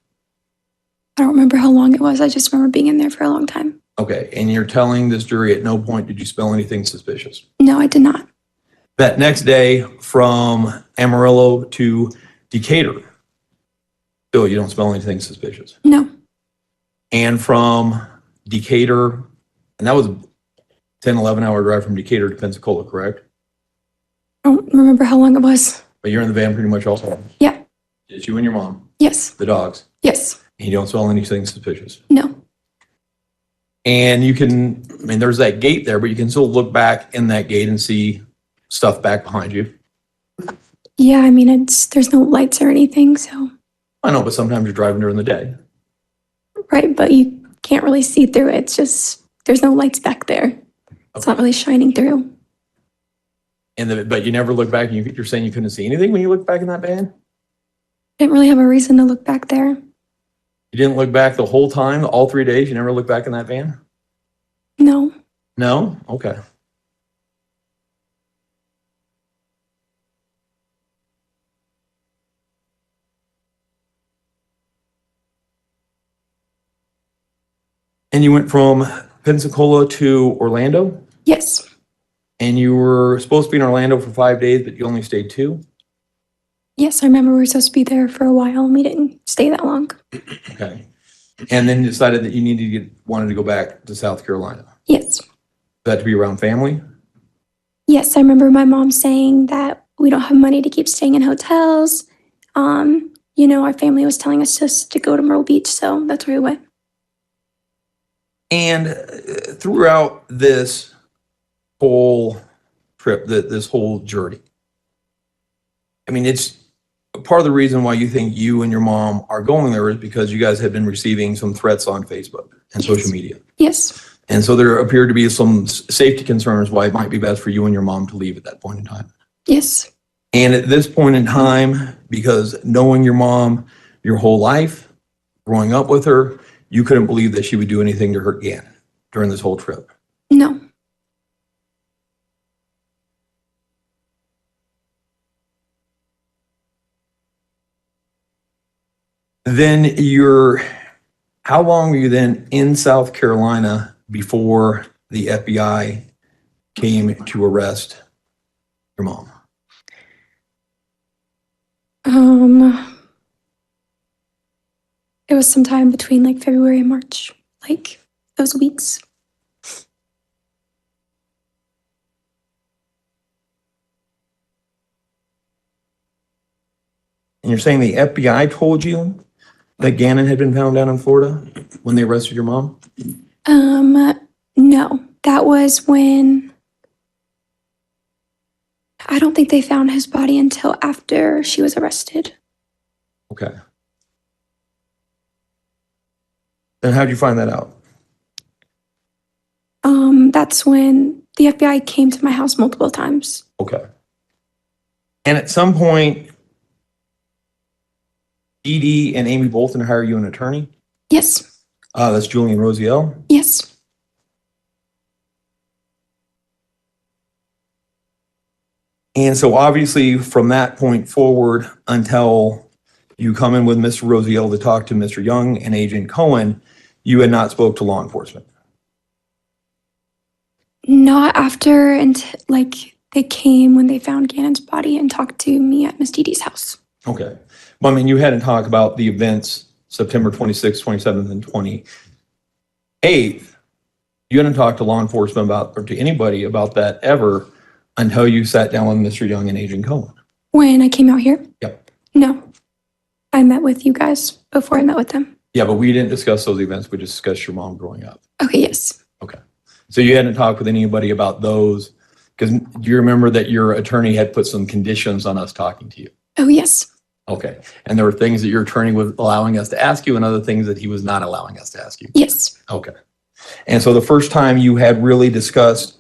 I don't remember how long it was. I just remember being in there for a long time. Okay, and you're telling this jury at no point did you smell anything suspicious? No, I did not. That next day from Amarillo to Decatur, still you don't smell anything suspicious. No. And from Decatur, and that was a 10, 11 hour drive from Decatur to Pensacola, correct? I don't remember how long it was. But you're in the van pretty much also. Yeah. It's you and your mom, Yes. the dogs, Yes. and you don't smell anything suspicious. No. And you can, I mean, there's that gate there, but you can still look back in that gate and see stuff back behind you. Yeah, I mean, there's no lights or anything, so. I know, but sometimes you're driving during the day. Right, but you can't really see through it. It's just, there's no lights back there. It's not really shining through. But you never look back and you're saying you couldn't see anything when you look back in that van? Didn't really have a reason to look back there. You didn't look back the whole time, all 3 days? You never looked back in that van? No. No? Okay. And you went from Pensacola to Orlando? Yes. And you were supposed to be in Orlando for 5 days, but you only stayed 2? Yes, I remember we were supposed to be there for a while and we didn't stay that long. Okay. And then you decided that you wanted to go back to South Carolina. Yes. That to be around family? Yes, I remember my mom saying that we don't have money to keep staying in hotels. Our family was telling us just to go to Myrtle Beach, so that's where we went. And throughout this whole trip, this whole journey, I mean, it's part of the reason why you think you and your mom are going there is because you guys have been receiving some threats on Facebook and social Yes. media. Yes. And so there appear to be some safety concerns why it might be best for you and your mom to leave at that point in time. Yes. And at this point in time, because knowing your mom your whole life, growing up with her, you couldn't believe that she would do anything to hurt Gannon during this whole trip. No. Then how long were you then in South Carolina before the FBI came to arrest your mom? It was sometime between like February and March, like those weeks. And you're saying the FBI told you that Gannon had been found down in Florida when they arrested your mom? No, that was when I don't think they found his body until after she was arrested. Okay. Then how'd you find that out? That's when the FBI came to my house multiple times. Okay. And at some point, Dee Dee and Amy Bolton hire you an attorney? Yes. That's Julie and Rosielle. Yes. And so obviously from that point forward until you come in with Mr. Rosielle to talk to Mr. Young and Agent Cohen, you had not spoke to law enforcement. Not after until like they came when they found Gannon's body and talked to me at Miss Dee Dee's house. Okay. Well, I mean, you hadn't talked about the events September 26th, 27th, and 28th. You hadn't talked to law enforcement about, or to anybody about that ever until you sat down with Mr. Young and Agent Cohen. When I came out here? Yep. No. I met with you guys before I met with them. Yeah, but we didn't discuss those events. We just discussed your mom growing up. Okay, yes. So you hadn't talked with anybody about those, because do you remember that your attorney had put some conditions on us talking to you? Oh, yes. Okay. And there were things that your attorney was allowing us to ask you and other things that he was not allowing us to ask you? Yes. Okay. And so the first time you had really discussed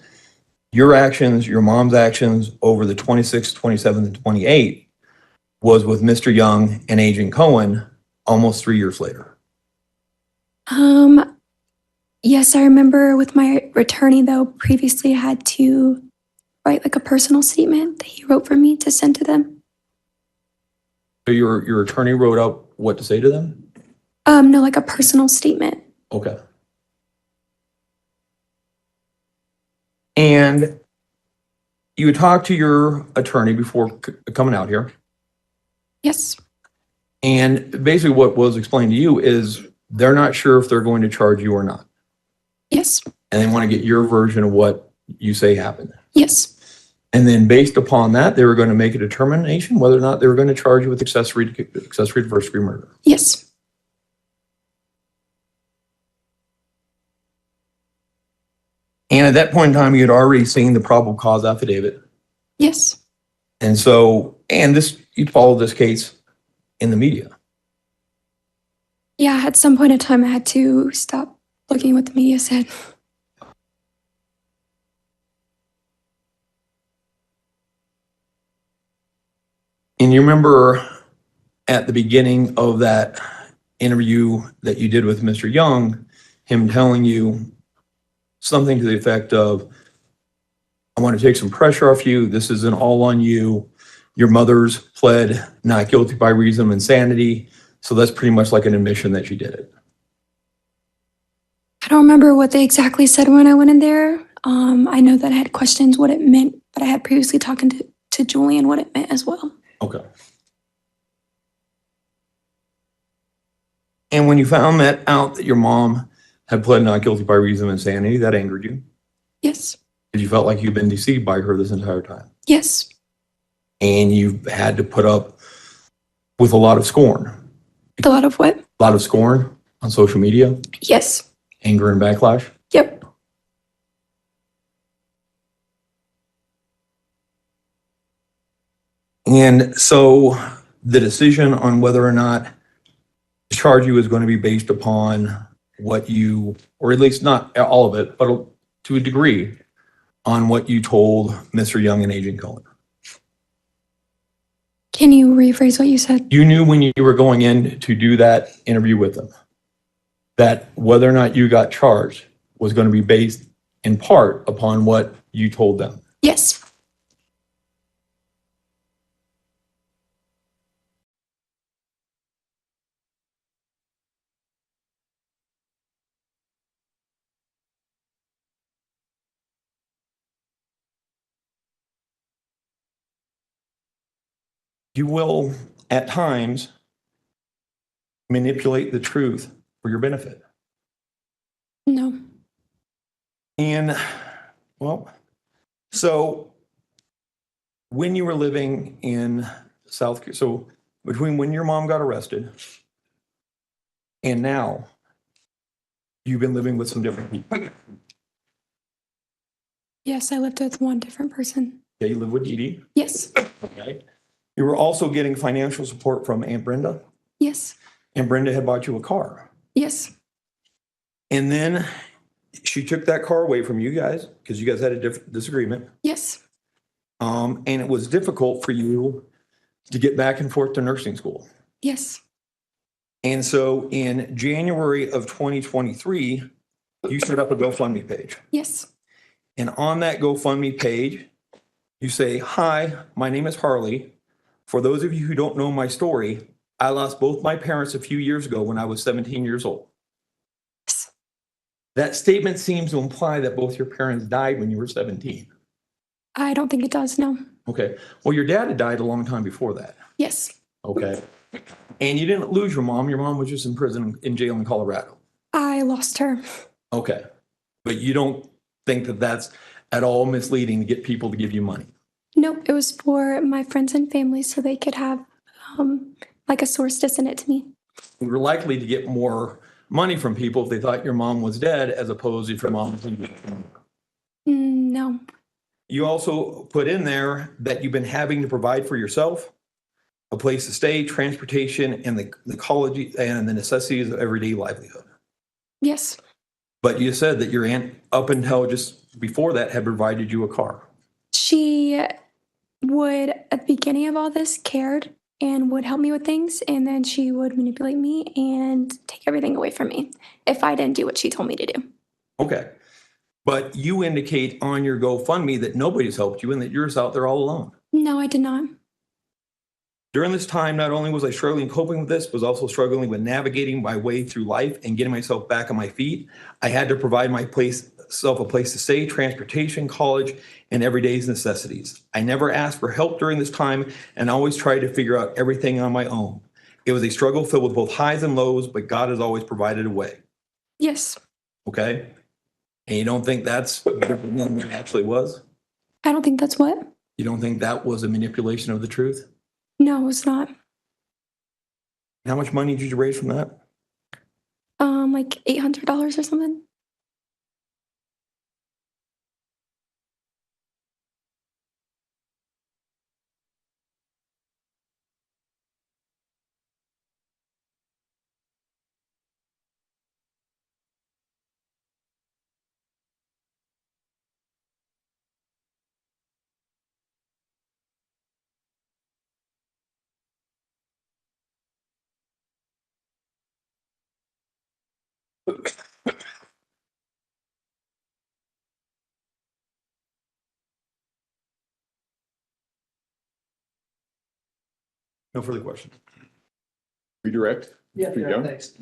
your actions, your mom's actions over the 26th, 27th, and 28th was with Mr. Young and Agent Cohen almost 3 years later. Yes, I remember with my attorney though, previously I had to write like a personal statement that he wrote for me to send to them. So your attorney wrote up what to say to them? No, like a personal statement. Okay. And you talked to your attorney before coming out here. Yes. And basically what was explained to you is they're not sure if they're going to charge you or not. Yes. And they want to get your version of what you say happened. Yes. And then based upon that, they were going to make a determination whether or not they were going to charge you with accessory to first degree murder. Yes. And at that point in time, you had already seen the probable cause affidavit. Yes. And so, you followed this case in the media. Yeah, at some point in time I had to stop looking what the media said. And you remember at the beginning of that interview that you did with Mr. Young, him telling you something to the effect of, I want to take some pressure off you. This isn't all on you. Your mother's pled not guilty by reason of insanity. So that's pretty much like an admission that you did it. I don't remember what they exactly said when I went in there. I know that I had questions what it meant, but I had previously talked to Julian what it meant as well. Okay. And when you found that out that your mom had pled not guilty by reason of insanity, that angered you? Yes. Because you felt like you've been deceived by her this entire time. Yes. And you've had to put up with a lot of scorn. A lot of what? A lot of scorn on social media, Yes. anger and backlash. Yep. And so the decision on whether or not to charge you is going to be based upon what you, or at least not all of it, but to a degree, on what you told Mr. Young and Agent Cohen. Can you rephrase what you said? You knew when you were going in to do that interview with them that whether or not you got charged was going to be based in part upon what you told them. Yes. You will, at times, manipulate the truth for your benefit. No. And, well, so when you were living in so between when your mom got arrested and now, you've been living with some different people. Yes, I lived with one different person. Okay, you live with Dee Dee. Yes. Okay. You were also getting financial support from Aunt Brenda, Yes. and Brenda had bought you a car. Yes. And then she took that car away from you guys because you guys had a different disagreement. Yes. And it was difficult for you to get back and forth to nursing school. Yes. And so in January of 2023, you set up a GoFundMe page. Yes. And on that GoFundMe page, you say, "Hi, my name is Harley. For those of you who don't know my story, I lost both my parents a few years ago when I was 17 years old." Yes. That statement seems to imply that both your parents died when you were 17. I don't think it does. No. Okay. Well, your dad had died a long time before that. Yes. Okay. And you didn't lose your mom. Your mom was just in prison, in jail in Colorado. I lost her. Okay. But you don't think that that's at all misleading to get people to give you money? Nope. It was for my friends and family so they could have like a source to send it to me. You were likely to get more money from people if they thought your mom was dead as opposed to if your mom was in jail. No. You also put in there that you've been having to provide for yourself a place to stay, transportation, and the college and the necessities of everyday livelihood. Yes. But you said that your aunt, up until just before that, had provided you a car. She would, at the beginning of all this, cared and would help me with things. And then she would manipulate me and take everything away from me if I didn't do what she told me to do. Okay. But you indicate on your GoFundMe that nobody's helped you and that you're just out there all alone. No, I did not. During this time, not only was I struggling coping with this, but was also struggling with navigating my way through life and getting myself back on my feet. I had to provide myself a place to stay, transportation, college, and everyday's necessities. I never asked for help during this time and always tried to figure out everything on my own. It was a struggle filled with both highs and lows, but God has always provided a way. Yes. Okay? And you don't think that's what it actually was? I don't think that's what? You don't think that was a manipulation of the truth? No, it's not. How much money did you raise from that? Like $800 or something. No further questions. Redirect? Yeah, Mr. Young? thanks.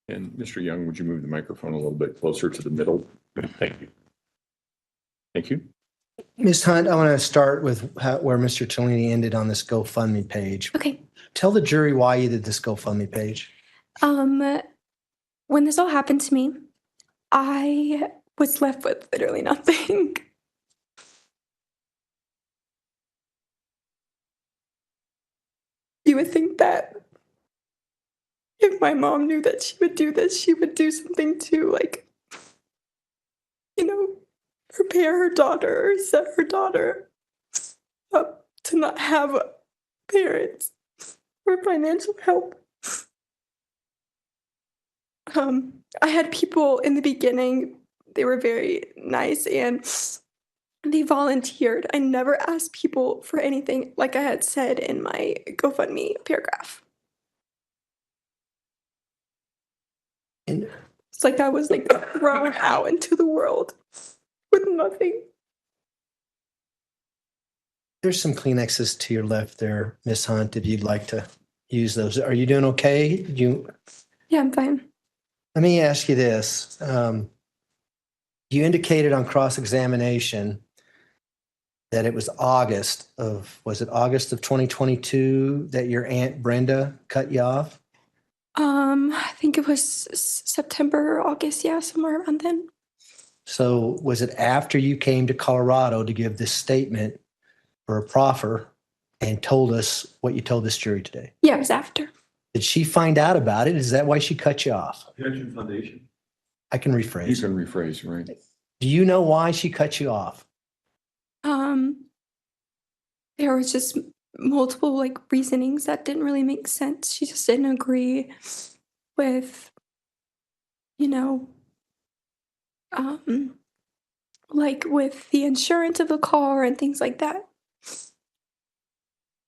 And Mr. Young, would you move the microphone a little bit closer to the middle? Thank you. Thank you. Ms. Hunt, I want to start with where Mr. Tellini ended on this GoFundMe page. Okay. Tell the jury why you did this GoFundMe page. When this all happened to me, I was left with literally nothing. You would think that if my mom knew that she would do this, she would do something to like prepare her daughter or set her daughter up to not have parents or financial help. I had people in the beginning, they were very nice and they volunteered. I never asked people for anything, like I had said in my GoFundMe paragraph. And It's like I was like thrown out into the world with nothing. there's some Kleenexes to your left there, Miss Hunt, if you'd like to use those. Are you doing okay? Yeah, I'm fine. Let me ask you this. You indicated on cross-examination that it was was it August of 2022 that your Aunt Brenda cut you off? I think it was September or August, yeah, somewhere around then. So was it after you came to Colorado to give this statement for a proffer and told us what you told this jury today? Yeah, it was after. Did she find out about it? Is that why she cut you off? Pension Foundation. I can You rephrase. can rephrase, right? Do you know why she cut you off? There was just multiple like reasonings that didn't really make sense. She just didn't agree with, you know, like with the insurance of the car and things like that.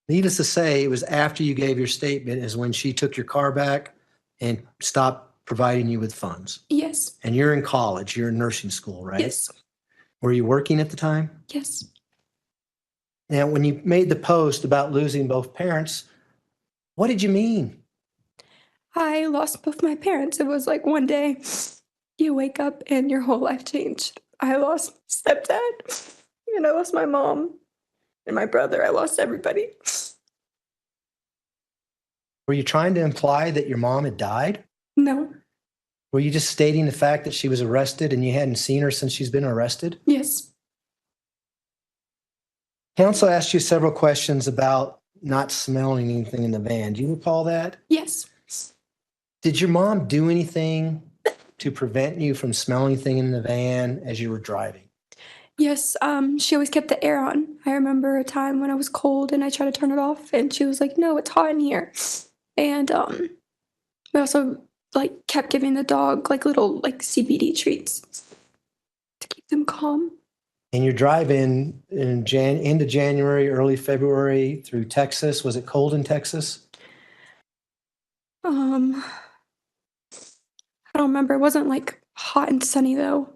Needless to say, it was after you gave your statement is when she took your car back and stopped providing you with funds. Yes. And you're in college, you're in nursing school, right? Yes. Were you working at the time? Yes. Now, when you made the post about losing both parents, what did you mean? I lost both my parents. It was like one day you wake up and your whole life changed. I lost my stepdad and I lost my mom and my brother. I lost everybody. Were you trying to imply that your mom had died? No. Were you just stating the fact that she was arrested and you hadn't seen her since she's been arrested? Yes. Counsel asked you several questions about not smelling anything in the van. Do you recall that? Yes. Did your mom do anything to prevent you from smelling anything in the van as you were driving? Yes, she always kept the air on. I remember a time when I was cold and I tried to turn it off and she was like, "No, it's hot in here." And we also like kept giving the dog like little like CBD treats to keep them calm. And you're driving into January, early February through Texas. Was it cold in Texas? I don't remember. It wasn't like hot and sunny though.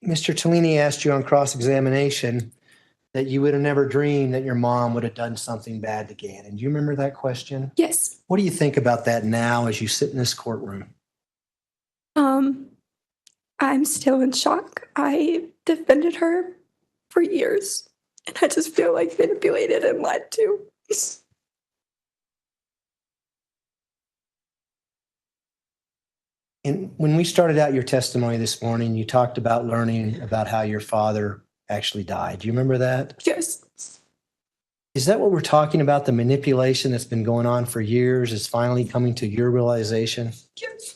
Mr. Tellini asked you on cross-examination that you would have never dreamed that your mom would have done something bad to Gannon. Do you remember that question? Yes. What do you think about that now as you sit in this courtroom? I'm still in shock. I defended her for years and I just feel like manipulated and lied to. And when we started out your testimony this morning, you talked about learning about how your father actually died. Do you remember that? Yes. Is that what we're talking about? The manipulation that's been going on for years is finally coming to your realization? Yes.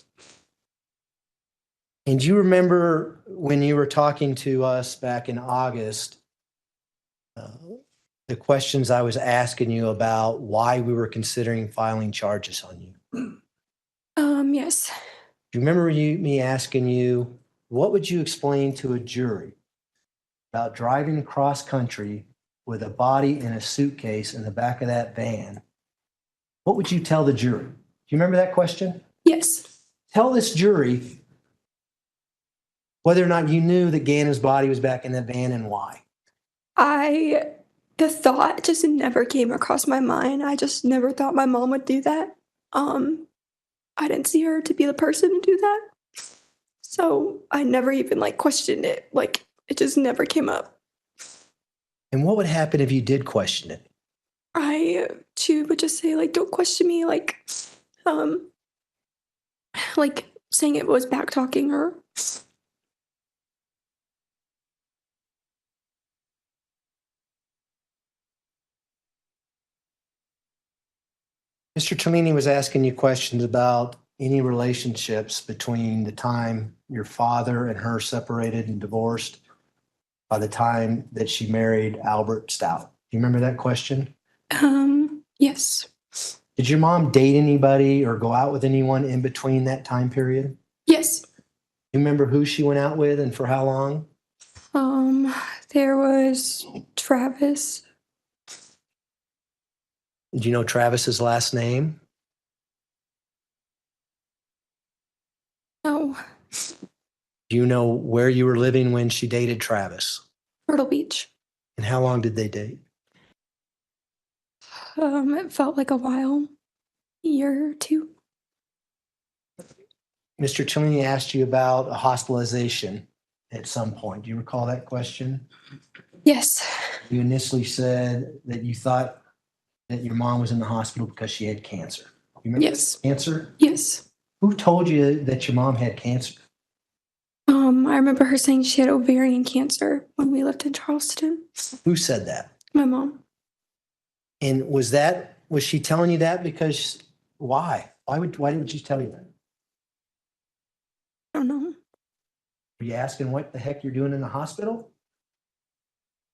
And do you remember when you were talking to us back in August, the questions I was asking you about why we were considering filing charges on you? Yes. Do you remember me asking you, what would you explain to a jury about driving across country with a body in a suitcase in the back of that van? What would you tell the jury? Do you remember that question? Yes. Tell this jury whether or not you knew that Gannon's body was back in that van and why. The thought just never came across my mind. I just never thought my mom would do that. I didn't see her to be the person to do that. So I never even like questioned it. Like it just never came up. And what would happen if you did question it? She would just say like, "Don't question me," like saying it was back talking her. Mr. Tellini was asking you questions about any relationships between the time your father and her separated and divorced by the time that she married Albert Stauch? Do you remember that question? Yes. Did your mom date anybody or go out with anyone in between that time period? Yes. You remember who she went out with and for how long? There was Travis. Do you know Travis's last name? No. Do you know where you were living when she dated Travis? Myrtle Beach. And how long did they date? It felt like a while. Year or two. Mr. Cellini asked you about a hospitalization at some point. Do you recall that question? Yes. You initially said that you thought that your mom was in the hospital because she had cancer. You remember Yes. cancer? Yes. Who told you that your mom had cancer? I remember her saying she had ovarian cancer when we lived in Charleston. Who said that? My mom. And was she telling you that because why? Why didn't she tell you that? I don't know. Were you asking what the heck you're doing in the hospital?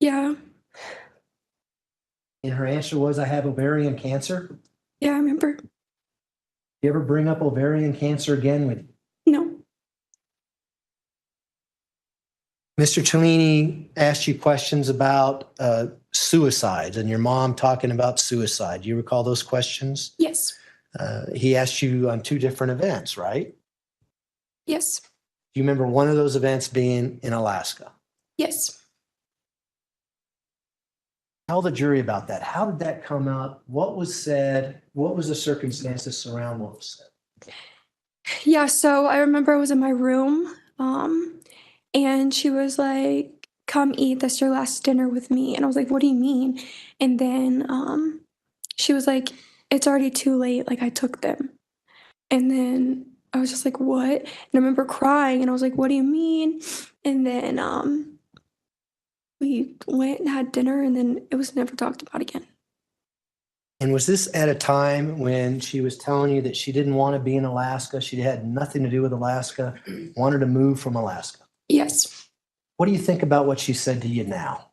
Yeah. And her answer was, I have ovarian cancer. Yeah, I remember. You ever bring up ovarian cancer again with you? No. Mr. Cellini asked you questions about suicides and your mom talking about suicide. Do you recall those questions? Yes. He asked you on two different events, right? Yes. Do you remember one of those events being in Alaska? Yes. Tell the jury about that. How did that come up? What was said? What was the circumstances surrounding what was said? Yeah, so I remember I was in my room, and she was like, come eat, that's your last dinner with me. And I was like, what do you mean? And then she was like, it's already too late, like I took them. And then I was just like, what? And I remember crying and I was like, what do you mean? And then we went and had dinner and then it was never talked about again. And was this at a time when she was telling you that she didn't want to be in Alaska? She had nothing to do with Alaska, wanted to move from Alaska. Yes. What do you think about what she said to you now?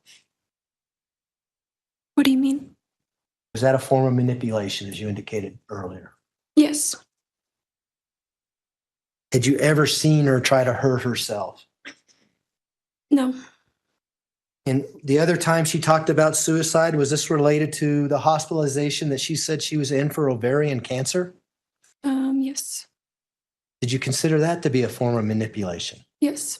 What do you mean? Was that a form of manipulation, as you indicated earlier? Yes. Had you ever seen her try to hurt herself? No. And the other time she talked about suicide, was this related to the hospitalization that she said she was in for ovarian cancer? Yes. Did you consider that to be a form of manipulation? Yes.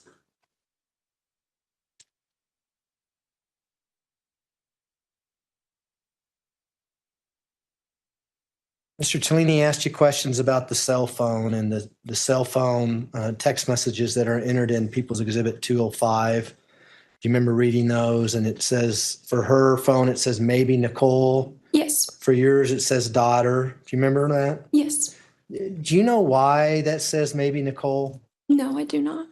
Mr. Cellini asked you questions about the cell phone and the cell phone text messages that are entered in People's Exhibit 205. Do you remember reading those? And it says, for her phone, it says maybe Nicole. Yes. For yours, it says daughter. Do you remember that? Yes. Do you know why that says maybe Nicole? No, I do not.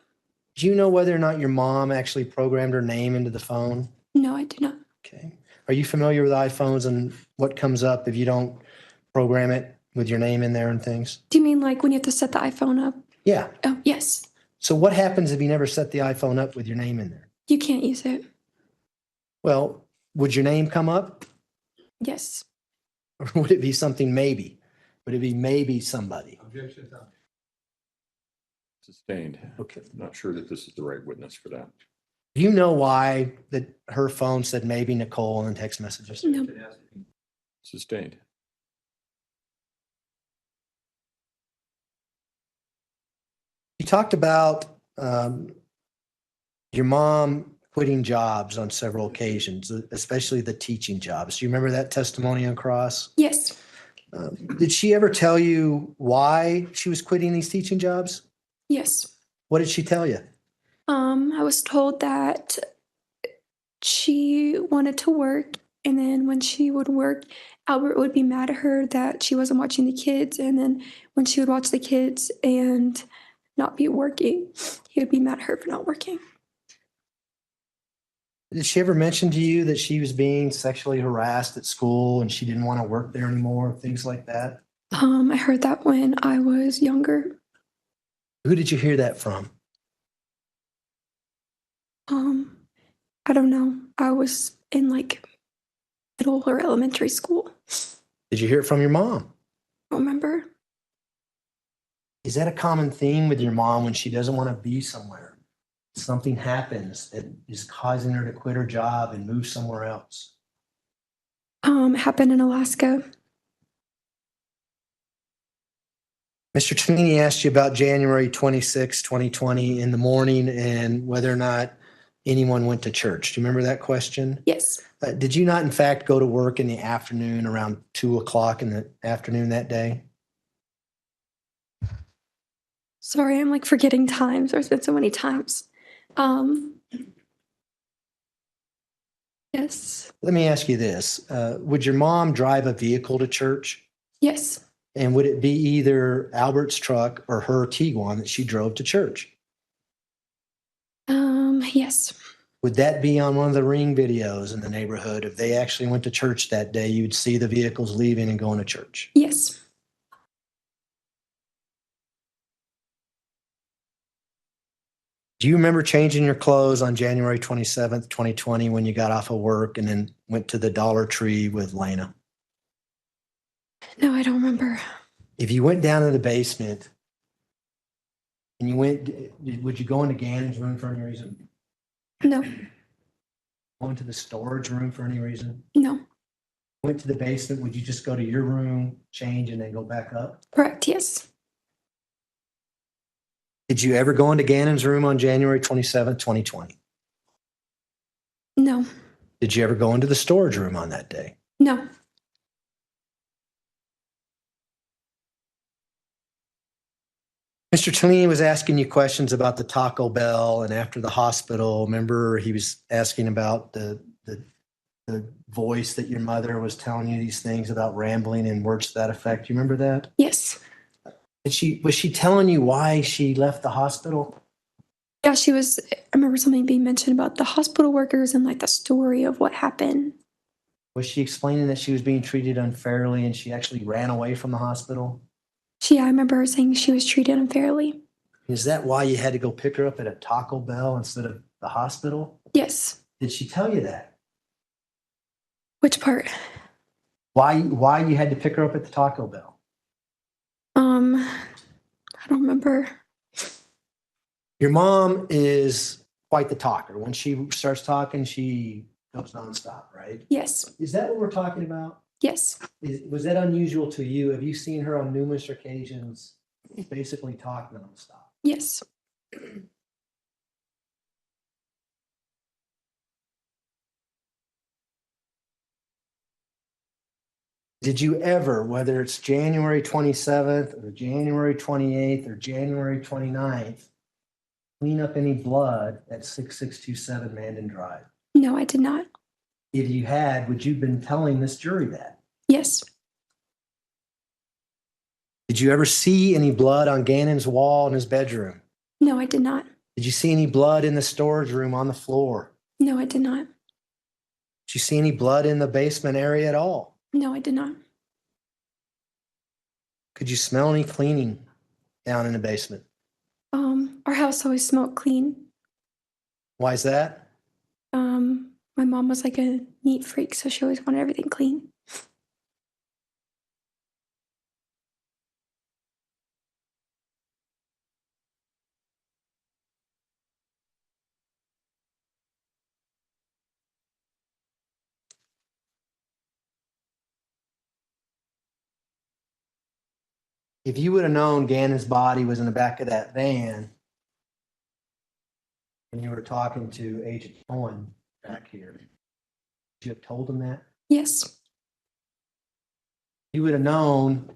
Do you know whether or not your mom actually programmed her name into the phone? No, I do not. Okay. Are you familiar with iPhones and what comes up if you don't program it with your name in there and things? Do you mean like when you have to set the iPhone up? Yeah. Oh, yes. So what happens if you never set the iPhone up with your name in there? You can't use it. Well, would your name come up? Yes. Or would it be something maybe? Would it be maybe somebody? Objection time. Sustained. Okay. Not sure that this is the right witness for that. Do you know why that her phone said maybe Nicole in text messages? No. Sustained. You talked about your mom quitting jobs on several occasions, especially the teaching jobs. Do you remember that testimony on cross? Yes. Did she ever tell you why she was quitting these teaching jobs? Yes. What did she tell you? I was told that she wanted to work, and then when she would work, Albert would be mad at her that she wasn't watching the kids, and then when she would watch the kids and not be working, he would be mad at her for not working. Did she ever mention to you that she was being sexually harassed at school and she didn't want to work there anymore, things like that? I heard that when I was younger. Who did you hear that from? I don't know. I was in like middle or elementary school. Did you hear it from your mom? I don't remember. Is that a common theme with your mom when she doesn't want to be somewhere? Something happens that is causing her to quit her job and move somewhere else. It happened in Alaska. Mr. Tannini asked you about January 26, 2020 in the morning and whether or not anyone went to church. Do you remember that question? Yes. Did you not, in fact, go to work in the afternoon around 2:00 in the afternoon that day? Sorry, I'm like forgetting times. There's been so many times. Yes. Let me ask you this. Would your mom drive a vehicle to church? Yes. And would it be either Albert's truck or her Tiguan that she drove to church? Yes. Would that be on one of the ring videos in the neighborhood? If they actually went to church that day, you'd see the vehicles leaving and going to church. Yes. Do you remember changing your clothes on January 27th, 2020 when you got off of work and then went to the Dollar Tree with Lena? No, I don't remember. If you went down to the basement and you went, would you go into Gannon's room for any reason? No. Go into the storage room for any reason? No. Went to the basement, would you just go to your room, change, and then go back up? Correct. Yes. Did you ever go into Gannon's room on January 27th, 2020? No. Did you ever go into the storage room on that day? No. Mr. Tannini was asking you questions about the Taco Bell and after the hospital. Remember, he was asking about the voice that your mother was telling you these things about rambling and words to that effect. You remember that? Yes. Was she telling you why she left the hospital? Yeah, she was. I remember something being mentioned about the hospital workers and like the story of what happened. Was she explaining that she was being treated unfairly and she actually ran away from the hospital? I remember her saying she was treated unfairly. Is that why you had to go pick her up at a Taco Bell instead of the hospital? Yes. Did she tell you that? Which part? Why you had to pick her up at the Taco Bell? I don't remember. Your mom is quite the talker. When she starts talking, she goes nonstop, right? Yes. Is that what we're talking about? Yes. Was that unusual to you? Have you seen her on numerous occasions basically talk nonstop? Yes. Did you ever, whether it's January 27th or January 28th or January 29th, clean up any blood at 6627 Mandan Drive? No, I did not. If you had, would you have been telling this jury that? Yes. Did you ever see any blood on Gannon's wall in his bedroom? No, I did not. Did you see any blood in the storage room on the floor? No, I did not. Did you see any blood in the basement area at all? No, I did not. Could you smell any cleaning down in the basement? Our house always smelled clean. Why is that? My mom was like a neat freak, so she always wanted everything clean. If you would have known Gannon's body was in the back of that van and you were talking to Agent Cohen back here, would you have told him that? Yes. You would have known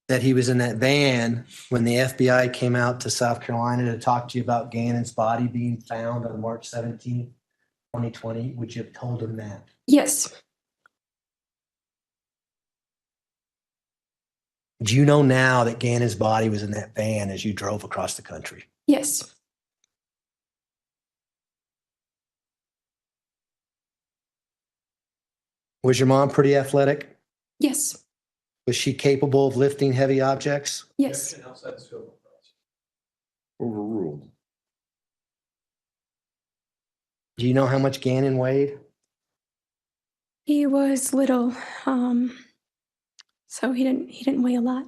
that he was in that van when the FBI came out to South Carolina to talk to you about Gannon's body being found on March 17th, 2020. Would you have told him that? Yes. Do you know now that Gannon's body was in that van as you drove across the country? Yes. Was your mom pretty athletic? Yes. Was she capable of lifting heavy objects? Yes. Overruled. Do you know how much Gannon weighed? He was little, so he didn't weigh a lot.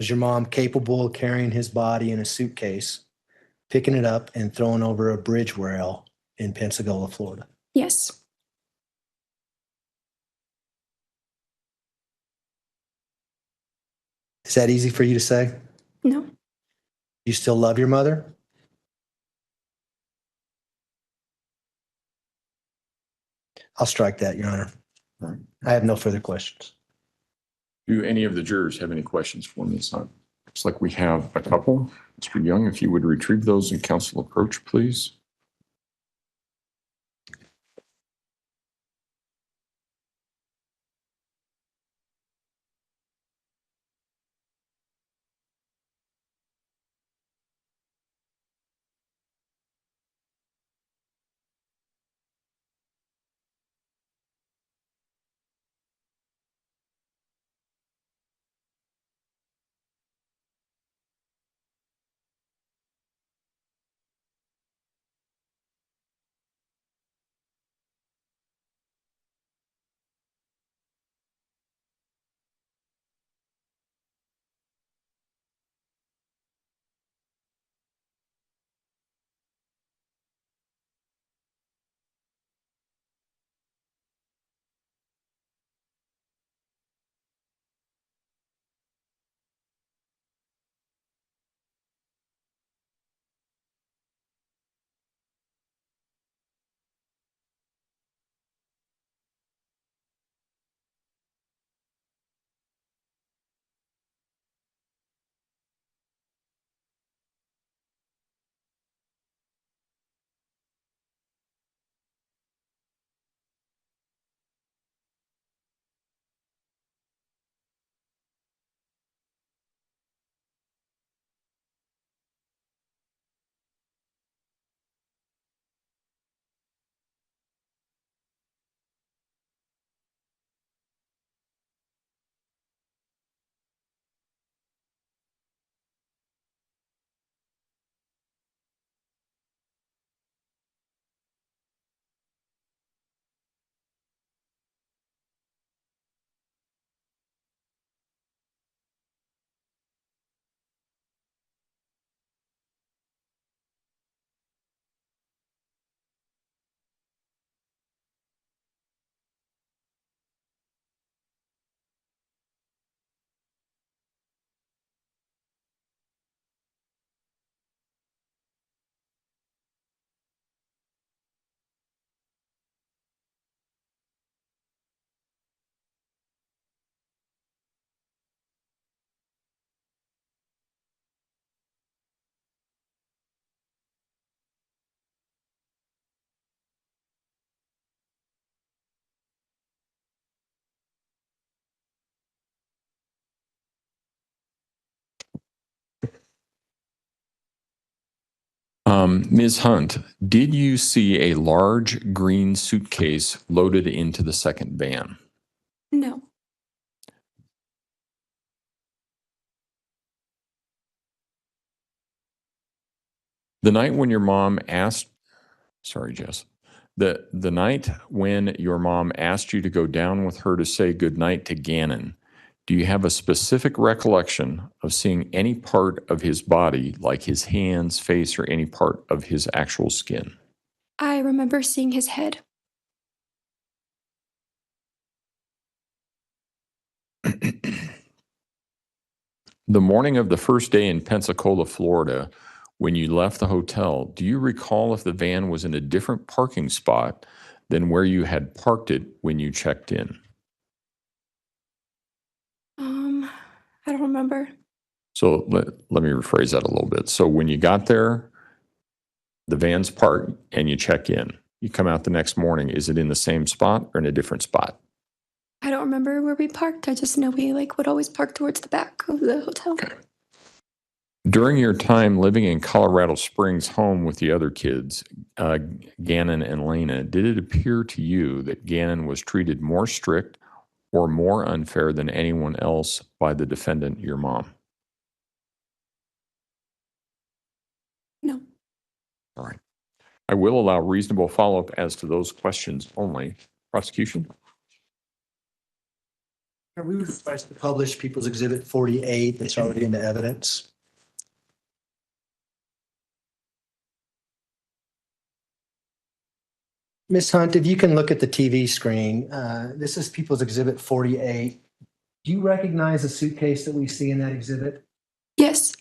Was your mom capable of carrying his body in a suitcase, picking it up and throwing over a bridge rail in Pensacola, Florida? Yes. Is that easy for you to say? No. You still love your mother? I'll strike that, Your Honor. All right. I have no further questions. Do any of the jurors have any questions for me? Looks like we have a couple. Mr. Young, if you would retrieve those in council approach, please. Ms. Hunt, did you see a large green suitcase loaded into the second van? No. The night when your mom asked, sorry, Jess, the night when your mom asked you to go down with her to say goodnight to Gannon, do you have a specific recollection of seeing any part of his body, like his hands, face, or any part of his actual skin? I remember seeing his head. The morning of the first day in Pensacola, Florida, when you left the hotel, do you recall if the van was in a different parking spot than where you had parked it when you checked in? I don't remember. So let me rephrase that a little bit. So when you got there, the van's parked and you check in. You come out the next morning, is it in the same spot or in a different spot? I don't remember where we parked. I just know we would always park towards the back of the hotel. Okay. During your time living in Colorado Springs home with the other kids, Gannon and Lena, did it appear to you that Gannon was treated more strict or more unfair than anyone else by the defendant, your mom? No. All right. I will allow reasonable follow-up as to those questions only. Prosecution? We would request to publish People's Exhibit 48 that's already in the evidence. Ms. Hunt, if you can look at the TV screen, this is People's Exhibit 48. Do you recognize the suitcase that we see in that exhibit? Yes,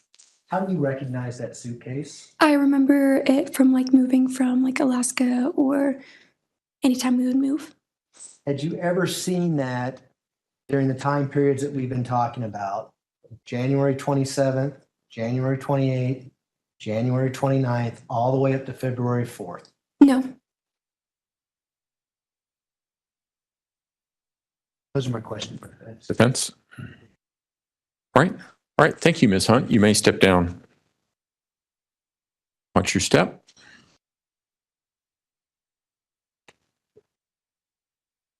How do you recognize that suitcase? I remember it from like moving from like Alaska or anytime we would move. Had you ever seen that during the time periods that we've been talking about? January 27th, January 28th, January 29th, all the way up to February 4th. No, Those are my questions. Defense? All right. All right. Thank you, Ms. Hunt. You may step down. Watch your step.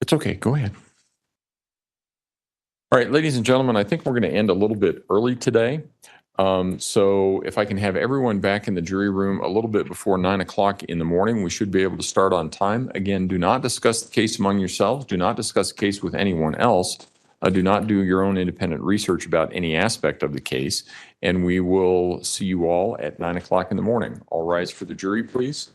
It's okay. Go ahead. All right, ladies and gentlemen, I think we're going to end a little bit early today. So if I can have everyone back in the jury room a little bit before 9 o'clock in the morning, we should be able to start on time. Again, do not discuss the case among yourselves. Do not discuss the case with anyone else. Do not do your own independent research about any aspect of the case. And we will see you all at 9 o'clock in the morning. All rise for the jury, please.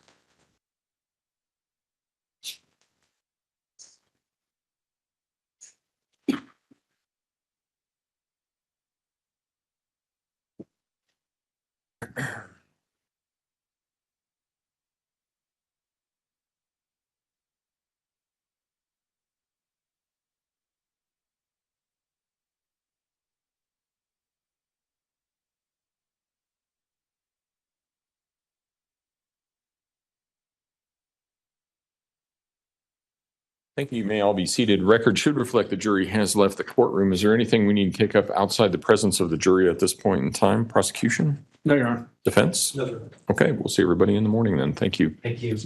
Thank you. You may all be seated. Record should reflect the jury has left the courtroom. Is there anything we need to take up outside the presence of the jury at this point in time? Prosecution? No, Your Honor. Defense? No, sir. Okay, we'll see everybody in the morning then. Thank you. Thank you.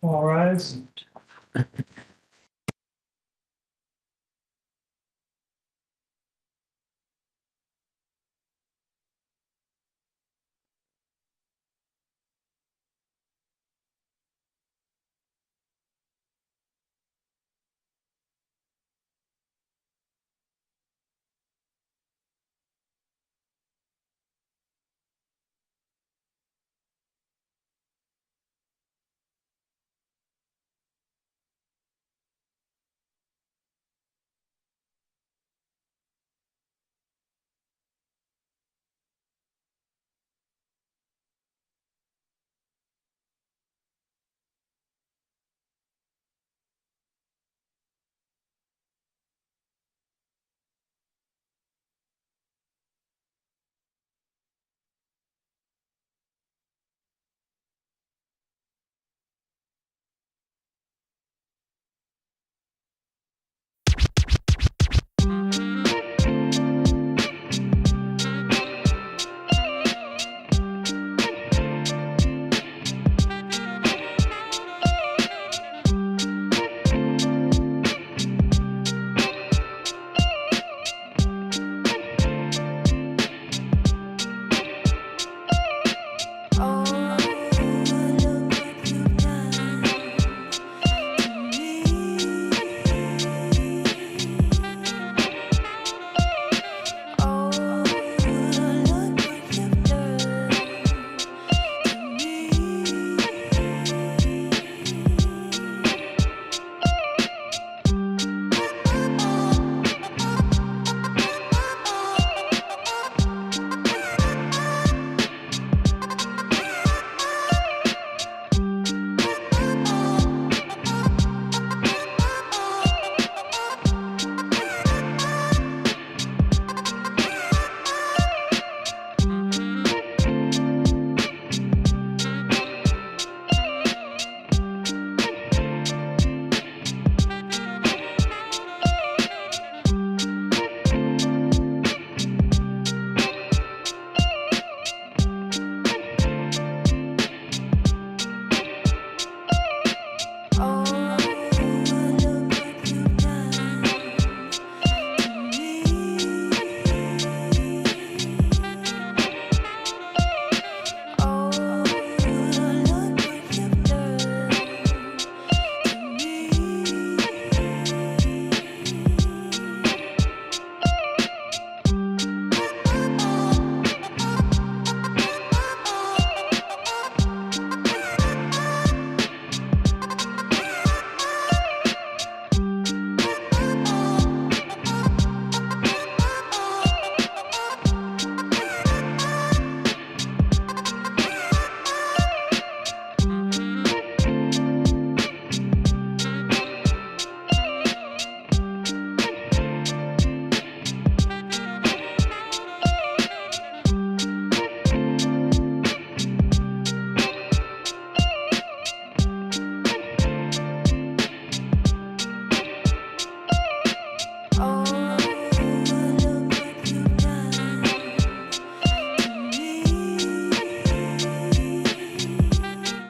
All rise.